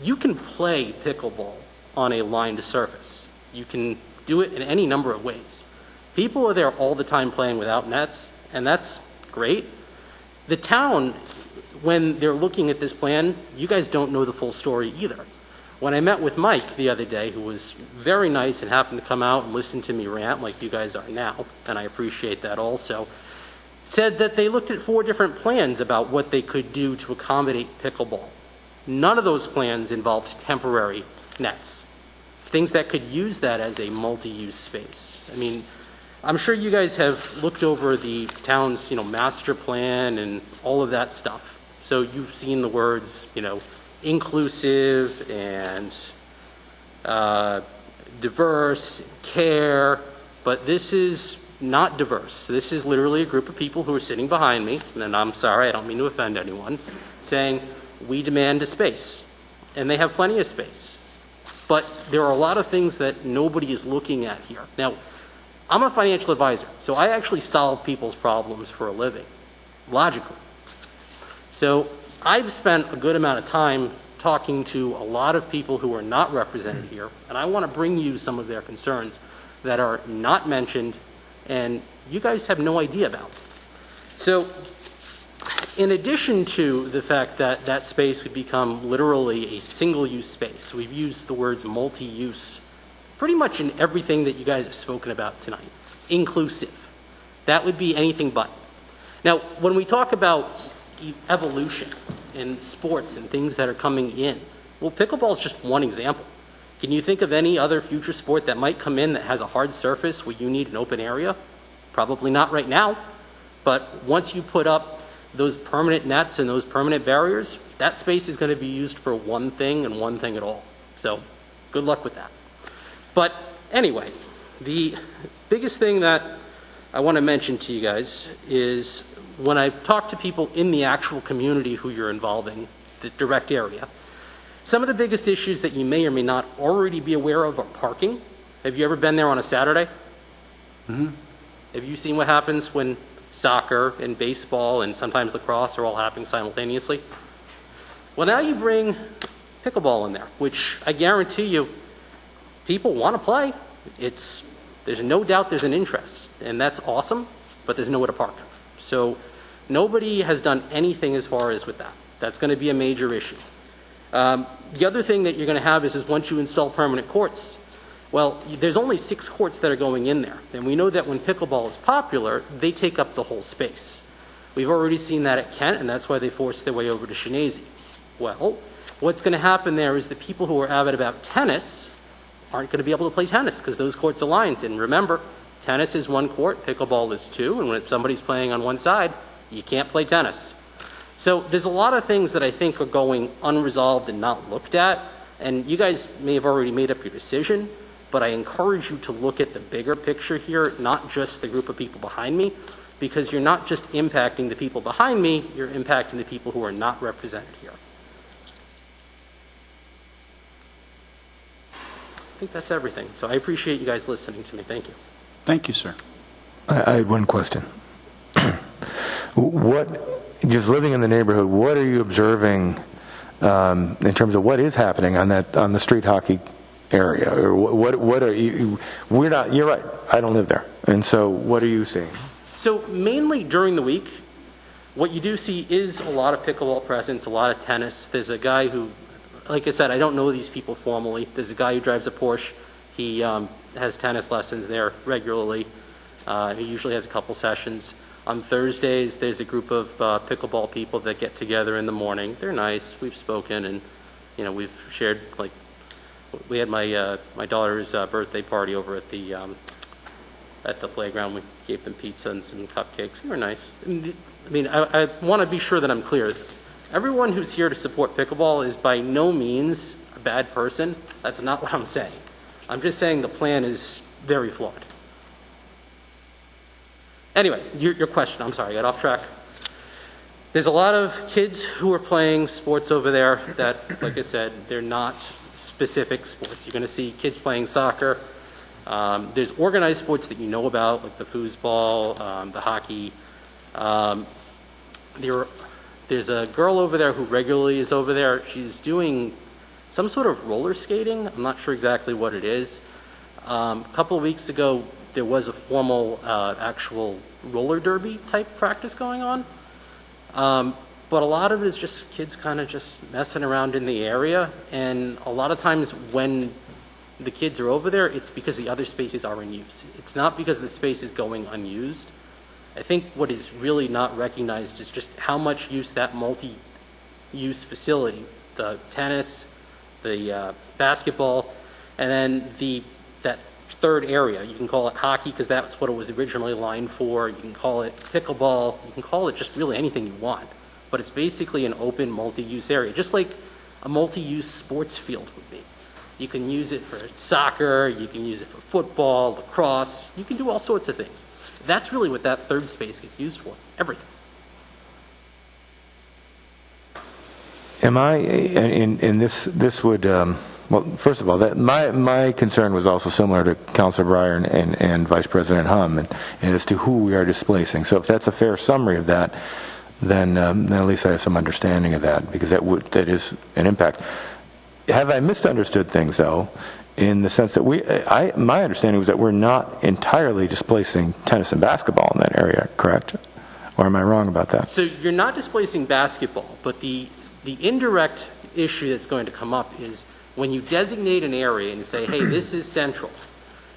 you can play pickleball on a lined surface. You can do it in any number of ways. People are there all the time playing without nets, and that's great. The town, when they're looking at this plan, you guys don't know the full story either. When I met with Mike the other day, who was very nice and happened to come out and listen to me rant like you guys are now, and I appreciate that also, said that they looked at 4 different plans about what they could do to accommodate pickleball. None of those plans involved temporary nets, things that could use that as a multi-use space. I mean, I'm sure you guys have looked over the town's, master plan and all of that stuff. So you've seen the words, inclusive and diverse, care, but this is not diverse. This is literally a group of people who are sitting behind me, and I'm sorry, I don't mean to offend anyone, saying, we demand a space. And they have plenty of space. But there are a lot of things that nobody is looking at here. Now, I'm a financial advisor, so I actually solve people's problems for a living, logically. So I've spent a good amount of time talking to a lot of people who are not represented here, and I want to bring you some of their concerns that are not mentioned and you guys have no idea about. So in addition to the fact that that space would become literally a single-use space, we've used the words multi-use pretty much in everything that you guys have spoken about tonight. Inclusive. That would be anything but. Now, when we talk about evolution in sports and things that are coming in, well, pickleball is just one example. Can you think of any other future sport that might come in that has a hard surface where you need an open area? Probably not right now. But once you put up those permanent nets and those permanent barriers, that space is going to be used for one thing and one thing at all. So good luck with that. But anyway, the biggest thing that I want to mention to you guys is when I talk to people in the actual community who you're involving, the direct area, some of the biggest issues that you may or may not already be aware of are parking. Have you ever been there on a Saturday? Mm-hmm. Have you seen what happens when soccer and baseball and sometimes lacrosse are all happening simultaneously? Well, now you bring pickleball in there, which I guarantee you people want to play. There's no doubt there's an interest, and that's awesome, but there's nowhere to park. So nobody has done anything as far as with that. That's going to be a major issue. The other thing that you're going to have is once you install permanent courts, well, there's only 6 courts that are going in there. And we know that when pickleball is popular, they take up the whole space. We've already seen that at Kent, and that's why they forced their way over to Shenandoah. Well, what's going to happen there is the people who are avid about tennis aren't going to be able to play tennis because those courts aligned. And remember, tennis is 1 court, pickleball is 2, and when somebody's playing on one side, you can't play tennis. So there's a lot of things that I think are going unresolved and not looked at, and you guys may have already made up your decision, but I encourage you to look at the bigger picture here, not just the group of people behind me, because you're not just impacting the people behind me, you're impacting the people who are not represented here. I think that's everything. So I appreciate you guys listening to me. Thank you. Thank you, sir. I had one question. Just living in the neighborhood, what are you observing in terms of what is happening on the street hockey area? Or what are you? You're right. I don't live there, and so what are you seeing? So mainly during the week, what you do see is a lot of pickleball presence, a lot of tennis. There's a guy who, like I said, I don't know these people formally. There's a guy who drives a Porsche. He has tennis lessons there regularly. He usually has a couple sessions. On Thursdays, there's a group of pickleball people that get together in the morning. They're nice. We've spoken, and we've shared. Like, we had my daughter's birthday party over at the playground. We gave them pizza and some cupcakes. They were nice. I mean, I want to be sure that I'm clear. Everyone who's here to support pickleball is by no means a bad person. That's not what I'm saying. I'm just saying the plan is very flawed. Anyway, your question. I'm sorry, I got off track. There's a lot of kids who are playing sports over there that, like I said, they're not specific sports. You're going to see kids playing soccer. There's organized sports that you know about, like the foosball, the hockey. There's a girl over there who regularly is over there. She's doing some sort of roller skating. I'm not sure exactly what it is. A couple of weeks ago, there was a formal actual roller derby type practice going on. But a lot of it is just kids kind of just messing around in the area. And a lot of times when the kids are over there, it's because the other spaces are in use. It's not because the space is going unused. I think what is really not recognized is just how much use that multi-use facility, the tennis, the basketball, and then that third area. You can call it hockey because that's what it was originally lined for. You can call it pickleball. You can call it just really anything you want. But it's basically an open multi-use area, just like a multi-use sports field would be. You can use it for soccer, you can use it for football, lacrosse, you can do all sorts of things. That's really what that third space gets used for, everything. Am I, and this would, well, first of all, my concern was also similar to Councilor Breyer and Vice President Hum, and as to who we are displacing. So if that's a fair summary of that, then at least I have some understanding of that, because that is an impact. Have I misunderstood things, though, in the sense that my understanding was that we're not entirely displacing tennis and basketball in that area, correct? Or am I wrong about that? So you're not displacing basketball, but the indirect issue that's going to come up is when you designate an area and say, hey, this is central,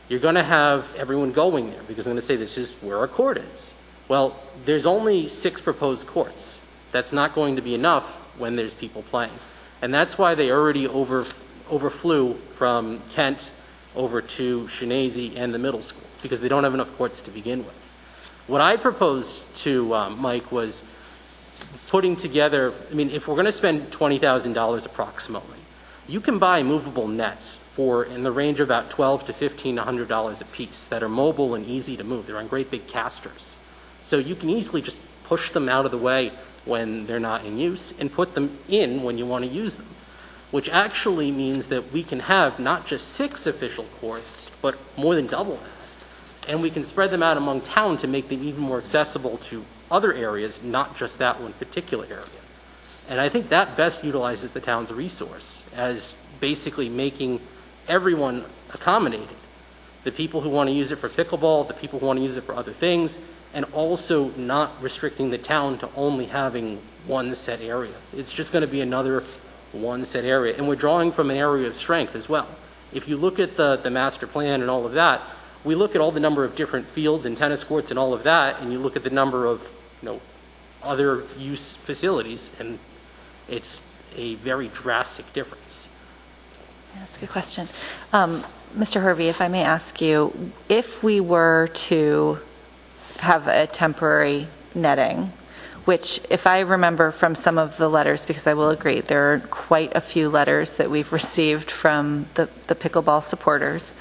you're going to have everyone going there because they're going to say this is where our court is. Well, there's only 6 proposed courts. That's not going to be enough when there's people playing. And that's why they already overflew from Kent over to Shenandoah and the middle school, because they don't have enough courts to begin with. What I proposed to Mike was putting together, I mean, if we're going to spend $20,000 approximately, you can buy movable nets for in the range of about $1,200 to $1,500 a piece that are mobile and easy to move. They're on great big casters. So you can easily just push them out of the way when they're not in use and put them in when you want to use them, which actually means that we can have not just 6 official courts, but more than double that. And we can spread them out among town to make them even more accessible to other areas, not just that one particular area. And I think that best utilizes the town's resource as basically making everyone accommodated. The people who want to use it for pickleball, the people who want to use it for other things, and also not restricting the town to only having one set area. It's just going to be another one set area. And we're drawing from an area of strength as well. If you look at the master plan and all of that, we look at all the number of different fields and tennis courts and all of that, and you look at the number of other use facilities, and it's a very drastic difference. Yeah, that's a good question. Mr. Hervey, if I may ask you, if we were to have a temporary netting, which if I remember from some of the letters, because I will agree, there are quite a few letters that we've received from the pickleball supporters,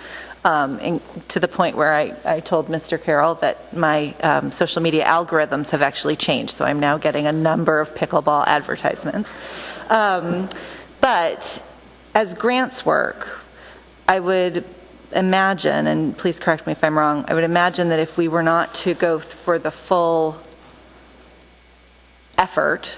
to the point where I told Mr. Carroll that my social media algorithms have actually changed, so I'm now getting a number of pickleball advertisements. But as grants work, I would imagine, and please correct me if I'm wrong, I would imagine that if we were not to go for the full effort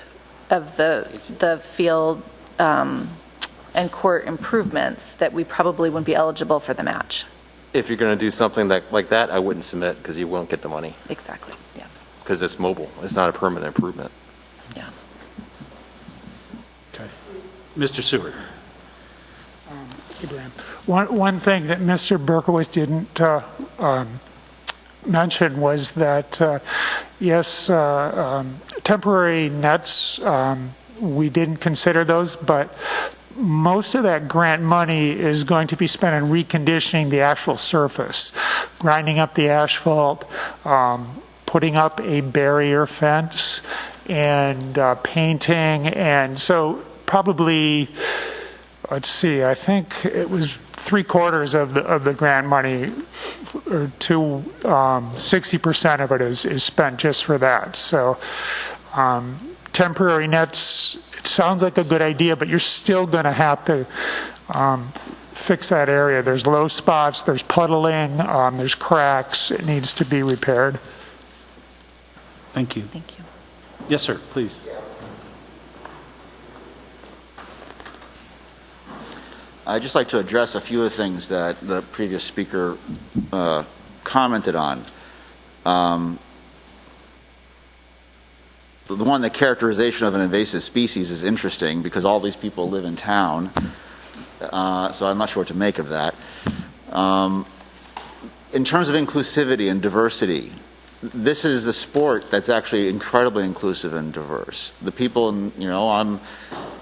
of the field and court improvements, that we probably wouldn't be eligible for the match. If you're going to do something like that, I wouldn't submit because you won't get the money. Exactly, yeah. Because it's mobile. It's not a permanent improvement. Yeah. Okay. Mr. Seward. One thing that Mr. Berkowitz didn't mention was that, yes, temporary nets, we didn't consider those, but most of that grant money is going to be spent on reconditioning the actual surface, grinding up the asphalt, putting up a barrier fence, and painting. And so probably, let's see, I think it was 3/4 of the grant money, or 60% of it is spent just for that. So temporary nets, it sounds like a good idea, but you're still going to have to fix that area. There's low spots, there's puddling, there's cracks. It needs to be repaired. Thank you. Thank you. Yes, sir, please. I'd just like to address a few of the things that the previous speaker commented on. The one, the characterization of an invasive species is interesting because all these people live in town, so I'm not sure what to make of that. In terms of inclusivity and diversity, this is the sport that's actually incredibly inclusive and diverse. The people, I'm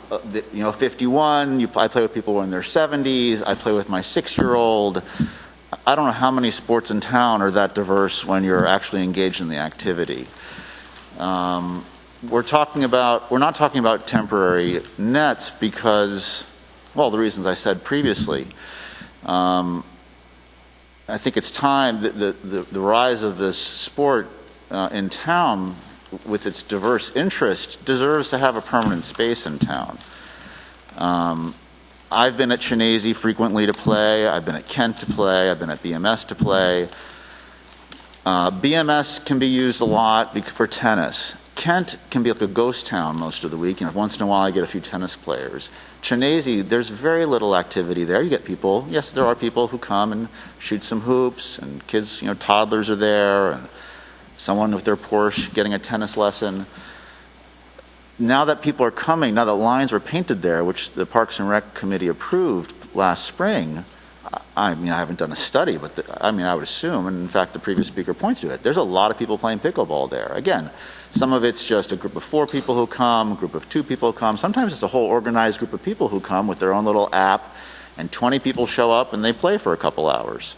51, I play with people in their 70s, I play with my 6-year-old. I don't know how many sports in town are that diverse when you're actually engaged in the activity. We're not talking about temporary nets because, well, the reasons I said previously. I think it's time that the rise of this sport in town with its diverse interest deserves to have a permanent space in town. I've been at Chinese frequently to play. I've been at Kent to play. I've been at BMS to play. BMS can be used a lot for tennis. Kent can be like a ghost town most of the week. Once in a while I get a few tennis players. Chinese, there's very little activity there. You get people, yes, there are people who come and shoot some hoops, and kids, toddlers are there, and someone with their Porsche getting a tennis lesson. Now that people are coming, now that lines were painted there, which the Parks and Rec Committee approved last spring, I haven't done a study, but I would assume, and in fact the previous speaker points to it, there's a lot of people playing pickleball there. Again, some of it's just a group of 4 people who come, a group of 2 people who come. Sometimes it's a whole organized group of people who come with their own little app, and 20 people show up and they play for a couple hours.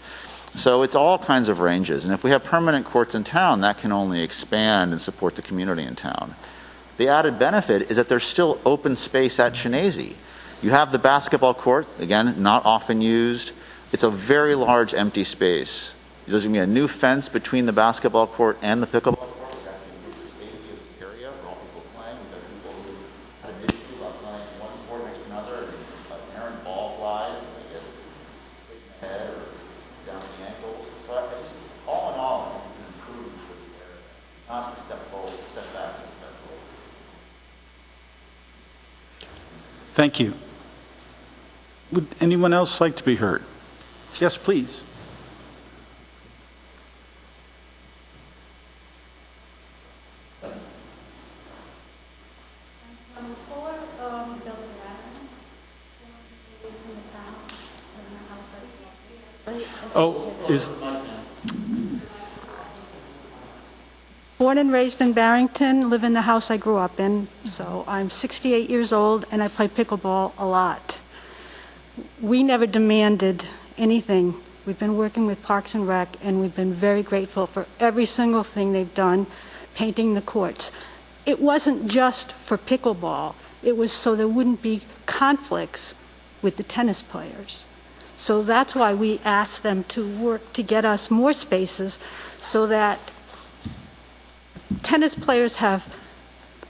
So it's all kinds of ranges, and if we have permanent courts in town, that can only expand and support the community in town. The added benefit is that there's still open space at Chinese. You have the basketball court, again, not often used. It's a very large empty space. There's going to be a new fence between the basketball court and the pickleball court. Which actually improves the safety of the area for all people playing. We've got people who have an issue about playing one sport next to another, and an errant ball flies, and they get hit in the head or down the ankles. So all in all, it's an improvement for the area. Not a step forward, step back, and step forward. Thank you. Would anyone else like to be heard? Yes, please. Born and raised in Barrington, live in the house I grew up in. So I'm 68 years old and I play pickleball a lot. We never demanded anything. We've been working with Parks and Rec, and we've been very grateful for every single thing they've done, painting the courts. It wasn't just for pickleball. It was so there wouldn't be conflicts with the tennis players. So that's why we asked them to work to get us more spaces so that tennis players have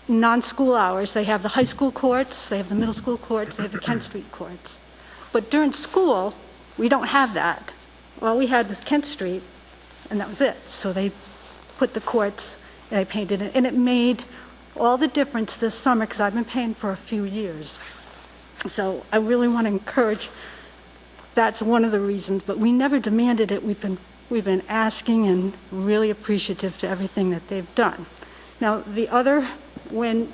non-school hours. They have the high school courts, they have the middle school courts, they have the Kent Street courts. But during school, we don't have that. All we had was Kent Street, and that was it. So they put the courts, and they painted it. And it made all the difference this summer, because I've been paying for a few years. So I really want to encourage, that's one of the reasons. But we never demanded it. We've been asking and really appreciative to everything that they've done. Now, the other, when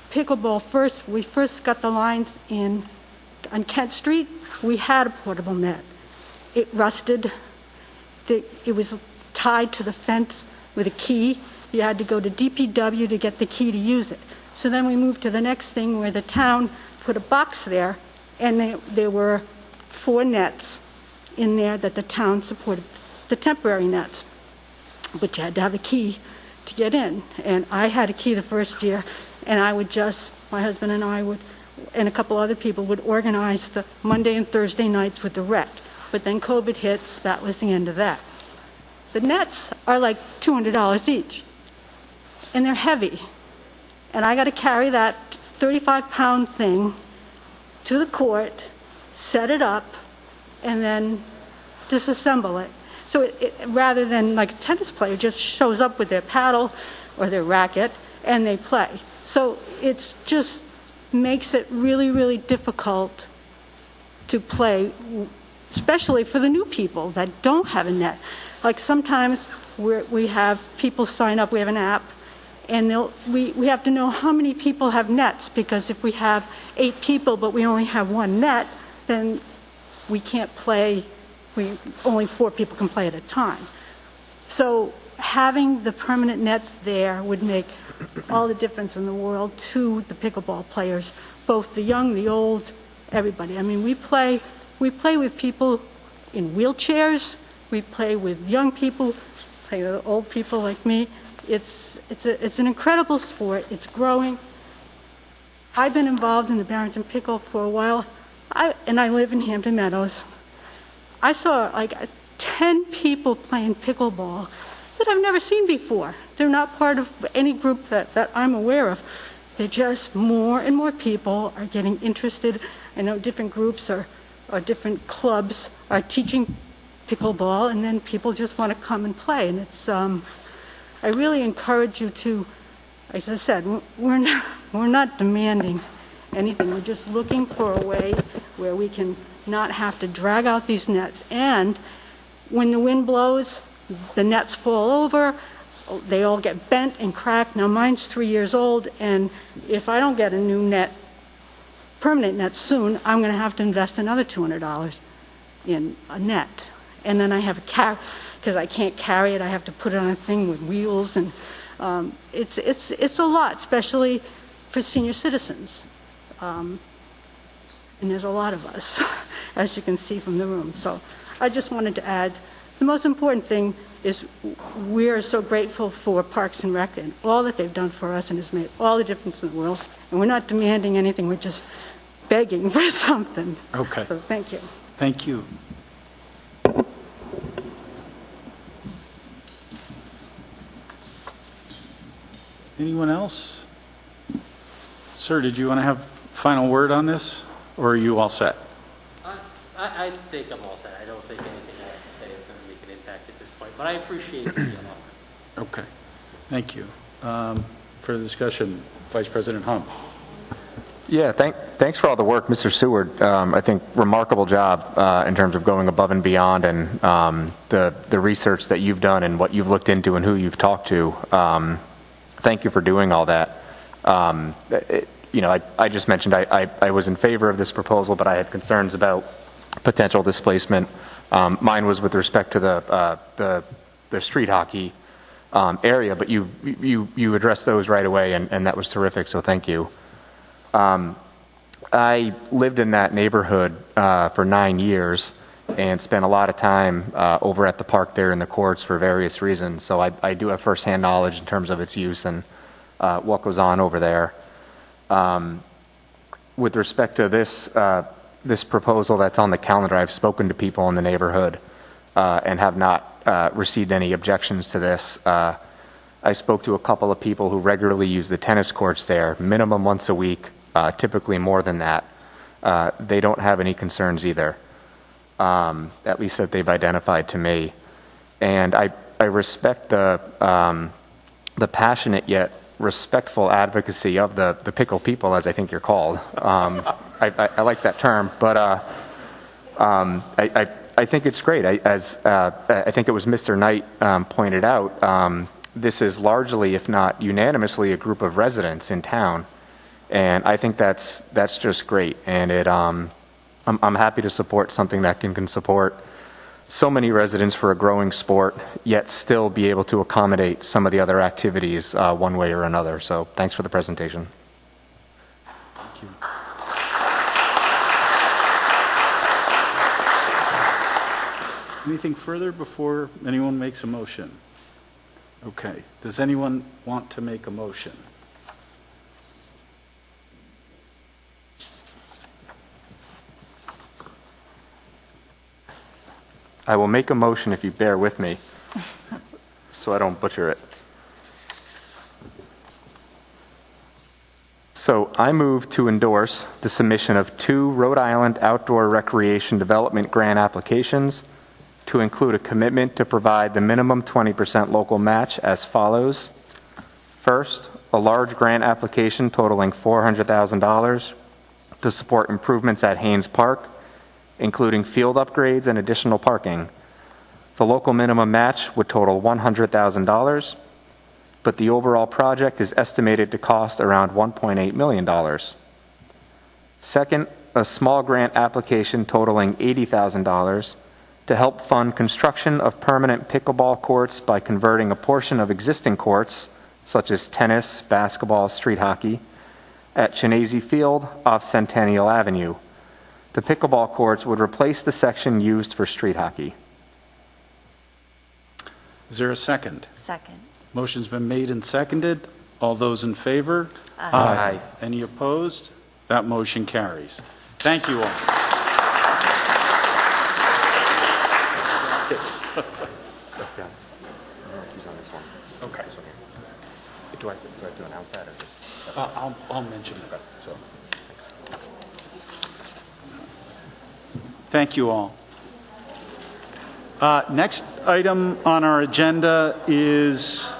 pickleball we first got the lines in on Kent Street, we had a portable net. It rusted. It was tied to the fence with a key. You had to go to DPW to get the key to use it. So then we moved to the next thing where the town put a box there, and there were 4 nets in there that the town supported, the temporary nets, but you had to have a key to get in. And I had a key the first year, and my husband and I would, and a couple other people would organize the Monday and Thursday nights with the rec. But then COVID hits, that was the end of that. The nets are like $200 each, and they're heavy. And I got to carry that 35-pound thing to the court, set it up, and then disassemble it. So rather than like a tennis player just shows up with their paddle or their racket and they play. So it's just makes it really, really difficult to play, especially for the new people that don't have a net. Like sometimes we have people sign up, we have an app, and we have to know how many people have nets, because if we have 8 people but we only have 1 net, then we can't play, only 4 people can play at a time. So having the permanent nets there would make all the difference in the world to the pickleball players, both the young, the old, everybody. I mean, we play with people in wheelchairs, we play with young people, play with old people like me. It's an incredible sport. It's growing. I've been involved in the Barrington Pickle for a while, and I live in Hampton Meadows. I saw like 10 people playing pickleball that I've never seen before. They're not part of any group that I'm aware of. They're just more and more people are getting interested. I know different groups or different clubs are teaching pickleball, and then people just want to come and play. And it's, I really encourage you to, as I said, we're not demanding anything. We're just looking for a way where we can not have to drag out these nets. And when the wind blows, the nets fall over, they all get bent and cracked. Now mine's 3 years old, and if I don't get a new net, permanent net soon, I'm going to have to invest another $200 in a net. And then I have a because I can't carry it, I have to put it on a thing with wheels, and it's a lot, especially for senior citizens. And there's a lot of us, as you can see from the room. So I just wanted to add, the most important thing is we are so grateful for Parks and Rec and all that they've done for us, and has made all the difference in the world. And we're not demanding anything, we're just begging for something. Okay. So thank you. Thank you. Anyone else? Sir, did you want to have final word on this, or are you all set? I think I'm all set. I don't think anything I have to say is going to make an impact at this point, but I appreciate the offer. Okay. Thank you. Further discussion, Vice President Hum. Yeah, thanks for all the work, Mr. Seward. I think remarkable job in terms of going above and beyond, and the research that you've done and what you've looked into and who you've talked to. Thank you for doing all that. I just mentioned I was in favor of this proposal, but I had concerns about potential displacement. Mine was with respect to the street hockey area, but you addressed those right away, and that was terrific, so thank you. I lived in that neighborhood for 9 years and spent a lot of time over at the park there in the courts for various reasons, so I do have firsthand knowledge in terms of its use and what goes on over there. With respect to this proposal that's on the calendar, I've spoken to people in the neighborhood and have not received any objections to this. I spoke to a couple of people who regularly use the tennis courts there, minimum once a week, typically more than that. They don't have any concerns either, at least that they've identified to me. And I respect the passionate yet respectful advocacy of the pickle people, as I think you're called. I like that term, but I think it's great. I think it was Mr. Knight pointed out, this is largely, if not unanimously, a group of residents in town, and I think that's just great. And I'm happy to support something that can support so many residents for a growing sport, yet still be able to accommodate some of the other activities one way or another. So thanks for the presentation. Thank you. Anything further before anyone makes a motion? Okay. Does anyone want to make a motion? I will make a motion if you bear with me so I don't butcher it. So I move to endorse the submission of 2 Rhode Island Outdoor Recreation Development Grant applications to include a commitment to provide the minimum 20% local match as follows. First, a large grant application totaling $400,000 to support improvements at Haynes Park, including field upgrades and additional parking. The local minimum match would total $100,000, but the overall project is estimated to cost around $1.8 million. Second, a small grant application totaling $80,000 to help fund construction of permanent pickleball courts by converting a portion of existing courts, such as tennis, basketball, street hockey, at Chinese Field off Centennial Avenue. The pickleball courts would replace the section used for street hockey. Is there a second? Second. Motion's been made and seconded. All those in favor? Aye. Any opposed? That motion carries. Thank you all. Yes. Okay. Do I have to announce that? Or just... I'll mention it. So. Thank you all. Next item on our agenda is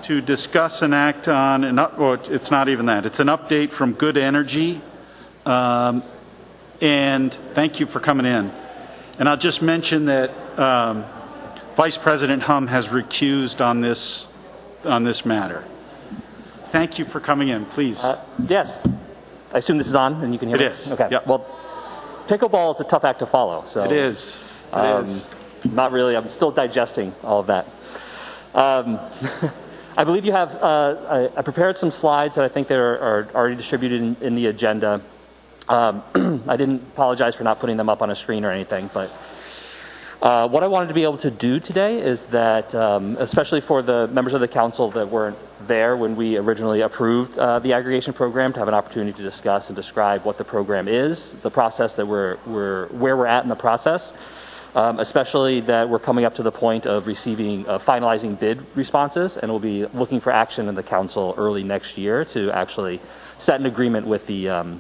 to discuss and act on, well, it's not even that, it's an update from Good Energy. And thank you for coming in. And I'll just mention that Vice President Hum has recused on this matter. Thank you for coming in, please. Yes. I assume this is on and you can hear me? It is. Okay. Yep. Well, pickleball is a tough act to follow. So it is. It is. Not really. I'm still digesting all of that. I believe you have, I prepared some slides that I think that are already distributed in the agenda. I didn't apologize for not putting them up on a screen or anything, but what I wanted to be able to do today is that, especially for the members of the council that weren't there when we originally approved the aggregation program, to have an opportunity to discuss and describe what the program is, the process that where we're at in the process, especially that we're coming up to the point of receiving finalizing bid responses, and we'll be looking for action in the council early next year to actually set an agreement with the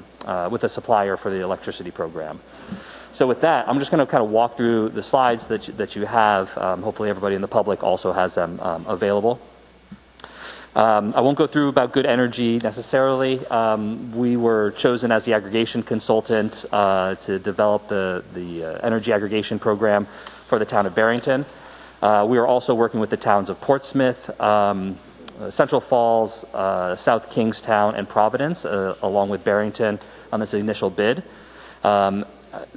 supplier for the electricity program. So with that, I'm just going to kind of walk through the slides that you have. Hopefully everybody in the public also has them available. I won't go through about Good Energy necessarily. We were chosen as the aggregation consultant to develop the energy aggregation program for the town of Barrington. We are also working with the towns of Portsmouth, Central Falls, South Kingstown, and Providence, along with Barrington on this initial bid.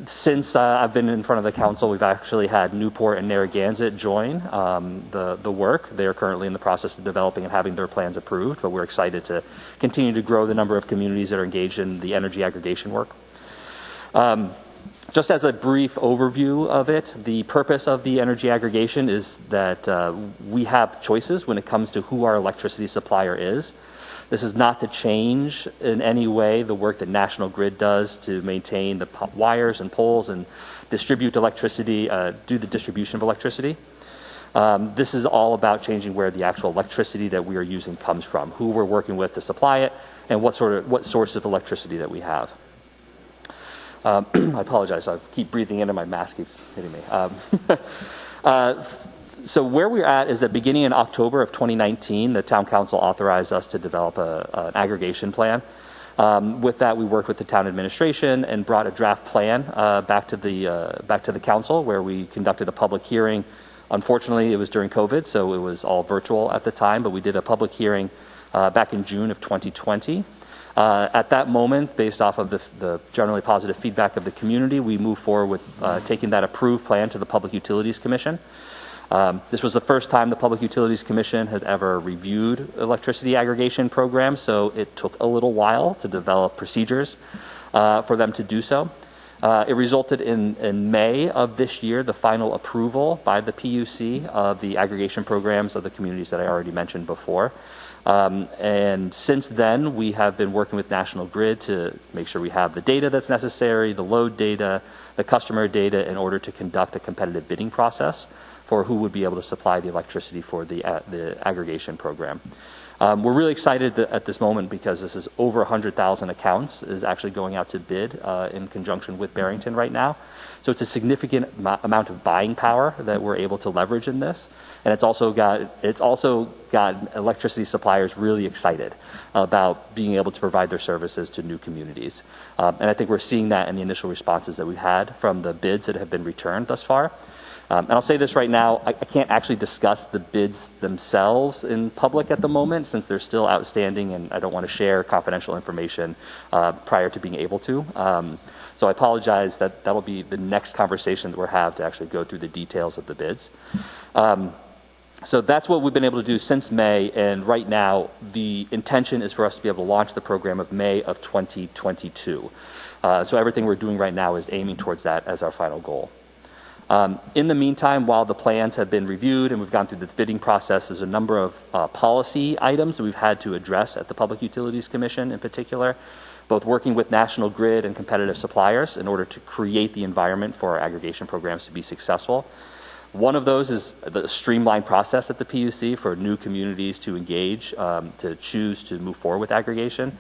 Since I've been in front of the council, we've actually had Newport and Narragansett join the work. They are currently in the process of developing and having their plans approved, but we're excited to continue to grow the number of communities that are engaged in the energy aggregation work. Just as a brief overview of it, the purpose of the energy aggregation is that we have choices when it comes to who our electricity supplier is. This is not to change in any way the work that National Grid does to maintain the wires and poles and distribute electricity, do the distribution of electricity. This is all about changing where the actual electricity that we are using comes from, who we're working with to supply it, and what source of electricity that we have. I apologize, I keep breathing in and my mask keeps hitting me. So where we're at is that beginning in October of 2019, the town council authorized us to develop an aggregation plan. With that, we worked with the town administration and brought a draft plan back to the council, where we conducted a public hearing. Unfortunately, it was during COVID, so it was all virtual at the time, but we did a public hearing back in June of 2020. At that moment, based off of the generally positive feedback of the community, we moved forward with taking that approved plan to the Public Utilities Commission. This was the first time the Public Utilities Commission had ever reviewed electricity aggregation programs, so it took a little while to develop procedures for them to do so. It resulted in May of this year, the final approval by the PUC of the aggregation programs of the communities that I already mentioned before. And since then, we have been working with National Grid to make sure we have the data that's necessary, the load data, the customer data, in order to conduct a competitive bidding process for who would be able to supply the electricity for the aggregation program. We're really excited at this moment because this is over 100,000 accounts is actually going out to bid in conjunction with Barrington right now. So it's a significant amount of buying power that we're able to leverage in this. And it's also got electricity suppliers really excited about being able to provide their services to new communities. And I think we're seeing that in the initial responses that we've had from the bids that have been returned thus far. And I'll say this right now, I can't actually discuss the bids themselves in public at the moment since they're still outstanding and I don't want to share confidential information prior to being able to. So I apologize that will be the next conversation that we'll have to actually go through the details of the bids. So that's what we've been able to do since May, and right now the intention is for us to be able to launch the program of May of 2022. So everything we're doing right now is aiming towards that as our final goal. In the meantime, while the plans have been reviewed and we've gone through the bidding process, there's a number of policy items that we've had to address at the Public Utilities Commission in particular, both working with National Grid and competitive suppliers in order to create the environment for our aggregation programs to be successful. One of those is the streamlined process at the PUC for new communities to engage, to choose to move forward with aggregation.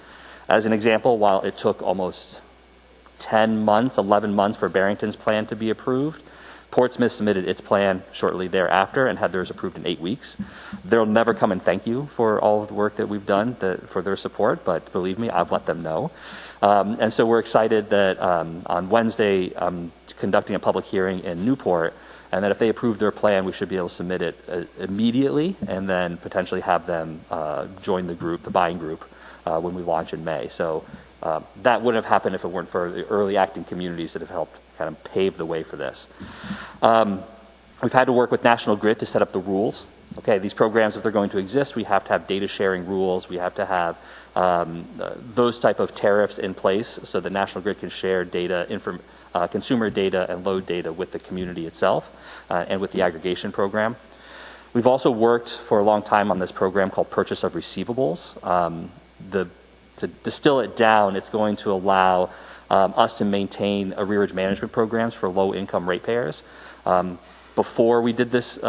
As an example, while it took almost 10 months, 11 months for Barrington's plan to be approved, Portsmouth submitted its plan shortly thereafter and had theirs approved in 8 weeks. They'll never come and thank you for all of the work that we've done for their support, but believe me, I've let them know. And so we're excited that on Wednesday, I'm conducting a public hearing in Newport, and that if they approve their plan, we should be able to submit it immediately and then potentially have them join the group, the buying group, when we launch in May. So that wouldn't have happened if it weren't for the early acting communities that have helped kind of pave the way for this. We've had to work with National Grid to set up the rules. Okay, these programs, if they're going to exist, we have to have data sharing rules. We have to have those type of tariffs in place so that National Grid can share data, consumer data and load data with the community itself and with the aggregation program. We've also worked for a long time on this program called Purchase of Receivables. To distill it down, it's going to allow us to maintain arrearage management programs for low-income ratepayers. Before we did this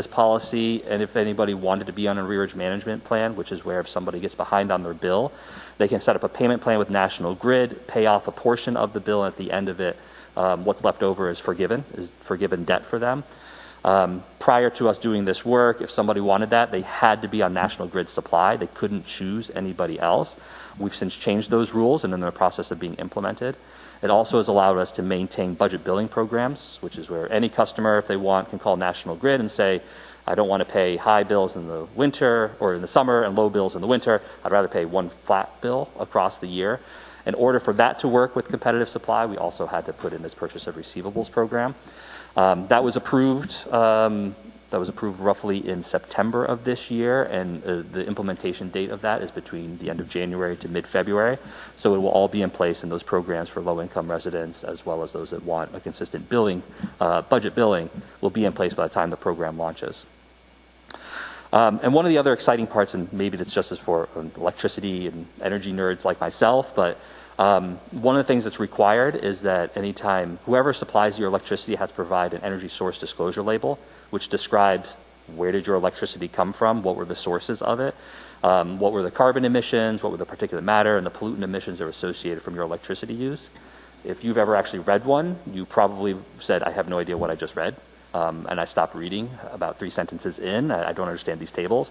policy, and if anybody wanted to be on an arrearage management plan, which is where if somebody gets behind on their bill, they can set up a payment plan with National Grid, pay off a portion of the bill, and at the end of it, what's left over is forgiven debt for them. Prior to us doing this work, if somebody wanted that, they had to be on National Grid supply. They couldn't choose anybody else. We've since changed those rules and in the process of being implemented. It also has allowed us to maintain budget billing programs, which is where any customer, if they want, can call National Grid and say, I don't want to pay high bills in the winter or in the summer and low bills in the winter. I'd rather pay one flat bill across the year. In order for that to work with competitive supply, we also had to put in this Purchase of Receivables program. That was approved. That was approved roughly in September of this year, and the implementation date of that is between the end of January to mid-February. So it will all be in place in those programs for low-income residents, as well as those that want a consistent billing, budget billing, will be in place by the time the program launches. And one of the other exciting parts, and maybe that's just as for electricity and energy nerds like myself, but one of the things that's required is that anytime whoever supplies your electricity has to provide an energy source disclosure label, which describes where did your electricity come from, what were the sources of it, what were the carbon emissions, what were the particulate matter, and the pollutant emissions that are associated from your electricity use. If you've ever actually read one, you probably said, I have no idea what I just read, and I stopped reading about 3 sentences in. I don't understand these tables.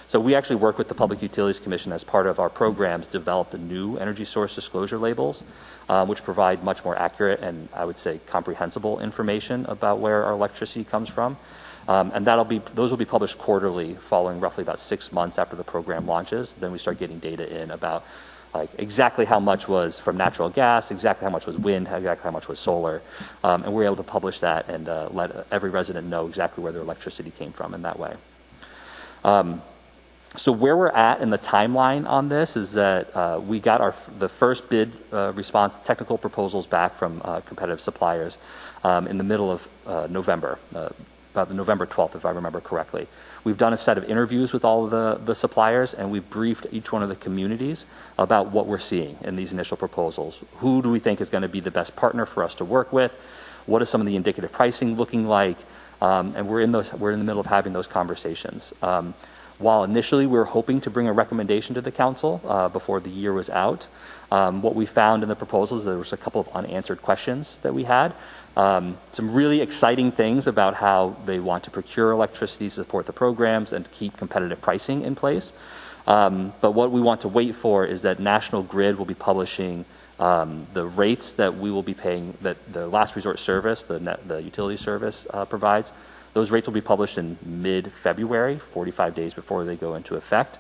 So we actually work with the Public Utilities Commission as part of our programs, developed the new energy source disclosure labels, which provide much more accurate and I would say comprehensible information about where our electricity comes from. And those will be published quarterly following roughly about 6 months after the program launches. Then we start getting data in about like exactly how much was from natural gas, exactly how much was wind, exactly how much was solar. And we're able to publish that and let every resident know exactly where their electricity came from in that way. So where we're at in the timeline on this is that we got the first bid response technical proposals back from competitive suppliers in the middle of November, about the November 12th, if I remember correctly. We've done a set of interviews with all of the suppliers, and we've briefed each one of the communities about what we're seeing in these initial proposals. Who do we think is going to be the best partner for us to work with? What is some of the indicative pricing looking like? And we're in the middle of having those conversations. While initially we were hoping to bring a recommendation to the council before the year was out, what we found in the proposals, there was a couple of unanswered questions that we had. Some really exciting things about how they want to procure electricity to support the programs and keep competitive pricing in place. But what we want to wait for is that National Grid will be publishing the rates that we will be paying, that the last resort service, the utility service provides. Those rates will be published in mid-February, 45 days before they go into effect.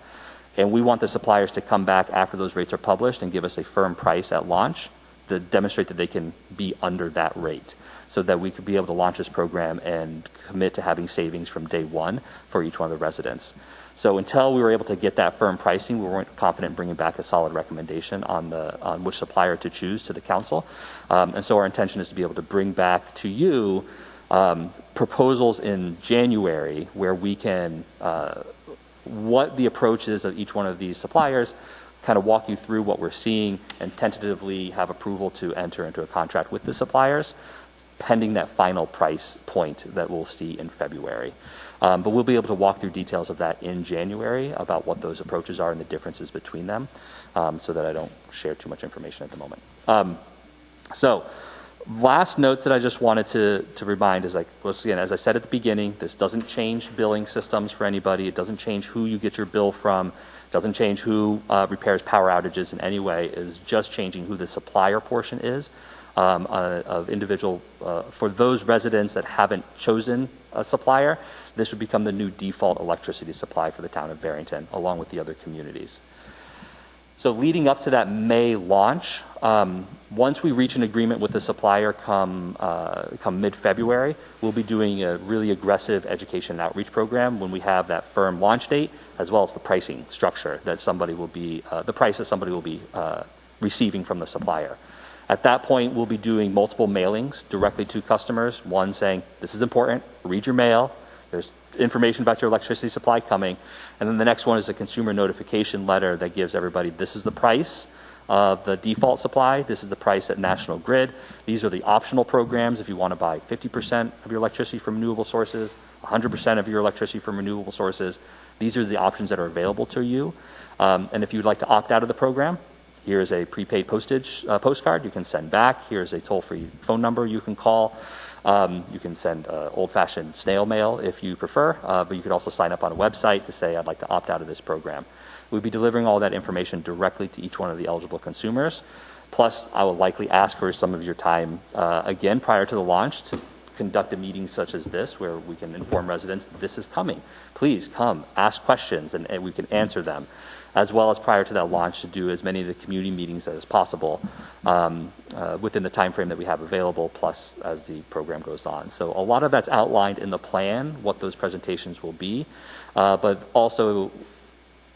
And we want the suppliers to come back after those rates are published and give us a firm price at launch to demonstrate that they can be under that rate, so that we could be able to launch this program and commit to having savings from day one for each one of the residents. So until we were able to get that firm pricing, we weren't confident in bringing back a solid recommendation on which supplier to choose to the council. And so our intention is to be able to bring back to you proposals in January where we can, what the approach is of each one of these suppliers, kind of walk you through what we're seeing and tentatively have approval to enter into a contract with the suppliers, pending that final price point that we'll see in February. But we'll be able to walk through details of that in January about what those approaches are and the differences between them, so that I don't share too much information at the moment. So last note that I just wanted to remind is, like, once again, as I said at the beginning, this doesn't change billing systems for anybody. It doesn't change who you get your bill from. It doesn't change who repairs power outages in any way. It is just changing who the supplier portion is of individual. For those residents that haven't chosen a supplier, this would become the new default electricity supply for the town of Barrington, along with the other communities. So leading up to that May launch, once we reach an agreement with the supplier come mid-February, we'll be doing a really aggressive education and outreach program when we have that firm launch date, as well as the pricing structure that somebody will be, the price that somebody will be receiving from the supplier. At that point, we'll be doing multiple mailings directly to customers, one saying, this is important, read your mail, there's information about your electricity supply coming. And then the next one is a consumer notification letter that gives everybody, this is the price of the default supply, this is the price at National Grid, these are the optional programs if you want to buy 50% of your electricity from renewable sources, 100% of your electricity from renewable sources. These are the options that are available to you. And if you'd like to opt out of the program, here's a prepaid postage postcard you can send back. Here's a toll-free phone number you can call. You can send old-fashioned snail mail if you prefer, but you could also sign up on a website to say, I'd like to opt out of this program. We'll be delivering all that information directly to each one of the eligible consumers. Plus, I will likely ask for some of your time, again, prior to the launch to conduct a meeting such as this where we can inform residents this is coming. Please come, ask questions, and we can answer them, as well as prior to that launch to do as many of the community meetings as possible within the time frame that we have available, plus as the program goes on. So a lot of that's outlined in the plan, what those presentations will be, but also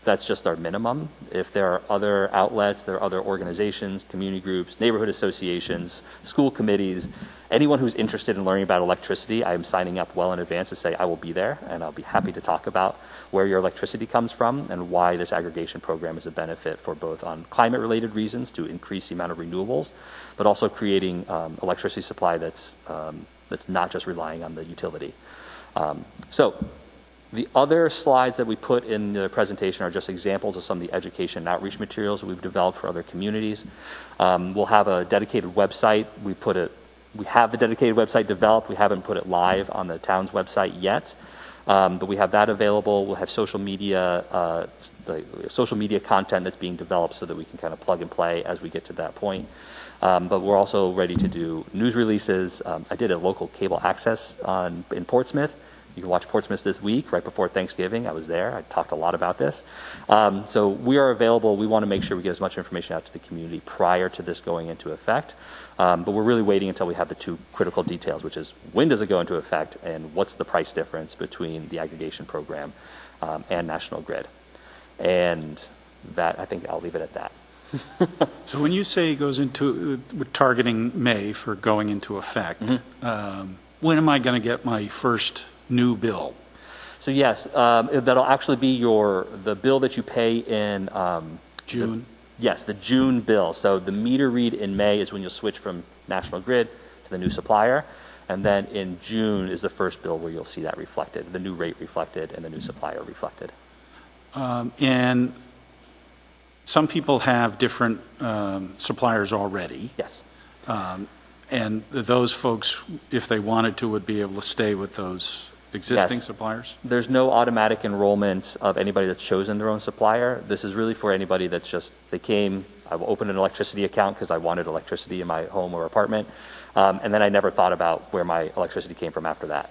that's just our minimum. If there are other outlets, there are other organizations, community groups, neighborhood associations, school committees, anyone who's interested in learning about electricity, I am signing up well in advance to say I will be there, and I'll be happy to talk about where your electricity comes from and why this aggregation program is a benefit for both on climate-related reasons to increase the amount of renewables, but also creating electricity supply that's not just relying on the utility. So the other slides that we put in the presentation are just examples of some of the education and outreach materials that we've developed for other communities. We'll have a dedicated website. We have the dedicated website developed. We haven't put it live on the town's website yet, but we have that available. We'll have social media content that's being developed so that we can kind of plug and play as we get to that point. But we're also ready to do news releases. I did a local cable access in Portsmouth. You can watch Portsmouth this week, right before Thanksgiving. I was there. I talked a lot about this. So we are available. We want to make sure we get as much information out to the community prior to this going into effect. But we're really waiting until we have the two critical details, which is when does it go into effect and what's the price difference between the aggregation program and National Grid. And that, I think I'll leave it at that. So when you say it goes into, we're targeting May for going into effect, when am I going to get my first new bill? So yes, that'll actually be the bill that you pay in June. Yes, the June bill. So the meter read in May is when you'll switch from National Grid to the new supplier, And then in June is the first bill where you'll see that reflected, the new rate reflected and the new supplier reflected. And some people have different suppliers already. Yes. And those folks, if they wanted to, would be able to stay with those existing Yes. suppliers? There's no automatic enrollment of anybody that's chosen their own supplier. This is really for anybody that's just, they came, I opened an electricity account because I wanted electricity in my home or apartment, and then I never thought about where my electricity came from after that.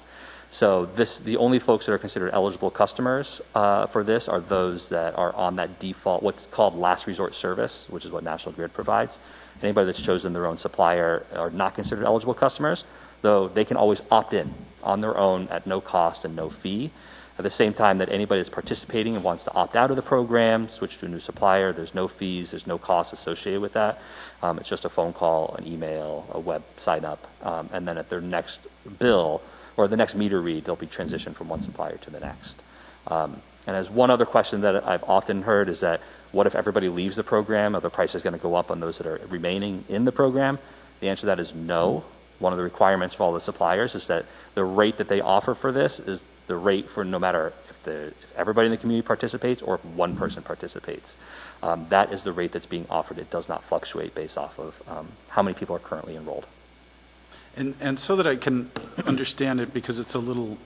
So the only folks that are considered eligible customers for this are those that are on that default, what's called last resort service, which is what National Grid provides. Anybody that's chosen their own supplier are not considered eligible customers, though they can always opt in on their own at no cost and no fee. At the same time that anybody that's participating and wants to opt out of the program, switch to a new supplier, there's no fees, there's no costs associated with that. It's just a phone call, an email, a web sign up, and then at their next bill or the next meter read, they'll be transitioned from one supplier to the next. And as one other question that I've often heard is that, what if everybody leaves the program? Are the prices going to go up on those that are remaining in the program? The answer to that is no. One of the requirements for all the suppliers is that the rate that they offer for this is the rate for no matter if everybody in the community participates or if one person participates. That is the rate that's being offered. It does not fluctuate based off of how many people are currently enrolled. And so that I can understand it, because it's a little,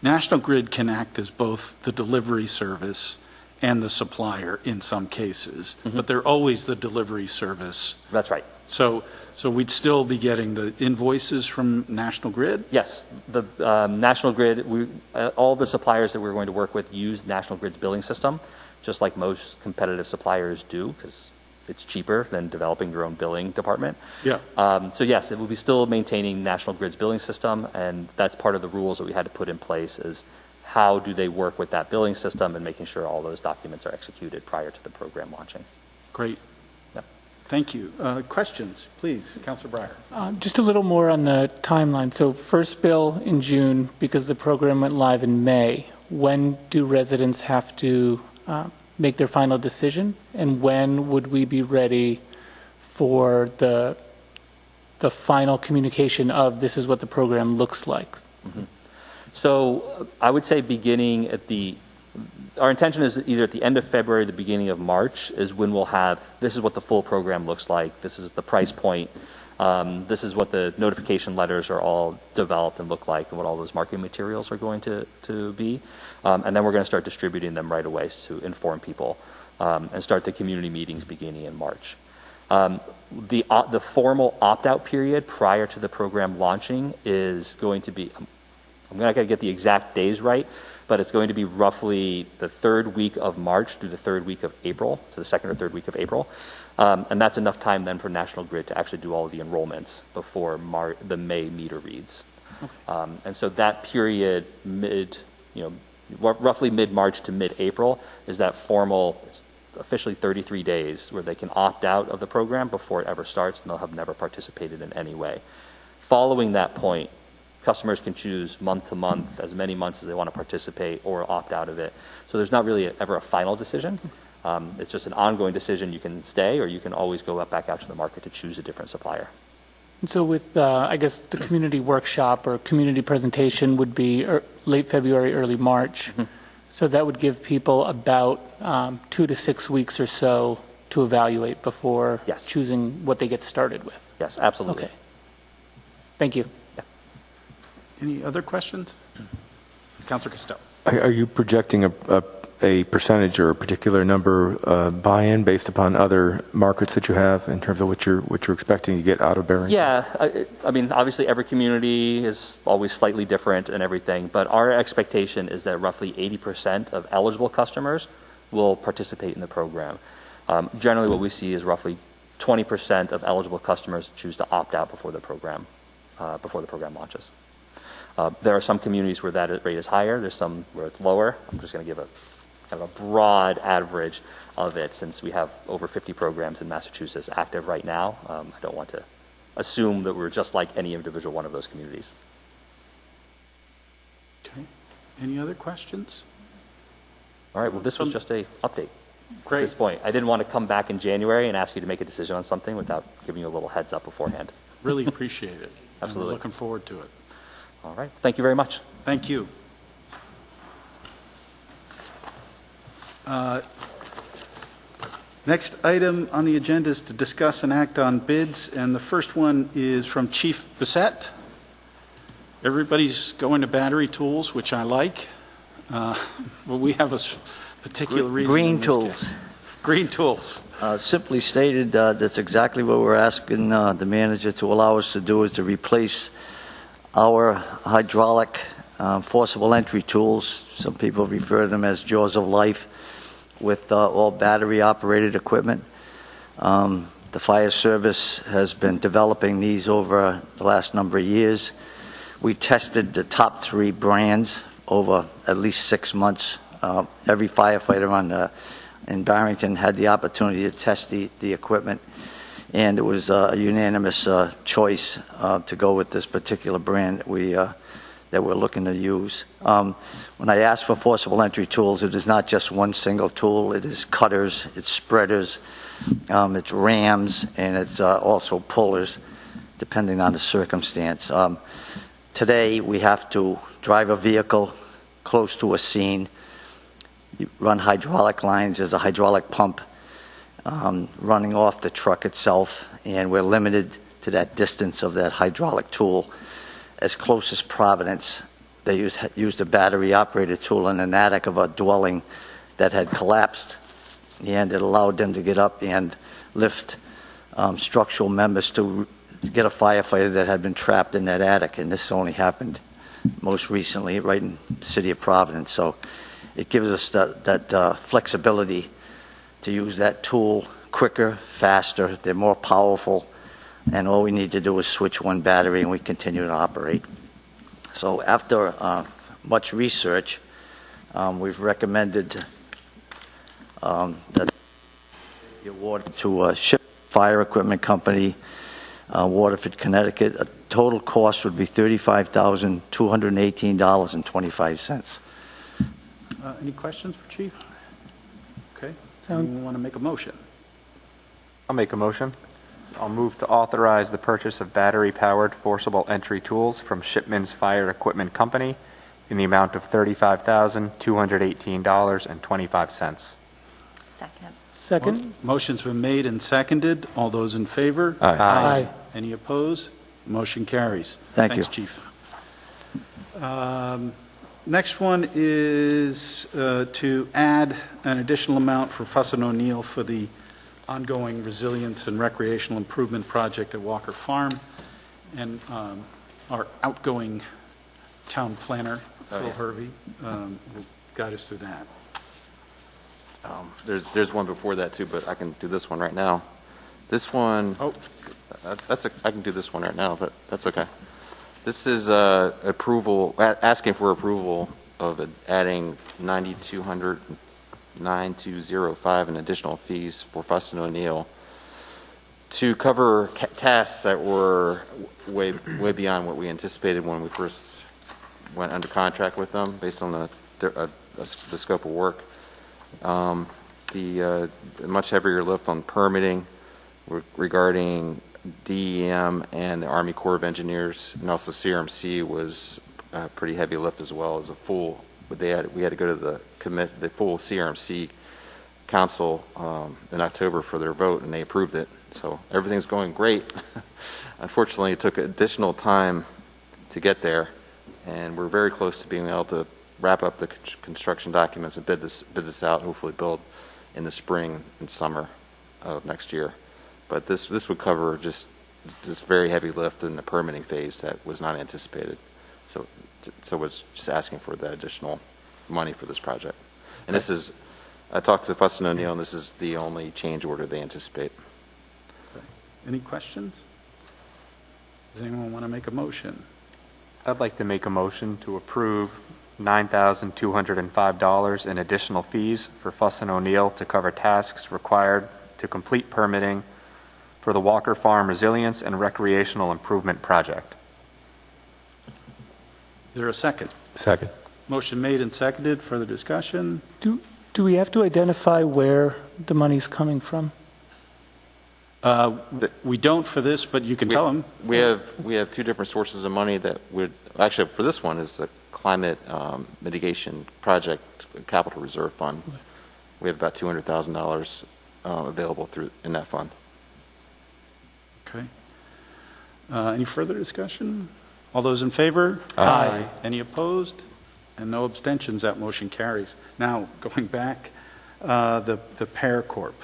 National Grid can act as both the delivery service and the supplier in some cases, but they're always the delivery service. That's right. So we'd still be getting the invoices from National Grid? Yes. The National Grid, all the suppliers that we're going to work with use National Grid's billing system, just like most competitive suppliers do, because it's cheaper than developing your own billing department. Yeah. So yes, it will be still maintaining National Grid's billing system, and that's part of the rules that we had to put in place is how do they work with that billing system and making sure all those documents are executed prior to the program launching. Great. Yep. Thank you. Questions, please, Councilor Breyer. Just a little more on the timeline. So first bill in June, because the program went live in May. When do residents have to make their final decision? And when would we be ready for the final communication of this is what the program looks like? Mm-hmm. So I would say beginning at our intention is either at the end of February or the beginning of March is when we'll have, this is what the full program looks like, this is the price point, this is what the notification letters are all developed and look like, and what all those marketing materials are going to be. And then we're going to start distributing them right away to inform people and start the community meetings beginning in March. The formal opt-out period prior to the program launching is going to be, I'm not going to get the exact days right, but it's going to be roughly the third week of March through the third week of April, so the second or third week of April. And that's enough time then for National Grid to actually do all of the enrollments before the May meter reads. Okay. And so that period roughly mid-March to mid-April is that formal, it's officially 33 days where they can opt out of the program before it ever starts, and they'll have never participated in any way. Following that point, customers can choose month to month, as many months as they want to participate or opt out of it. So there's not really ever a final decision. It's just an ongoing decision. You can stay or you can always go back out to the market to choose a different supplier. And so with, I guess, the community workshop or community presentation would be late February, early March. Mm-hmm. So that would give people about 2 to 6 weeks or so to evaluate before choosing what they get started with. Yes, absolutely. Okay. Thank you. Any other questions? Councilor Costello. Are you projecting a percentage or a particular number buy-in based upon other markets that you have in terms of what you're expecting to get out of Barrington? Yeah, I mean, obviously every community is always slightly different and everything, but our expectation is that roughly 80% of eligible customers will participate in the program. Generally, what we see is roughly 20% of eligible customers choose to opt out before the program launches. There are some communities where that rate is higher. There's some where it's lower. I'm just going to give a kind of a broad average of it since we have over 50 programs in Massachusetts active right now. I don't want to assume that we're just like any individual one of those communities. Okay. Any other questions? All right. Well, this was just a update. Great. At this point, I didn't want to come back in January and ask you to make a decision on something without giving you a little heads up beforehand. Really appreciate it. Absolutely. We're looking forward to it. All right. Thank you very much. Thank you. Next item on the agenda is to discuss and act on bids, and the first one is from Chief Bissett. Everybody's going to battery tools, which I like. Well, we have a particular reason. Green in this tools. case. Green tools. Simply stated, that's exactly what we're asking the manager to allow us to do, is to replace our hydraulic forcible entry tools. Some people refer to them as jaws of life, with all battery-operated equipment. The fire service has been developing these over the last number of years. We tested the top 3 brands over at least 6 months. Every firefighter in Barrington had the opportunity to test the equipment, and it was a unanimous choice to go with this particular brand that we're looking to use. When I ask for forcible entry tools, it is not just one single tool. It is cutters, it's spreaders, it's rams, and it's also pullers, depending on the circumstance. Today, we have to drive a vehicle close to a scene. You run hydraulic lines. There's a hydraulic pump running off the truck itself, and we're limited to that distance of that hydraulic tool. As close as Providence, they used a battery-operated tool in an attic of a dwelling that had collapsed, and it allowed them to get up and lift structural members to get a firefighter that had been trapped in that attic. And this only happened most recently right in the city of Providence. So it gives us that flexibility to use that tool quicker, faster. They're more powerful, and all we need to do is switch one battery and we continue to operate. So after much research, we've recommended that the award to a ship fire equipment company, Waterford, Connecticut. A total cost would be $35,218.25. Any questions for Chief? Okay. Anyone want to make a motion? I'll make a motion. I'll move to authorize the purchase of battery-powered forcible entry tools from Shipman's Fire Equipment Company in the amount of $35,218.25. Second. Motion's been made and seconded. All those in favor? Aye. Aye. Any opposed? Motion carries. Thank Thanks, you. Chief. Next one is to add an additional amount for Fuss & O'Neill for the ongoing resilience and recreational improvement project at Walker Farm. And our outgoing town planner, Phil Hervey, will guide us through that. There's one before that too, but I can do this one right now. This one, I can do this one right now, but that's okay. This is asking for approval of adding $9,205 in additional fees for Fuss & O'Neill to cover tasks that were way beyond what we anticipated when we first went under contract with them, based on the scope of work. The much heavier lift on permitting regarding DEM and the Army Corps of Engineers, and also CRMC was a pretty heavy lift as well as a full. But we had to go to the full CRMC council in October for their vote, and they approved it. So everything's going great. Unfortunately, it took additional time to get there, and we're very close to being able to wrap up the construction documents and bid this out. Hopefully, build in the spring and summer of next year. But this would cover just this very heavy lift in the permitting phase that was not anticipated. So it's just asking for the additional money for this project. And this is, I talked to Fuss & O'Neill, and this is the only change order they anticipate. Okay. Any questions? Does anyone want to make a motion? I'd like to make a motion to approve $9,205 in additional fees for Fuss & O'Neill to cover tasks required to complete permitting for the Walker Farm Resilience and Recreational Improvement Project. Is there a second? Second. Motion made and seconded. Further discussion? Do we have to identify where the money's coming from? We don't for this, but you can tell them. We have two different sources of money that would, actually for this one is the Climate Mitigation Project Capital Reserve Fund. We have about $200,000 available in that fund. Okay. Any further discussion? All those in favor? Aye. Any opposed? And no abstentions. That motion carries. Now, going back, the Pear Corp.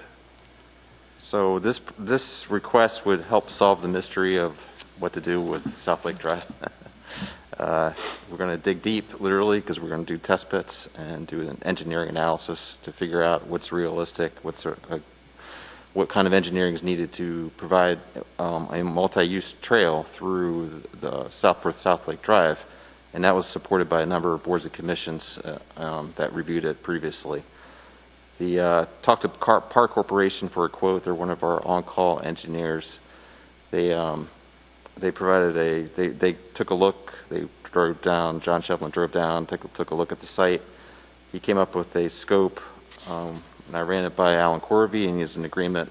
So this request would help solve the mystery of what to do with South Lake Drive. We're going to dig deep, literally, because we're going to do test pits and do an engineering analysis to figure out what's realistic, what kind of engineering is needed to provide a multi-use trail through the South Lake Drive, and that was supported by a number of boards and commissions that reviewed it previously. Talked to Park Corporation for a quote. They're one of our on-call engineers. They provided they took a look. They drove down. John Shevlin drove down, took a look at the site. He came up with a scope, and I ran it by Alan Corvey, and he's in agreement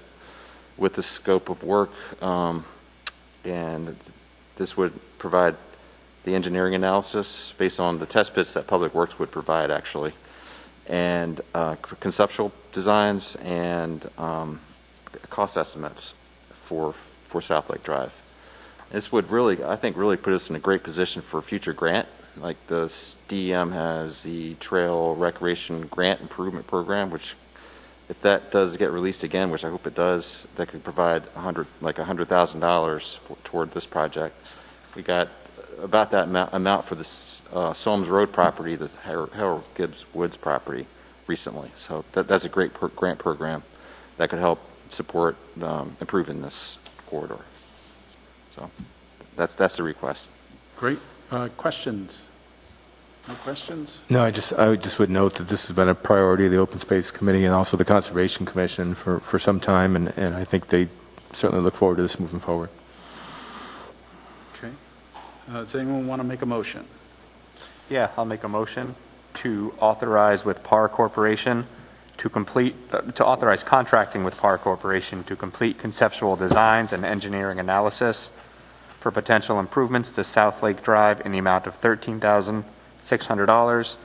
with the scope of work. And this would provide the engineering analysis based on the test pits that Public Works would provide, actually, and conceptual designs and cost estimates for South Lake Drive. This would really, I think, really put us in a great position for a future grant. Like the DEM has the Trail Recreation Grant Improvement Program, which, if that does get released again, which I hope it does, that could provide $100,000 toward this project. We got about that amount for the Solms Road property, the Harold Gibbs Woods property, recently. So that's a great grant program that could help support improving this corridor. So that's the request. Great. Questions? No questions? No, I just would note that this has been a priority of the Open Space Committee and also the Conservation Commission for some time, and I think they certainly look forward to this moving forward. Okay. Does anyone want to make a motion? Yeah, I'll make a motion to authorize with Par Corporation to authorize contracting with Par Corporation to complete conceptual designs and engineering analysis for potential improvements to South Lake Drive in the amount of $13,600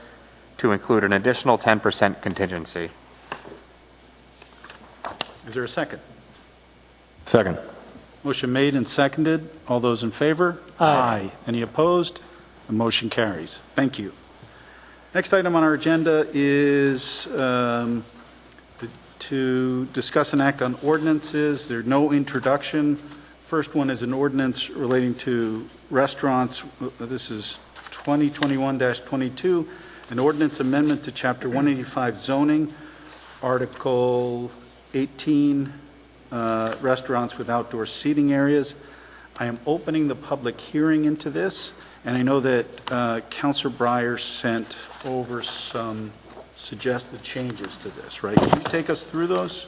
to include an additional 10% contingency. Is there a second? Second. Motion made and seconded. All those in favor? Aye. Any opposed? The motion carries. Thank you. Next item on our agenda is to discuss and act on ordinances. There's no introduction. First one is an ordinance relating to restaurants. This is 2021-22, an ordinance amendment to Chapter 185 zoning, Article 18, restaurants with outdoor seating areas. I am opening the public hearing into this, and I know that Councilor Breyer sent over some suggested changes to this, right? Can you take us through those?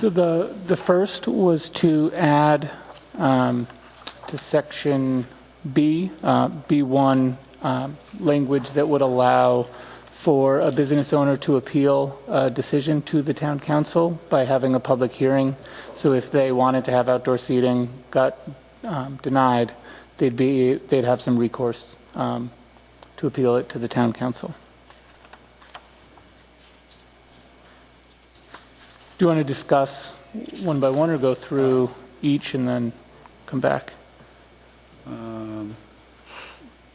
The first was to add to Section B, B1, language that would allow for a business owner to appeal a decision to the town council by having a public hearing. So if they wanted to have outdoor seating, got denied, they'd have some recourse to appeal it to the town council. Do you want to discuss one by one or go through each and then come back?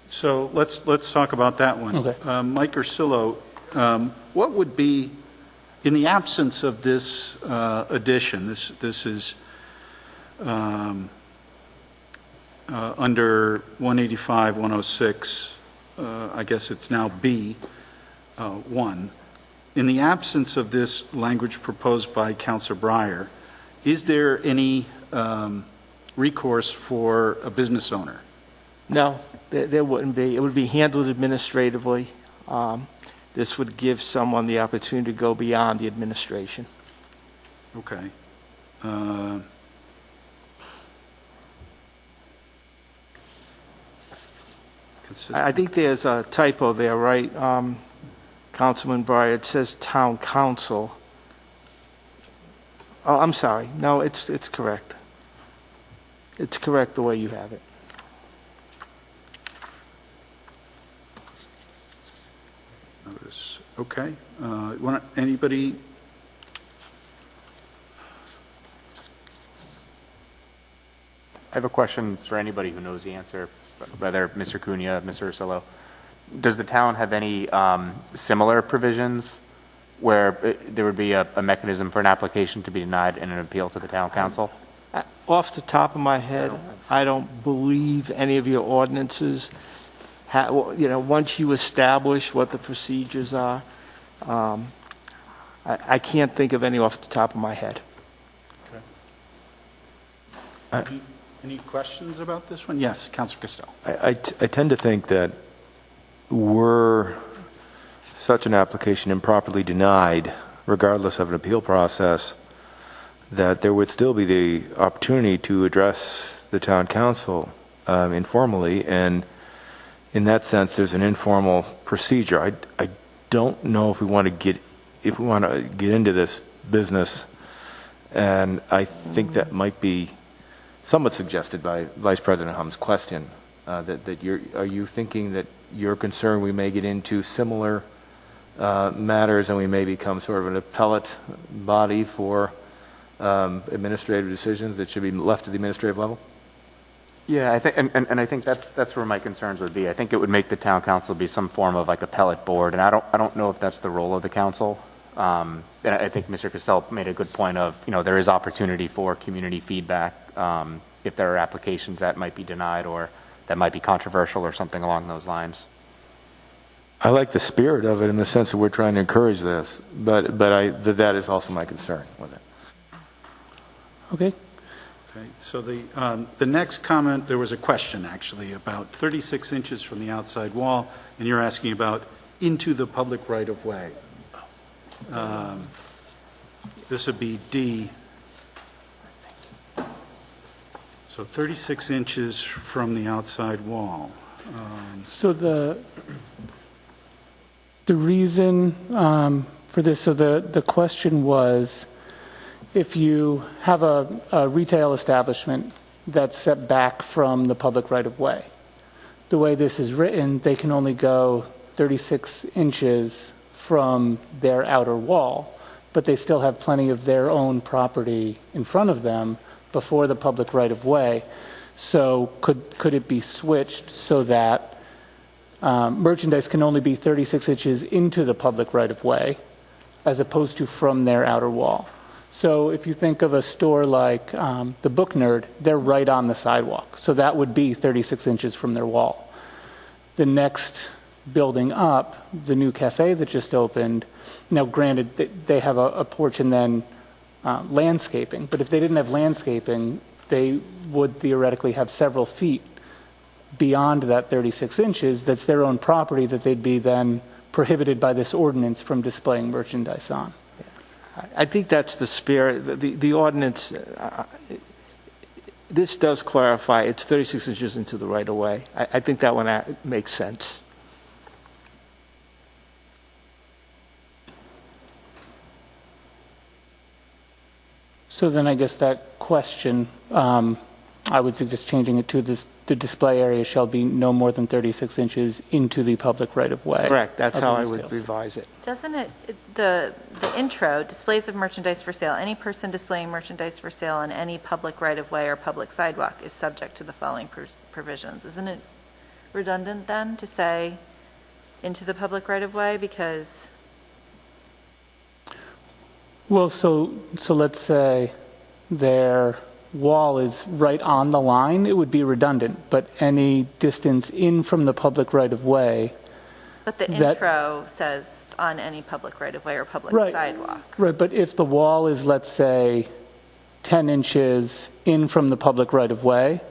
So let's talk about that one. Okay. Mike Ursillo, what would be, in the absence of this addition, this is under 185, 106, I guess it's now B1. In the absence of this language proposed by Councilor Breyer, is there any recourse for a business owner? No, there wouldn't be. It would be handled administratively. This would give someone the opportunity to go beyond the administration. Okay. I think there's a typo there, right? Councilman Breyer, it says town council. Oh, I'm sorry. No, it's correct. It's correct the way you have it. Notice. Okay. Anybody? I have a question for anybody who knows the answer, whether Mr. Cunha, Mr. Ursullo. Does the town have any similar provisions where there would be a mechanism for an application to be denied and an appeal to the town council? Off the top of my head, I don't believe any of your ordinances, once you establish what the procedures are, I can't think of any off the top of my head. Any questions about this one? Yes, Councilor Costello. I tend to think that were such an application improperly denied, regardless of an appeal process, that there would still be the opportunity to address the town council informally, and in that sense, there's an informal procedure. I don't know if we want to get into this business, and I think that might be somewhat suggested by Vice President Hum's question. Are you thinking that you're concerned we may get into similar matters and we may become sort of an appellate body for administrative decisions that should be left to the administrative level? Yeah, I think, and I think that's where my concerns would be. I think it would make the town council be some form of like appellate board, and I don't know if that's the role of the council. And I think Mr. Cassell made a good point of, there is opportunity for community feedback if there are applications that might be denied or that might be controversial or something along those lines. I like the spirit of it in the sense that we're trying to encourage this, but that is also my concern with it. Okay. So the next comment, there was a question actually about 36 inches from the outside wall, and you're asking about into the public right-of-way. This would be D. So 36 inches from the outside wall. So the reason for this, so the question was, if you have a retail establishment that's set back from the public right-of-way, the way this is written, they can only go 36 inches from their outer wall, but they still have plenty of their own property in front of them before the public right-of-way. So could it be switched so that merchandise can only be 36 inches into the public right-of-way as opposed to from their outer wall? So if you think of a store like the Book Nerd, they're right on the sidewalk. So that would be 36 inches from their wall. The next building up, the new cafe that just opened, now granted they have a porch and then landscaping, but if they didn't have landscaping, they would theoretically have several feet beyond that 36 inches. That's their own property that they'd be then prohibited by this ordinance from displaying merchandise on. I think that's the spirit. The ordinance, this does clarify it's 36 inches into the right-of-way. I think that one makes sense. So then I guess that question, I would suggest changing it to the display area shall be no more than 36 inches into the public right-of-way. Correct. That's how I would revise it. Doesn't it, the intro, displays of merchandise for sale, any person displaying merchandise for sale on any public right-of-way or public sidewalk is subject to the following provisions. Isn't it redundant then to say into the public right-of-way? Because... Well, so let's say their wall is right on the line, it would be redundant, but any distance in from the public right-of-way... But the intro says on any public right-of-way or public sidewalk. Right, but if the wall is, let's say, 10 inches in from the public right-of-way,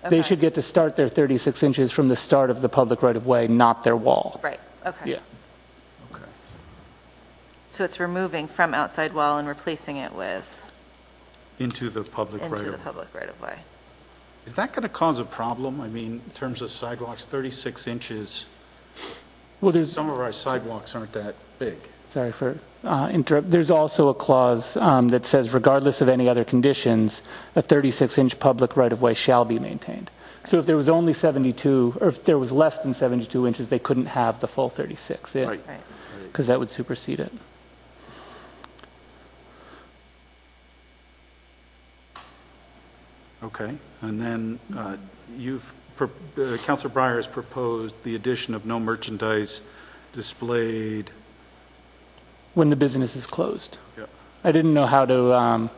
they should get to start their 36 inches from the start of the public right-of-way, not their wall. Right, okay. Yeah. Okay. So it's removing from outside wall and replacing it with... Into the public right-of-way. Into the public right-of-way. Is that going to cause a problem? I mean, in terms of sidewalks, 36 inches, Well, some of our sidewalks aren't that big. Sorry for interrupt. There's also a clause that says, regardless of any other conditions, a 36-inch public right-of-way shall be maintained. So if there was only 72, or if there was less than 72 inches, they couldn't have the full 36 in, because that would supersede it. Okay, and then Councilor Breyer has proposed the addition of no merchandise displayed when the business is closed. Yep. I didn't know how to.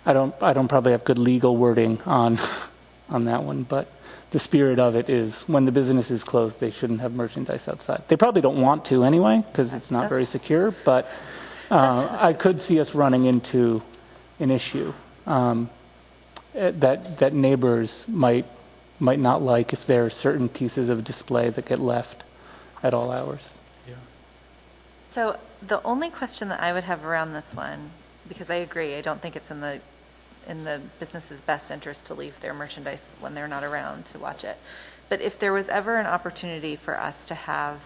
I don't probably have good legal wording on that one, but the spirit of it is when the business is closed, they shouldn't have merchandise outside. They probably don't want to anyway because it's not very secure. But I could see us running into an issue that neighbors might not like if there are certain pieces of display that get left at all hours. So the only question that I would have around this one, because I agree, I don't think it's in the business's best interest to leave their merchandise when they're not around to watch it. But if there was ever an opportunity for us to have,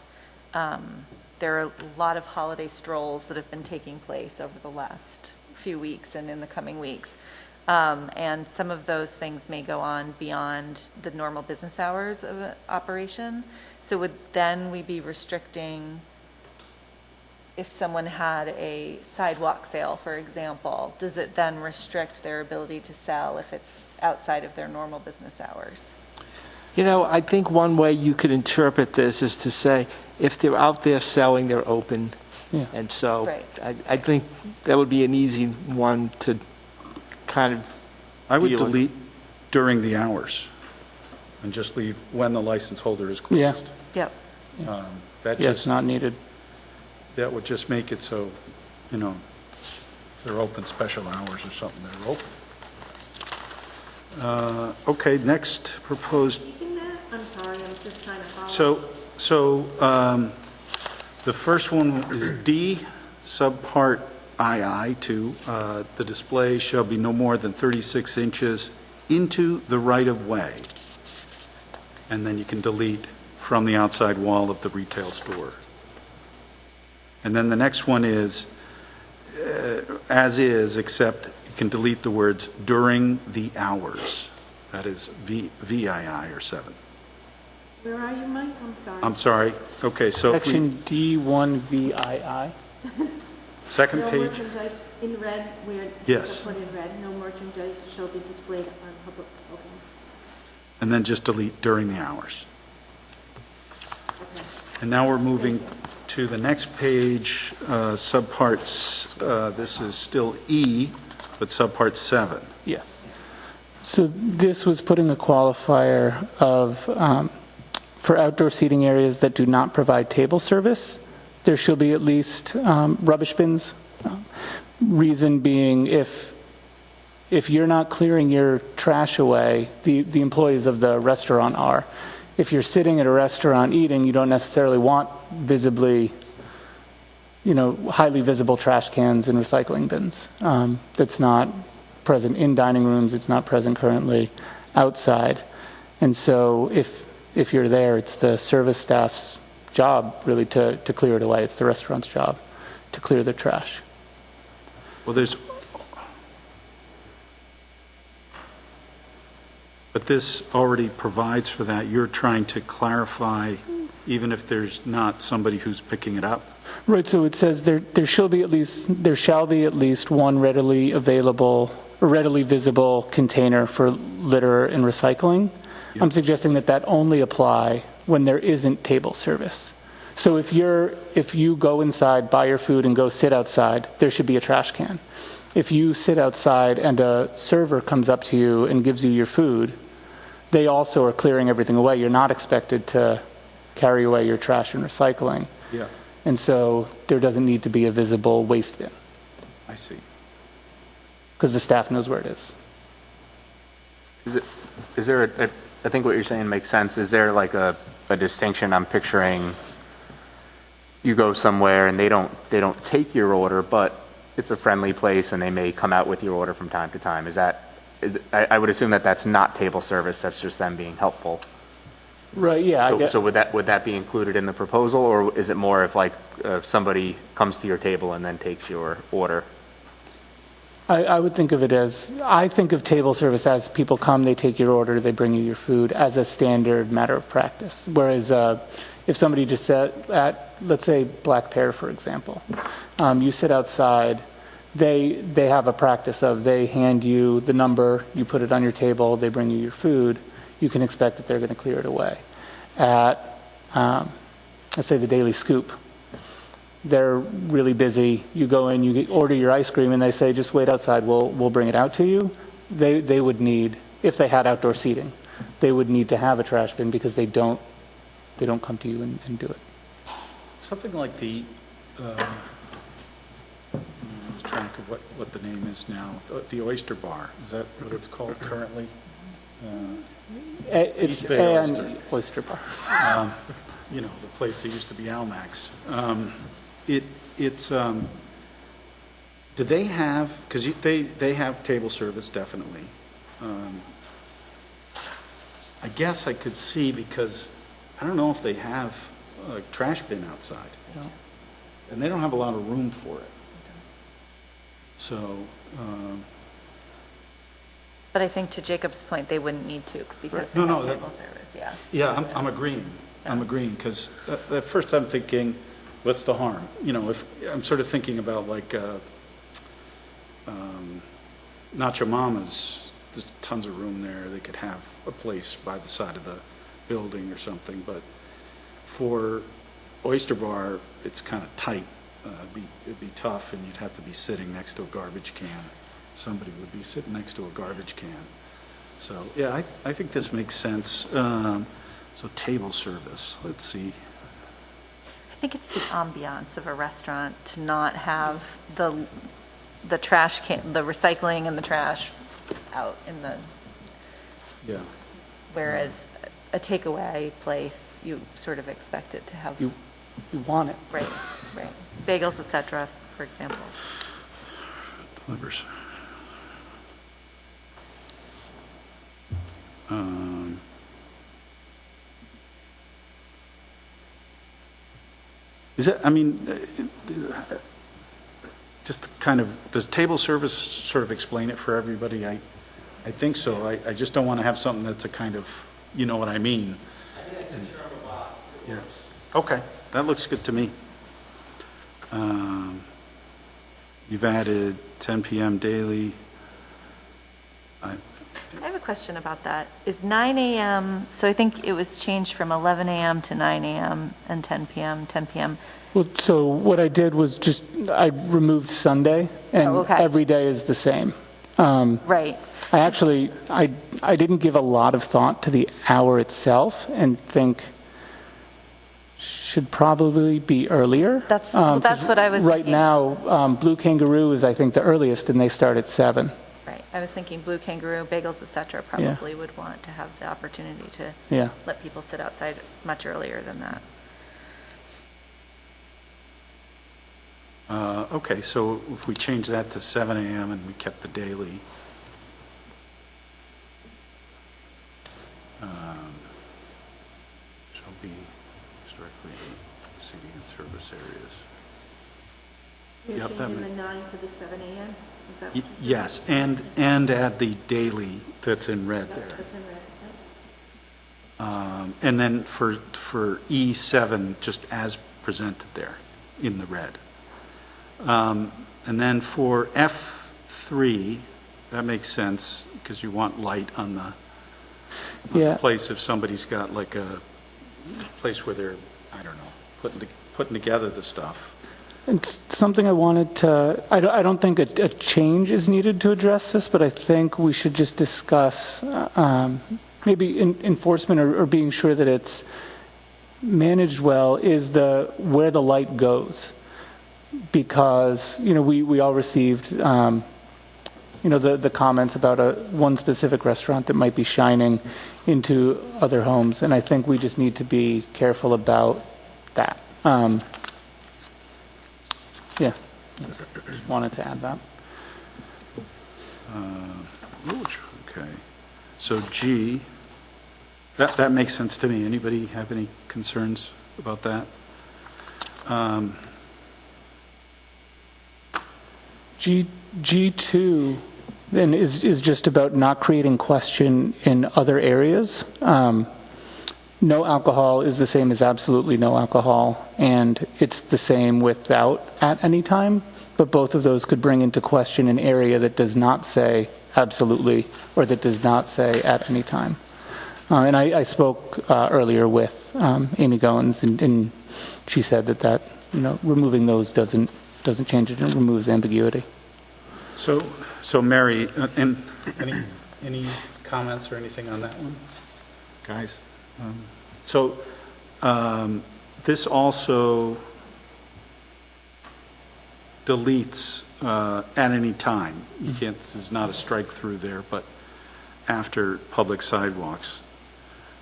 there are a lot of holiday strolls that have been taking place over the last few weeks and in the coming weeks. And some of those things may go on beyond the normal business hours of operation. So would then we be restricting, if someone had a sidewalk sale, for example, does it then restrict their ability to sell if it's outside of their normal business hours? You know, I think one way you could interpret this is to say, if they're out there selling, they're open. Yeah. And so I think that would be an easy one to kind of I would delete during the hours and just leave when the license holder is closed. Yeah. Yep. It's not needed. That would just make it so, if they're open special hours or something, they're open. Okay, next proposed. I'm sorry, I'm just trying to follow. So the first one is D, subpart II, the display shall be no more than 36 inches into the right-of-way. And then you can delete from the outside wall of the retail store. And then the next one is as is, except you can delete the words during the hours. That is VII or 7. Where are you, Mike? I'm sorry. I'm sorry. Okay, so Section D1 VII. Second no page. No merchandise in red, where yes. Put in red, no merchandise shall be displayed on public, okay. And then just delete during the hours. Okay. And now we're moving to the next page, subparts, this is still E, but subpart 7. Yes. So this was putting a qualifier of, for outdoor seating areas that do not provide table service, there should be at least rubbish bins. Reason being, if you're not clearing your trash away, the employees of the restaurant are. If you're sitting at a restaurant eating, you don't necessarily want visibly, highly visible trash cans and recycling bins. That's not present in dining rooms. It's not present currently outside. And so if you're there, it's the service staff's job really to clear it away. It's the restaurant's job to clear the trash. Well, but this already provides for that. You're trying to clarify, even if there's not somebody who's picking it up. Right. So it says there shall be at least one readily available or readily visible container for litter and recycling. Yep. I'm suggesting that only apply when there isn't table service. So if you go inside, buy your food, and go sit outside, there should be a trash can. If you sit outside and a server comes up to you and gives you your food, they also are clearing everything away. You're not expected to carry away your trash and recycling. Yeah. And so there doesn't need to be a visible waste bin. I see. Because the staff knows where it is. Is there I think what you're saying makes sense. Is there like a distinction? I'm picturing you go somewhere and they don't take your order, but it's a friendly place and they may come out with your order from time to time. I would assume that's not table service. That's just them being helpful. Right, yeah. So would that be included in the proposal, or is it more if somebody comes to your table and then takes your order? I would think of it as, I think of table service as people come, they take your order, they bring you your food as a standard matter of practice. Whereas if somebody just sat at, let's say, Black Pear, for example, you sit outside, they have a practice of they hand you the number, you put it on your table, they bring you your food, you can expect that they're going to clear it away. At, let's say, the Daily Scoop, they're really busy. You go in, you order your ice cream, and they say, just wait outside, we'll bring it out to you. They would need, if they had outdoor seating, they would need to have a trash bin because they don't come to you and do it. Something like the, I was trying to think of what the name is now, the Oyster Bar. Is that what it's called currently? It's East Bay Oyster Bar. You know, the place that used to be Almax. Do they have, because they have table service, definitely. I guess I could see, because I don't know if they have a trash bin outside. No. And they don't have a lot of room for it. So, But I think to Jacob's point, they wouldn't need to because they No, have table service, yeah. yeah, I'm agreeing. I'm agreeing, because at first I'm thinking, what's the harm? You know, if I'm sort of thinking about like Nacho Mama's, there's tons of room there. They could have a place by the side of the building or something. But for Oyster Bar, it's kind of tight. It'd be tough, and you'd have to be sitting next to a garbage can. Somebody would be sitting next to a garbage can. So, yeah, I think this makes sense. So table service, let's see. I think it's the ambiance of a restaurant to not have the trash can, the recycling and the trash out in the. Yeah. Whereas a takeaway place, you sort of expect it to have. You want it. Right. Bagels, etc., for example. Delivers. Is it, I mean, just kind of, does table service sort of explain it for everybody? I think so. I just don't want to have something that's a kind of, you know what I mean. I think it's a term of art. Yeah. Okay, that looks good to me. You've added 10 p.m. daily. I have a question about that. Is 9 a.m., so I think it was changed from 11 a.m. to 9 a.m. and 10 p.m., 10 p.m. Well, so what I did was just, I removed Sunday, and every day is the same. Right. I actually, I didn't give a lot of thought to the hour itself and think should probably be earlier. That's what I was right thinking. now, Blue Kangaroo is, I think, the earliest, and they start at 7. Right. I was thinking Blue Kangaroo, Bagels, etc. probably would want to have the opportunity to let people sit outside much earlier than that. Okay, so if we change that to 7 a.m. and we kept the daily, shall be strictly seating and service areas. You're Yep, that changing may- the 9 to the 7 a.m.? Is that? Yes, and add the daily that's in red there. That's in red, And then for E7, just as presented there in the red. And then for F3, that makes sense because you want light on the place if somebody's got like a place where they're, I don't know, putting together the stuff. It's something I wanted to, I don't think a change is needed to address this, but I think we should just discuss maybe enforcement or being sure that it's managed well is where the light goes. Because, we all received, the comments about one specific restaurant that might be shining into other homes. And I think we just need to be careful about that. Just wanted to add that. Okay. So G, That makes sense to me. Anybody have any concerns about that? G2 then is just about not creating question in other areas. No alcohol is the same as absolutely no alcohol, and it's the same without at any time, but both of those could bring into question an area that does not say absolutely or that does not say at any time. And I spoke earlier with Amy Goins, and she said that removing those doesn't change it, and removes ambiguity. So Mary, and any comments or anything on that one, guys? This also deletes at any time. You can't. This is not a strike through there, but after public sidewalks.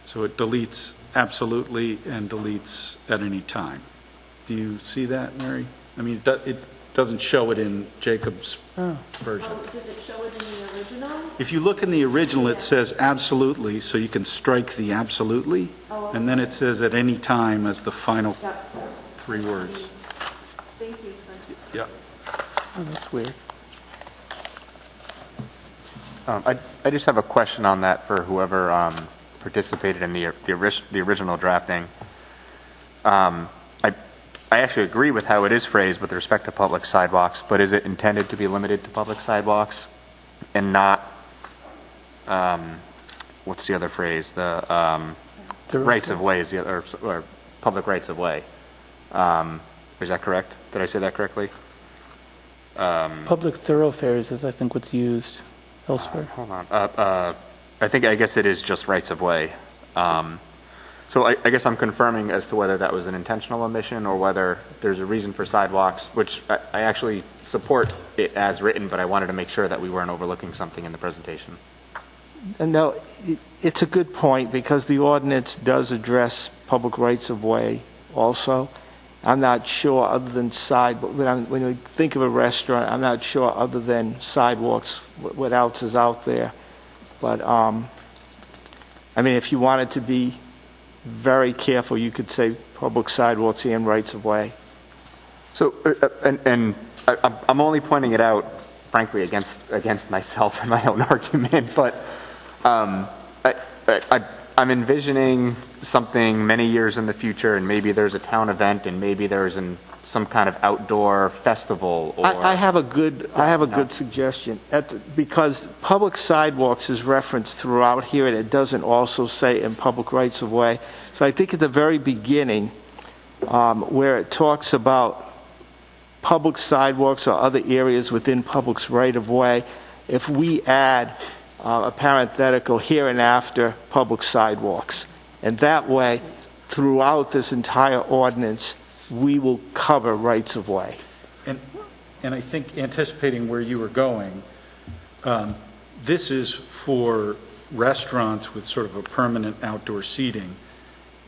So it deletes absolutely and deletes at any time. Do you see that, Mary? I mean, it doesn't show it in Jacob's version. Does it show it in the original? If you look in the original, it says absolutely, so you can strike the absolutely, and then it says at any time as the final three words. Thank you. Yeah. Oh, that's weird. I just have a question on that for whoever participated in the original drafting. I actually agree with how it is phrased with respect to public sidewalks, but is it intended to be limited to public sidewalks and not, what's the other phrase? The rights of way, or public rights of way. Is that correct? Did I say that correctly? Public thoroughfares is, I think, what's used elsewhere. Hold on. I guess it is just rights of way. So I guess I'm confirming as to whether that was an intentional omission or whether there's a reason for sidewalks, which I actually support it as written, but I wanted to make sure that we weren't overlooking something in the presentation. No, it's a good point because the ordinance does address public rights of way also. I'm not sure other than when you think of a restaurant, I'm not sure other than sidewalks what else is out there. But I mean, if you wanted to be very careful, you could say public sidewalks and rights of way. So, and I'm only pointing it out, frankly, against myself and my own argument, but I'm envisioning something many years in the future, and maybe there's a town event, and maybe there's some kind of outdoor festival. Or I have a good suggestion because public sidewalks is referenced throughout here, and it doesn't also say in public rights of way. So I think at the very beginning, where it talks about public sidewalks or other areas within public's right of way, if we add a parenthetical here and after public sidewalks, and that way, throughout this entire ordinance, we will cover rights of way. And I think anticipating where you were going, this is for restaurants with sort of a permanent outdoor seating.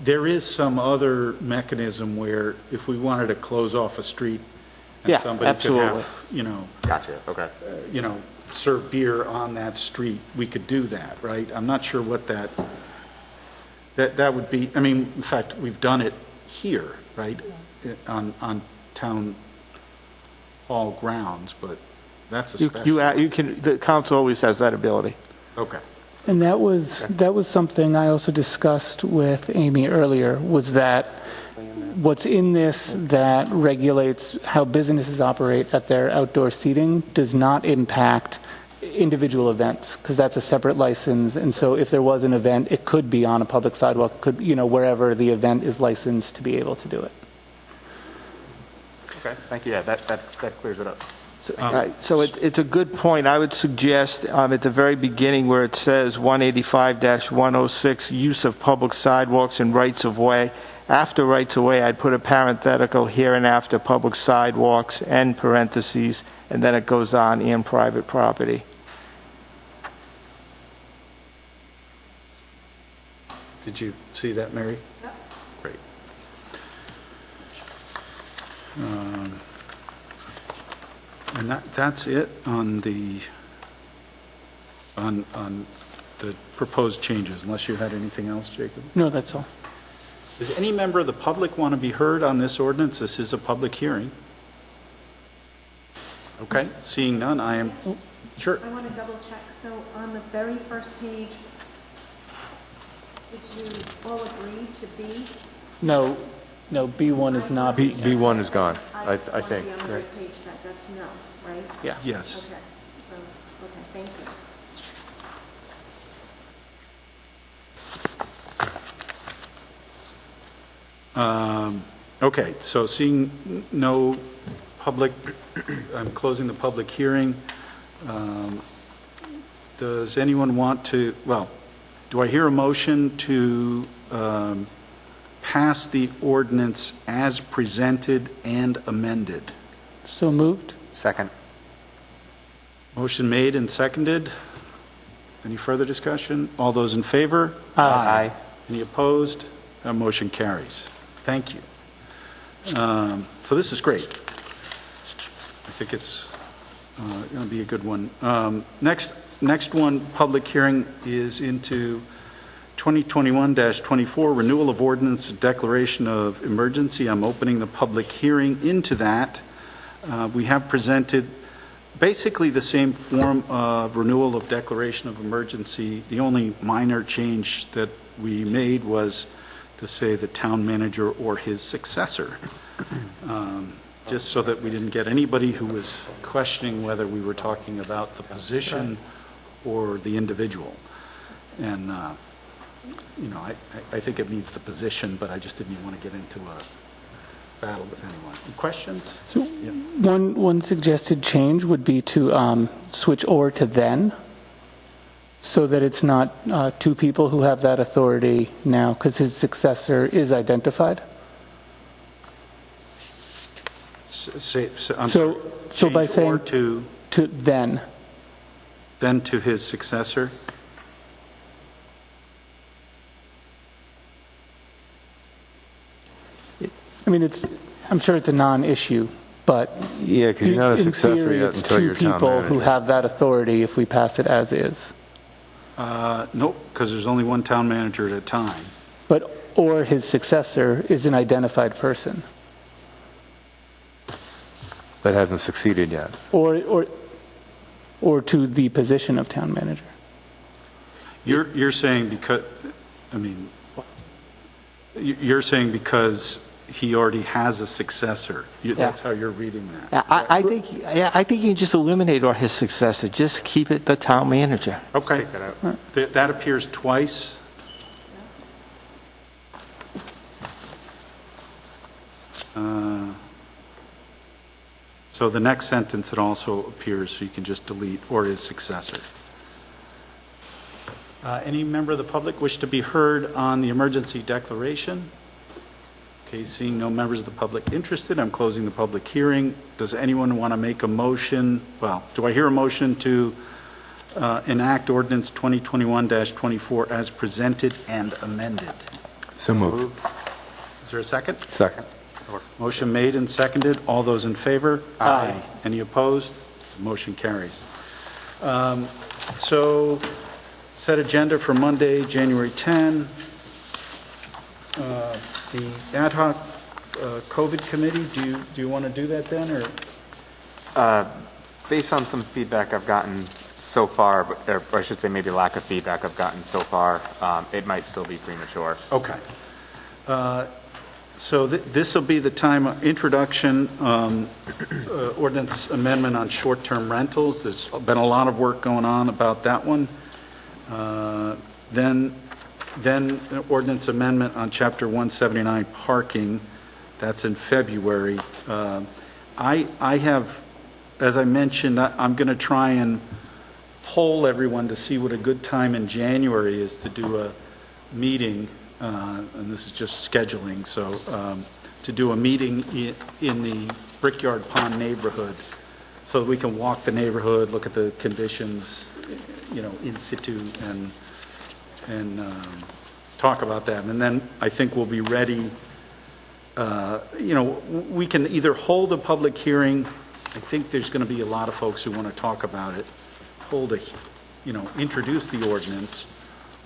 There is some other mechanism where if we wanted to close off a street and somebody absolutely. could have, Gotcha. Okay. Serve beer on that street, we could do that, right? I'm not sure what that would be. I mean, in fact, we've done it here, right? On town hall grounds, but that's a special. You can. The council always has that ability. Okay. And that was something I also discussed with Amy earlier, was that what's in this that regulates how businesses operate at their outdoor seating does not impact individual events, because that's a separate license. And so if there was an event, it could be on a public sidewalk, it could, wherever the event is licensed to be able to do it. Okay, thank you. Yeah, that clears it up. So it's a good point. I would suggest at the very beginning where it says 185-106, use of public sidewalks and rights of way, after rights of way, I'd put a parenthetical here and after public sidewalks and parentheses, and then it goes on and private property. Did you see that, Mary? Yep. Great. And that's it on the on the proposed changes, unless you had anything else, Jacob. No, that's all. Does any member of the public want to be heard on this ordinance? This is a public hearing. Okay, seeing none, I am, sure. I want to double check. So on the very first page, did you all agree to B? No, B1 is not. B1 is gone, I think. On the Right. other page, that's no, right? Yeah. Yes. Okay, so, okay, thank you. Okay, so seeing no public, I'm closing the public hearing. Does anyone want to, well, do I hear a motion to pass the ordinance as presented and amended? So moved. Second. Motion made and seconded. Any further discussion? All those in favor? Aye. Any opposed? That motion carries. Thank you. So this is great. I think it's going to be a good one. Next one, public hearing is into 2021-24, renewal of ordinance, declaration of emergency. I'm opening the public hearing into that. We have presented basically the same form of renewal of declaration of emergency. The only minor change that we made was to say the town manager or his successor, just so that we didn't get anybody who was questioning whether we were talking about the position or the individual. And, you know, I think it means the position, but I just didn't want to get into a battle with anyone. Any questions? So one suggested change would be to switch or to then, so that it's not two people who have that authority now, because his successor is identified. I'm So by change saying or to then. then to his successor. I mean, I'm sure it's a non-issue, but Yeah, because you're not a in successor theory, yet it's until two you're town people manager. who have that authority if we pass it as is. Nope, because there's only one town manager at a time. But or his successor is an identified person, That hasn't succeeded yet. or to the position of town manager. You're saying because, I mean, you're saying because he already has a successor. That's how you're reading that. I think you can just eliminate or his successor. Just keep it the town manager. Okay. That appears twice. So the next sentence, it also appears, so you can just delete or his successor. Any member of the public wish to be heard on the emergency declaration? Okay, seeing no members of the public interested, I'm closing the public hearing. Does anyone want to make a motion? Well, do I hear a motion to enact ordinance 2021-24 as presented and amended? So moved. Is there a second? Second. Motion made and seconded. All those in favor? Aye. Any opposed? Motion carries. So, set agenda for Monday, January 10. The ad hoc COVID committee, do you want to do that then, or? Based on some feedback I've gotten so far, or I should say maybe lack of feedback I've gotten so far, it might still be premature. Okay. So this will be the time, introduction, ordinance amendment on short-term rentals. There's been a lot of work going on about that one. Then an ordinance amendment on Chapter 179 parking. That's in February. I have, as I mentioned, I'm going to try and poll everyone to see what a good time in January is to do a meeting. And this is just scheduling, so to do a meeting in the Brickyard Pond neighborhood so that we can walk the neighborhood, look at the conditions, you know, in situ, and talk about that. And then I think we'll be ready, you know, we can either hold a public hearing. I think there's going to be a lot of folks who want to talk about it. Hold introduce the ordinance,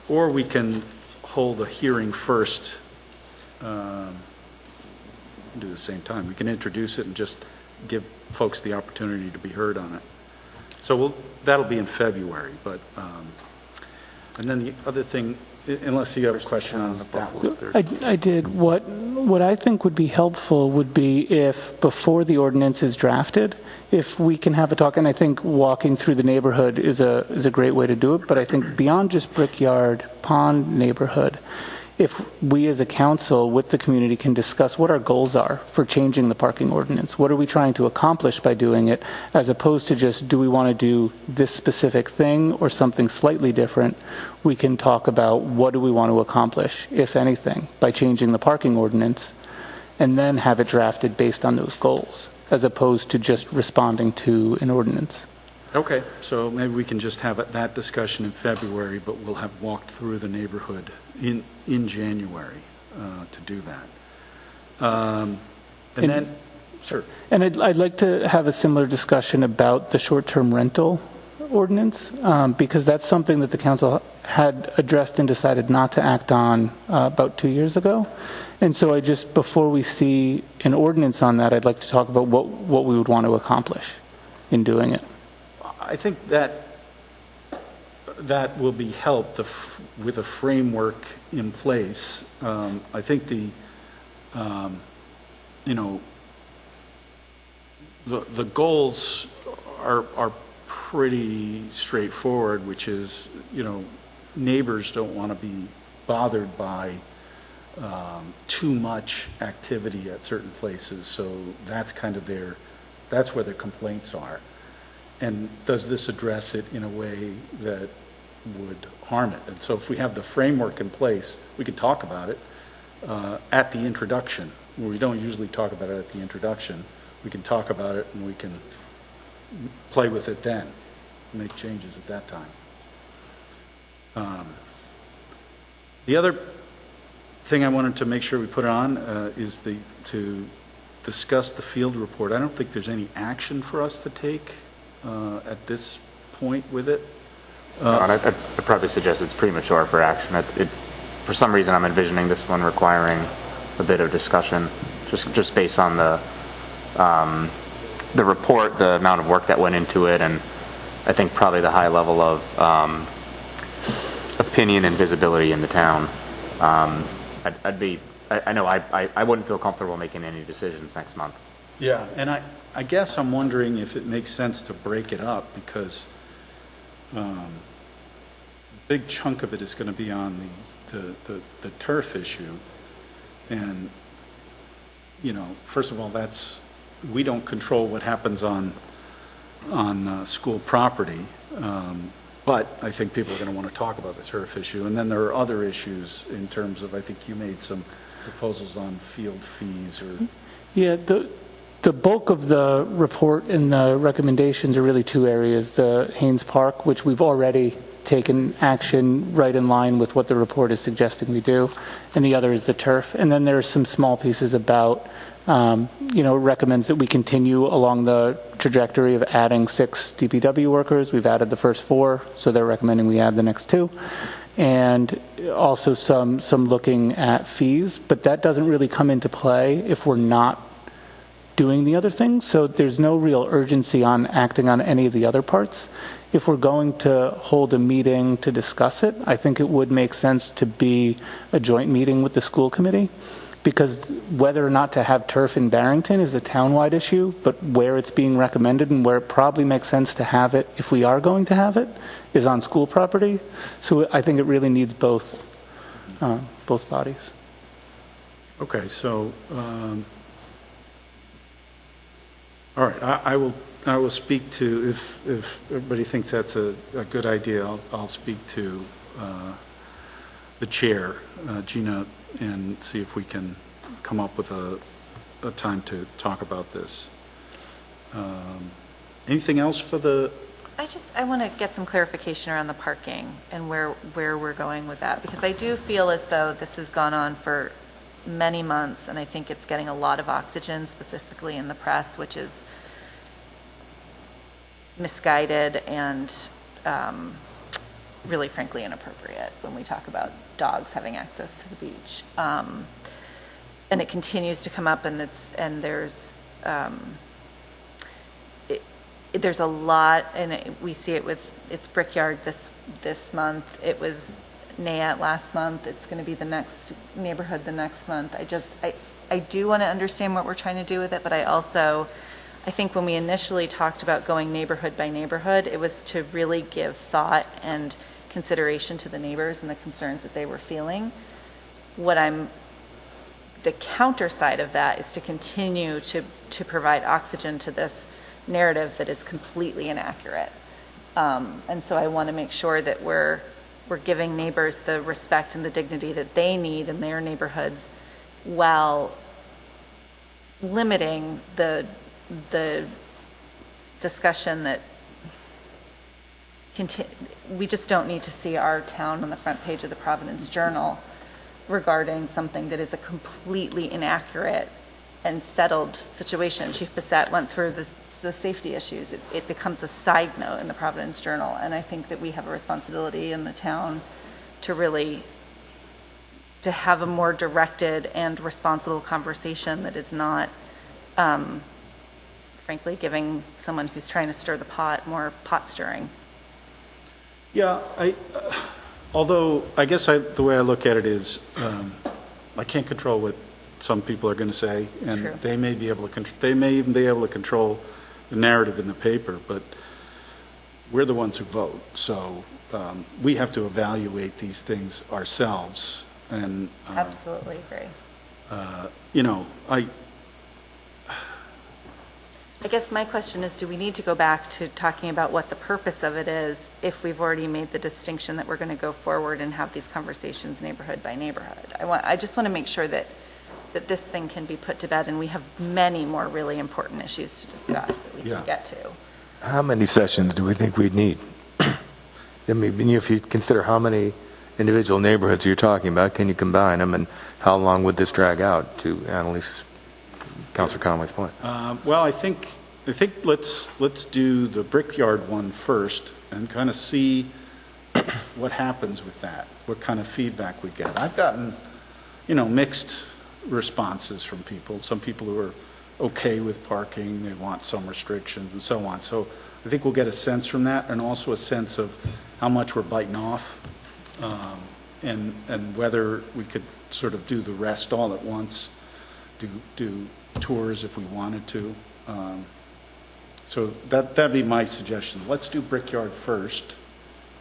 or we can hold a hearing first, do the same time. We can introduce it and just give folks the opportunity to be heard on it. So that'll be in February, but, and then the other thing, unless you have a question on that one. I did. What I think would be helpful would be if, before the ordinance is drafted, if we can have a talk, and I think walking through the neighborhood is a great way to do it, but I think beyond just Brickyard Pond neighborhood, if we as a council with the community can discuss what our goals are for changing the parking ordinance. What are we trying to accomplish by doing it, as opposed to just, do we want to do this specific thing or something slightly different? We can talk about what do we want to accomplish, if anything, by changing the parking ordinance, and then have it drafted based on those goals, as opposed to just responding to an ordinance. Okay, so maybe we can just have that discussion in February, but we'll have walked through the neighborhood in January to do that. And then, sure. And I'd like to have a similar discussion about the short-term rental ordinance, because that's something that the council had addressed and decided not to act on about 2 years ago. And so before we see an ordinance on that, I'd like to talk about what we would want to accomplish in doing it. I think that will be helped with a framework in place. I think the goals are pretty straightforward, which is, neighbors don't want to be bothered by too much activity at certain places. So that's kind of that's where the complaints are. And does this address it in a way that would harm it? And so if we have the framework in place, we can talk about it at the introduction. We don't usually talk about it at the introduction. We can talk about it and we can play with it then, make changes at that time. The other thing I wanted to make sure we put on is to discuss the field report. I don't think there's any action for us to take at this point with it. I'd probably suggest it's premature for action. For some reason, I'm envisioning this one requiring a bit of discussion, just based on the report, the amount of work that went into it, and I think probably the high level of opinion and visibility in the town. I wouldn't feel comfortable making any decisions next month. Yeah, and I guess I'm wondering if it makes sense to break it up, because a big chunk of it is going to be on the turf issue. And, first of all, we don't control what happens on school property, but I think people are going to want to talk about the turf issue. And then there are other issues in terms of, I think you made some proposals on field fees or... Yeah, the bulk of the report and the recommendations are really two areas. The Haynes Park, which we've already taken action right in line with what the report is suggesting we do, and the other is the turf. And then there are some small pieces about, it recommends that we continue along the trajectory of adding 6 DPW workers. We've added the first 4, so they're recommending we add the next 2. And also some looking at fees, but that doesn't really come into play if we're not doing the other things. So there's no real urgency on acting on any of the other parts. If we're going to hold a meeting to discuss it, I think it would make sense to be a joint meeting with the school committee, because whether or not to have turf in Barrington is a townwide issue, but where it's being recommended and where it probably makes sense to have it, if we are going to have it, is on school property. So I think it really needs both bodies. Okay, so all right, I will speak to, if everybody thinks that's a good idea, I'll speak to the chair, Gina, and see if we can come up with a time to talk about this. Anything else for the... I want to get some clarification around the parking and where we're going with that, because I do feel as though this has gone on for many months, and I think it's getting a lot of oxygen, specifically in the press, which is misguided and really frankly inappropriate when we talk about dogs having access to the beach. And it continues to come up, and there's a lot, and we see it with, it's Brickyard this month, it was Nayat last month, it's going to be the next neighborhood the next month. I do want to understand what we're trying to do with it, but I think when we initially talked about going neighborhood by neighborhood, it was to really give thought and consideration to the neighbors and the concerns that they were feeling. The counter side of that is to continue to provide oxygen to this narrative that is completely inaccurate. And so I want to make sure that we're giving neighbors the respect and the dignity that they need in their neighborhoods, while limiting the discussion that we just don't need to see our town on the front page of the Providence Journal regarding something that is a completely inaccurate and settled situation. Chief Bissett went through the safety issues. It becomes a side note in the Providence Journal, and I think that we have a responsibility in the town to have a more directed and responsible conversation that is not frankly giving someone who's trying to stir the pot more pot stirring. Yeah, although I guess the way I look at it is I can't control what some people are going to say, and True. they may even be able to control the narrative in the paper, but we're the ones who vote. So we have to evaluate these things ourselves. And Absolutely agree. I guess my question is, do we need to go back to talking about what the purpose of it is if we've already made the distinction that we're going to go forward and have these conversations neighborhood by neighborhood? I just want to make sure that this thing can be put to bed, and we have many more really important issues to discuss that we can get to. How many sessions do we think we'd need? I mean, if you consider how many individual neighborhoods you're talking about, can you combine them, and how long would this drag out, to Councilor Conway's point? Well, I think let's do the Brickyard one first and kind of see what happens with that, what kind of feedback we get. I've gotten, mixed responses from people. Some people who are okay with parking, they want some restrictions and so on. So I think we'll get a sense from that, and also a sense of how much we're biting off, and whether we could sort of do the rest all at once, do tours if we wanted to. So that'd be my suggestion. Let's do Brickyard first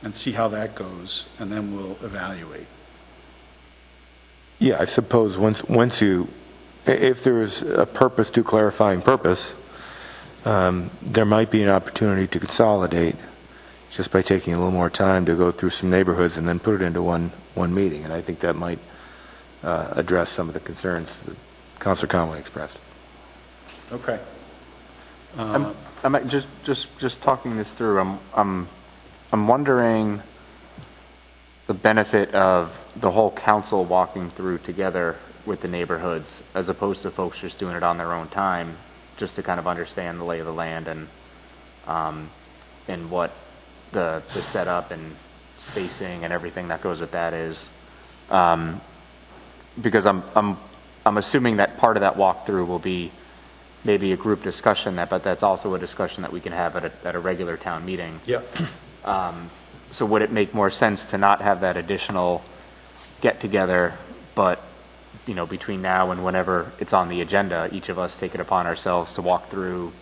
and see how that goes, and then we'll evaluate. Yeah, I suppose if there's a purpose to clarifying purpose, there might be an opportunity to consolidate just by taking a little more time to go through some neighborhoods and then put it into one meeting. And I think that might address some of the concerns that Councilor Conway expressed. Okay. I'm just talking this through. I'm wondering the benefit of the whole council walking through together with the neighborhoods, as opposed to folks just doing it on their own time, just to kind of understand the lay of the land and what the setup and spacing and everything that goes with that is. Because I'm assuming that part of that walkthrough will be maybe a group discussion, but that's also a discussion that we can have at a regular town meeting. Yeah. So would it make more sense to not have that additional get together, but between now and whenever it's on the agenda, each of us take it upon ourselves to walk through,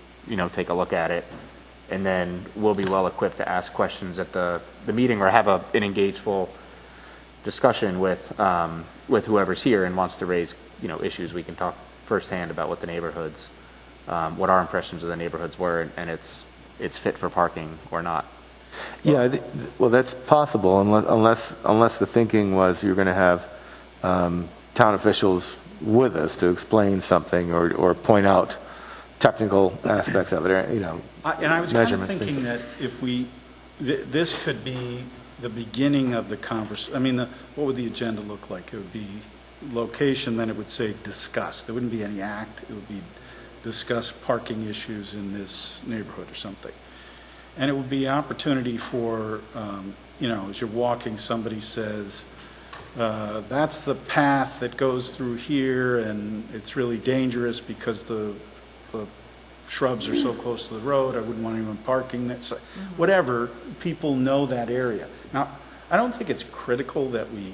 take a look at it, and then we'll be well equipped to ask questions at the meeting, or have an engageful discussion with whoever's here and wants to raise issues. We can talk firsthand about what the neighborhoods, what our impressions of the neighborhoods were, and it's fit for parking or not. Yeah, well, that's possible unless the thinking was you're going to have town officials with us to explain something or point out technical aspects of it, And I was kind of thinking that if this could be the beginning of the conversation. I mean, what would the agenda look like? It would be location, then it would say discuss. There wouldn't be any act. It would be discuss parking issues in this neighborhood or something. And it would be an opportunity for, as you're walking, somebody says, that's the path that goes through here, and it's really dangerous because the shrubs are so close to the road. I wouldn't want anyone parking that side. Whatever, people know that area. Now, I don't think it's critical that we,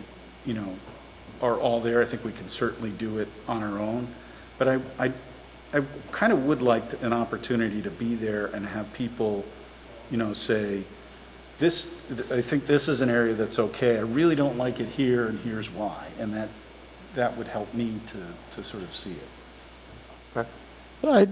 are all there. I think we can certainly do it on our own. But I kind of would like an opportunity to be there and have people, say, I think this is an area that's okay. I really don't like it here, and here's why. And that would help me to sort of see it. I'd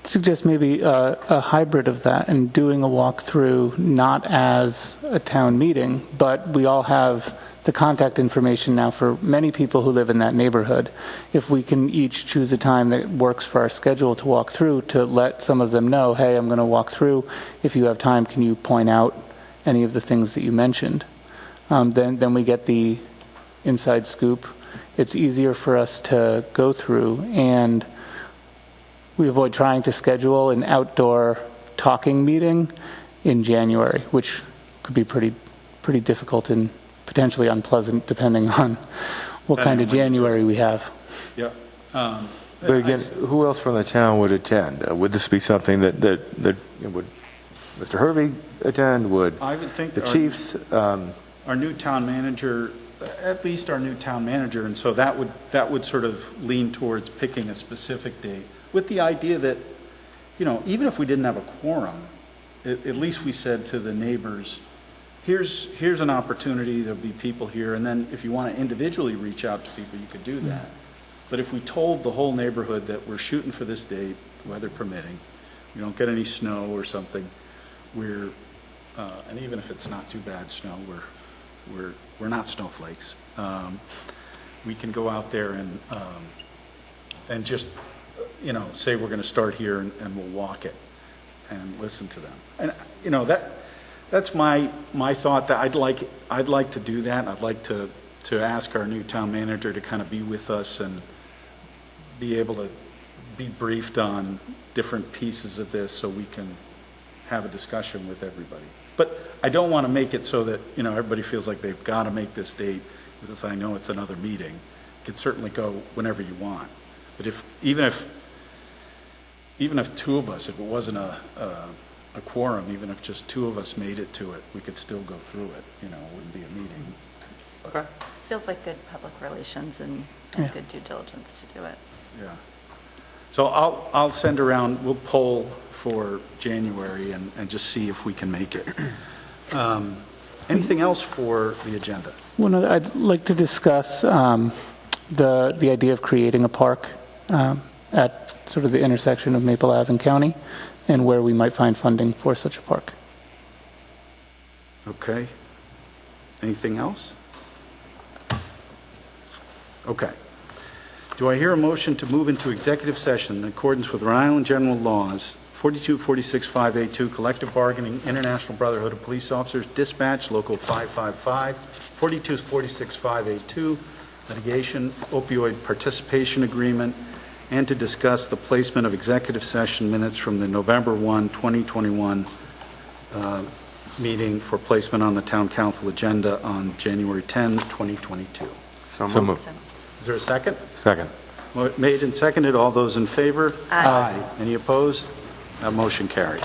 suggest maybe a hybrid of that and doing a walkthrough not as a town meeting, but we all have the contact information now for many people who live in that neighborhood. If we can each choose a time that works for our schedule to walk through, to let some of them know, hey, I'm going to walk through. If you have time, can you point out any of the things that you mentioned? Then we get the inside scoop. It's easier for us to go through, and we avoid trying to schedule an outdoor talking meeting in January, which could be pretty difficult and potentially unpleasant depending on what kind of January we have. Yeah. But again, who else from the town would attend? Would this be something that would Mr. Hervey attend? Would I would think the chiefs? Our new town manager, at least our new town manager, and so that would sort of lean towards picking a specific date, with the idea that, even if we didn't have a quorum, at least we said to the neighbors, here's an opportunity, there'll be people here, and then if you want to individually reach out to people, you could do that. But if we told the whole neighborhood that we're shooting for this date, weather permitting, we don't get any snow or something, and even if it's not too bad snow, we're not snowflakes. We can go out there and just, say we're going to start here and we'll walk it and listen to them. And, that's my thought, that I'd like to do that. I'd like to ask our new town manager to kind of be with us and be able to be briefed on different pieces of this so we can have a discussion with everybody. But I don't want to make it so that, everybody feels like they've got to make this date, because I know it's another meeting. You can certainly go whenever you want. But even if two of us, if it wasn't a quorum, even if just two of us made it to it, we could still go through it. It wouldn't be a meeting. Okay. Feels like good public relations and good due diligence to do it. Yeah. So I'll send around, we'll poll for January and just see if we can make it. Anything else for the agenda? Well, I'd like to discuss the idea of creating a park at sort of the intersection of Maple Ave and County, and where we might find funding for such a park. Okay. Anything else? Okay. Do I hear a motion to move into executive session in accordance with Rhode Island General Laws 42465A2, collective bargaining, International Brotherhood of Police Officers, dispatch, local 555, 42465A2, litigation, opioid participation agreement, and to discuss the placement of executive session minutes from the November 1, 2021 meeting for placement on the town council agenda on January 10, 2022. So moved. Is there a second? Second. Made and seconded. All those in favor? Aye. Any opposed? That motion carries.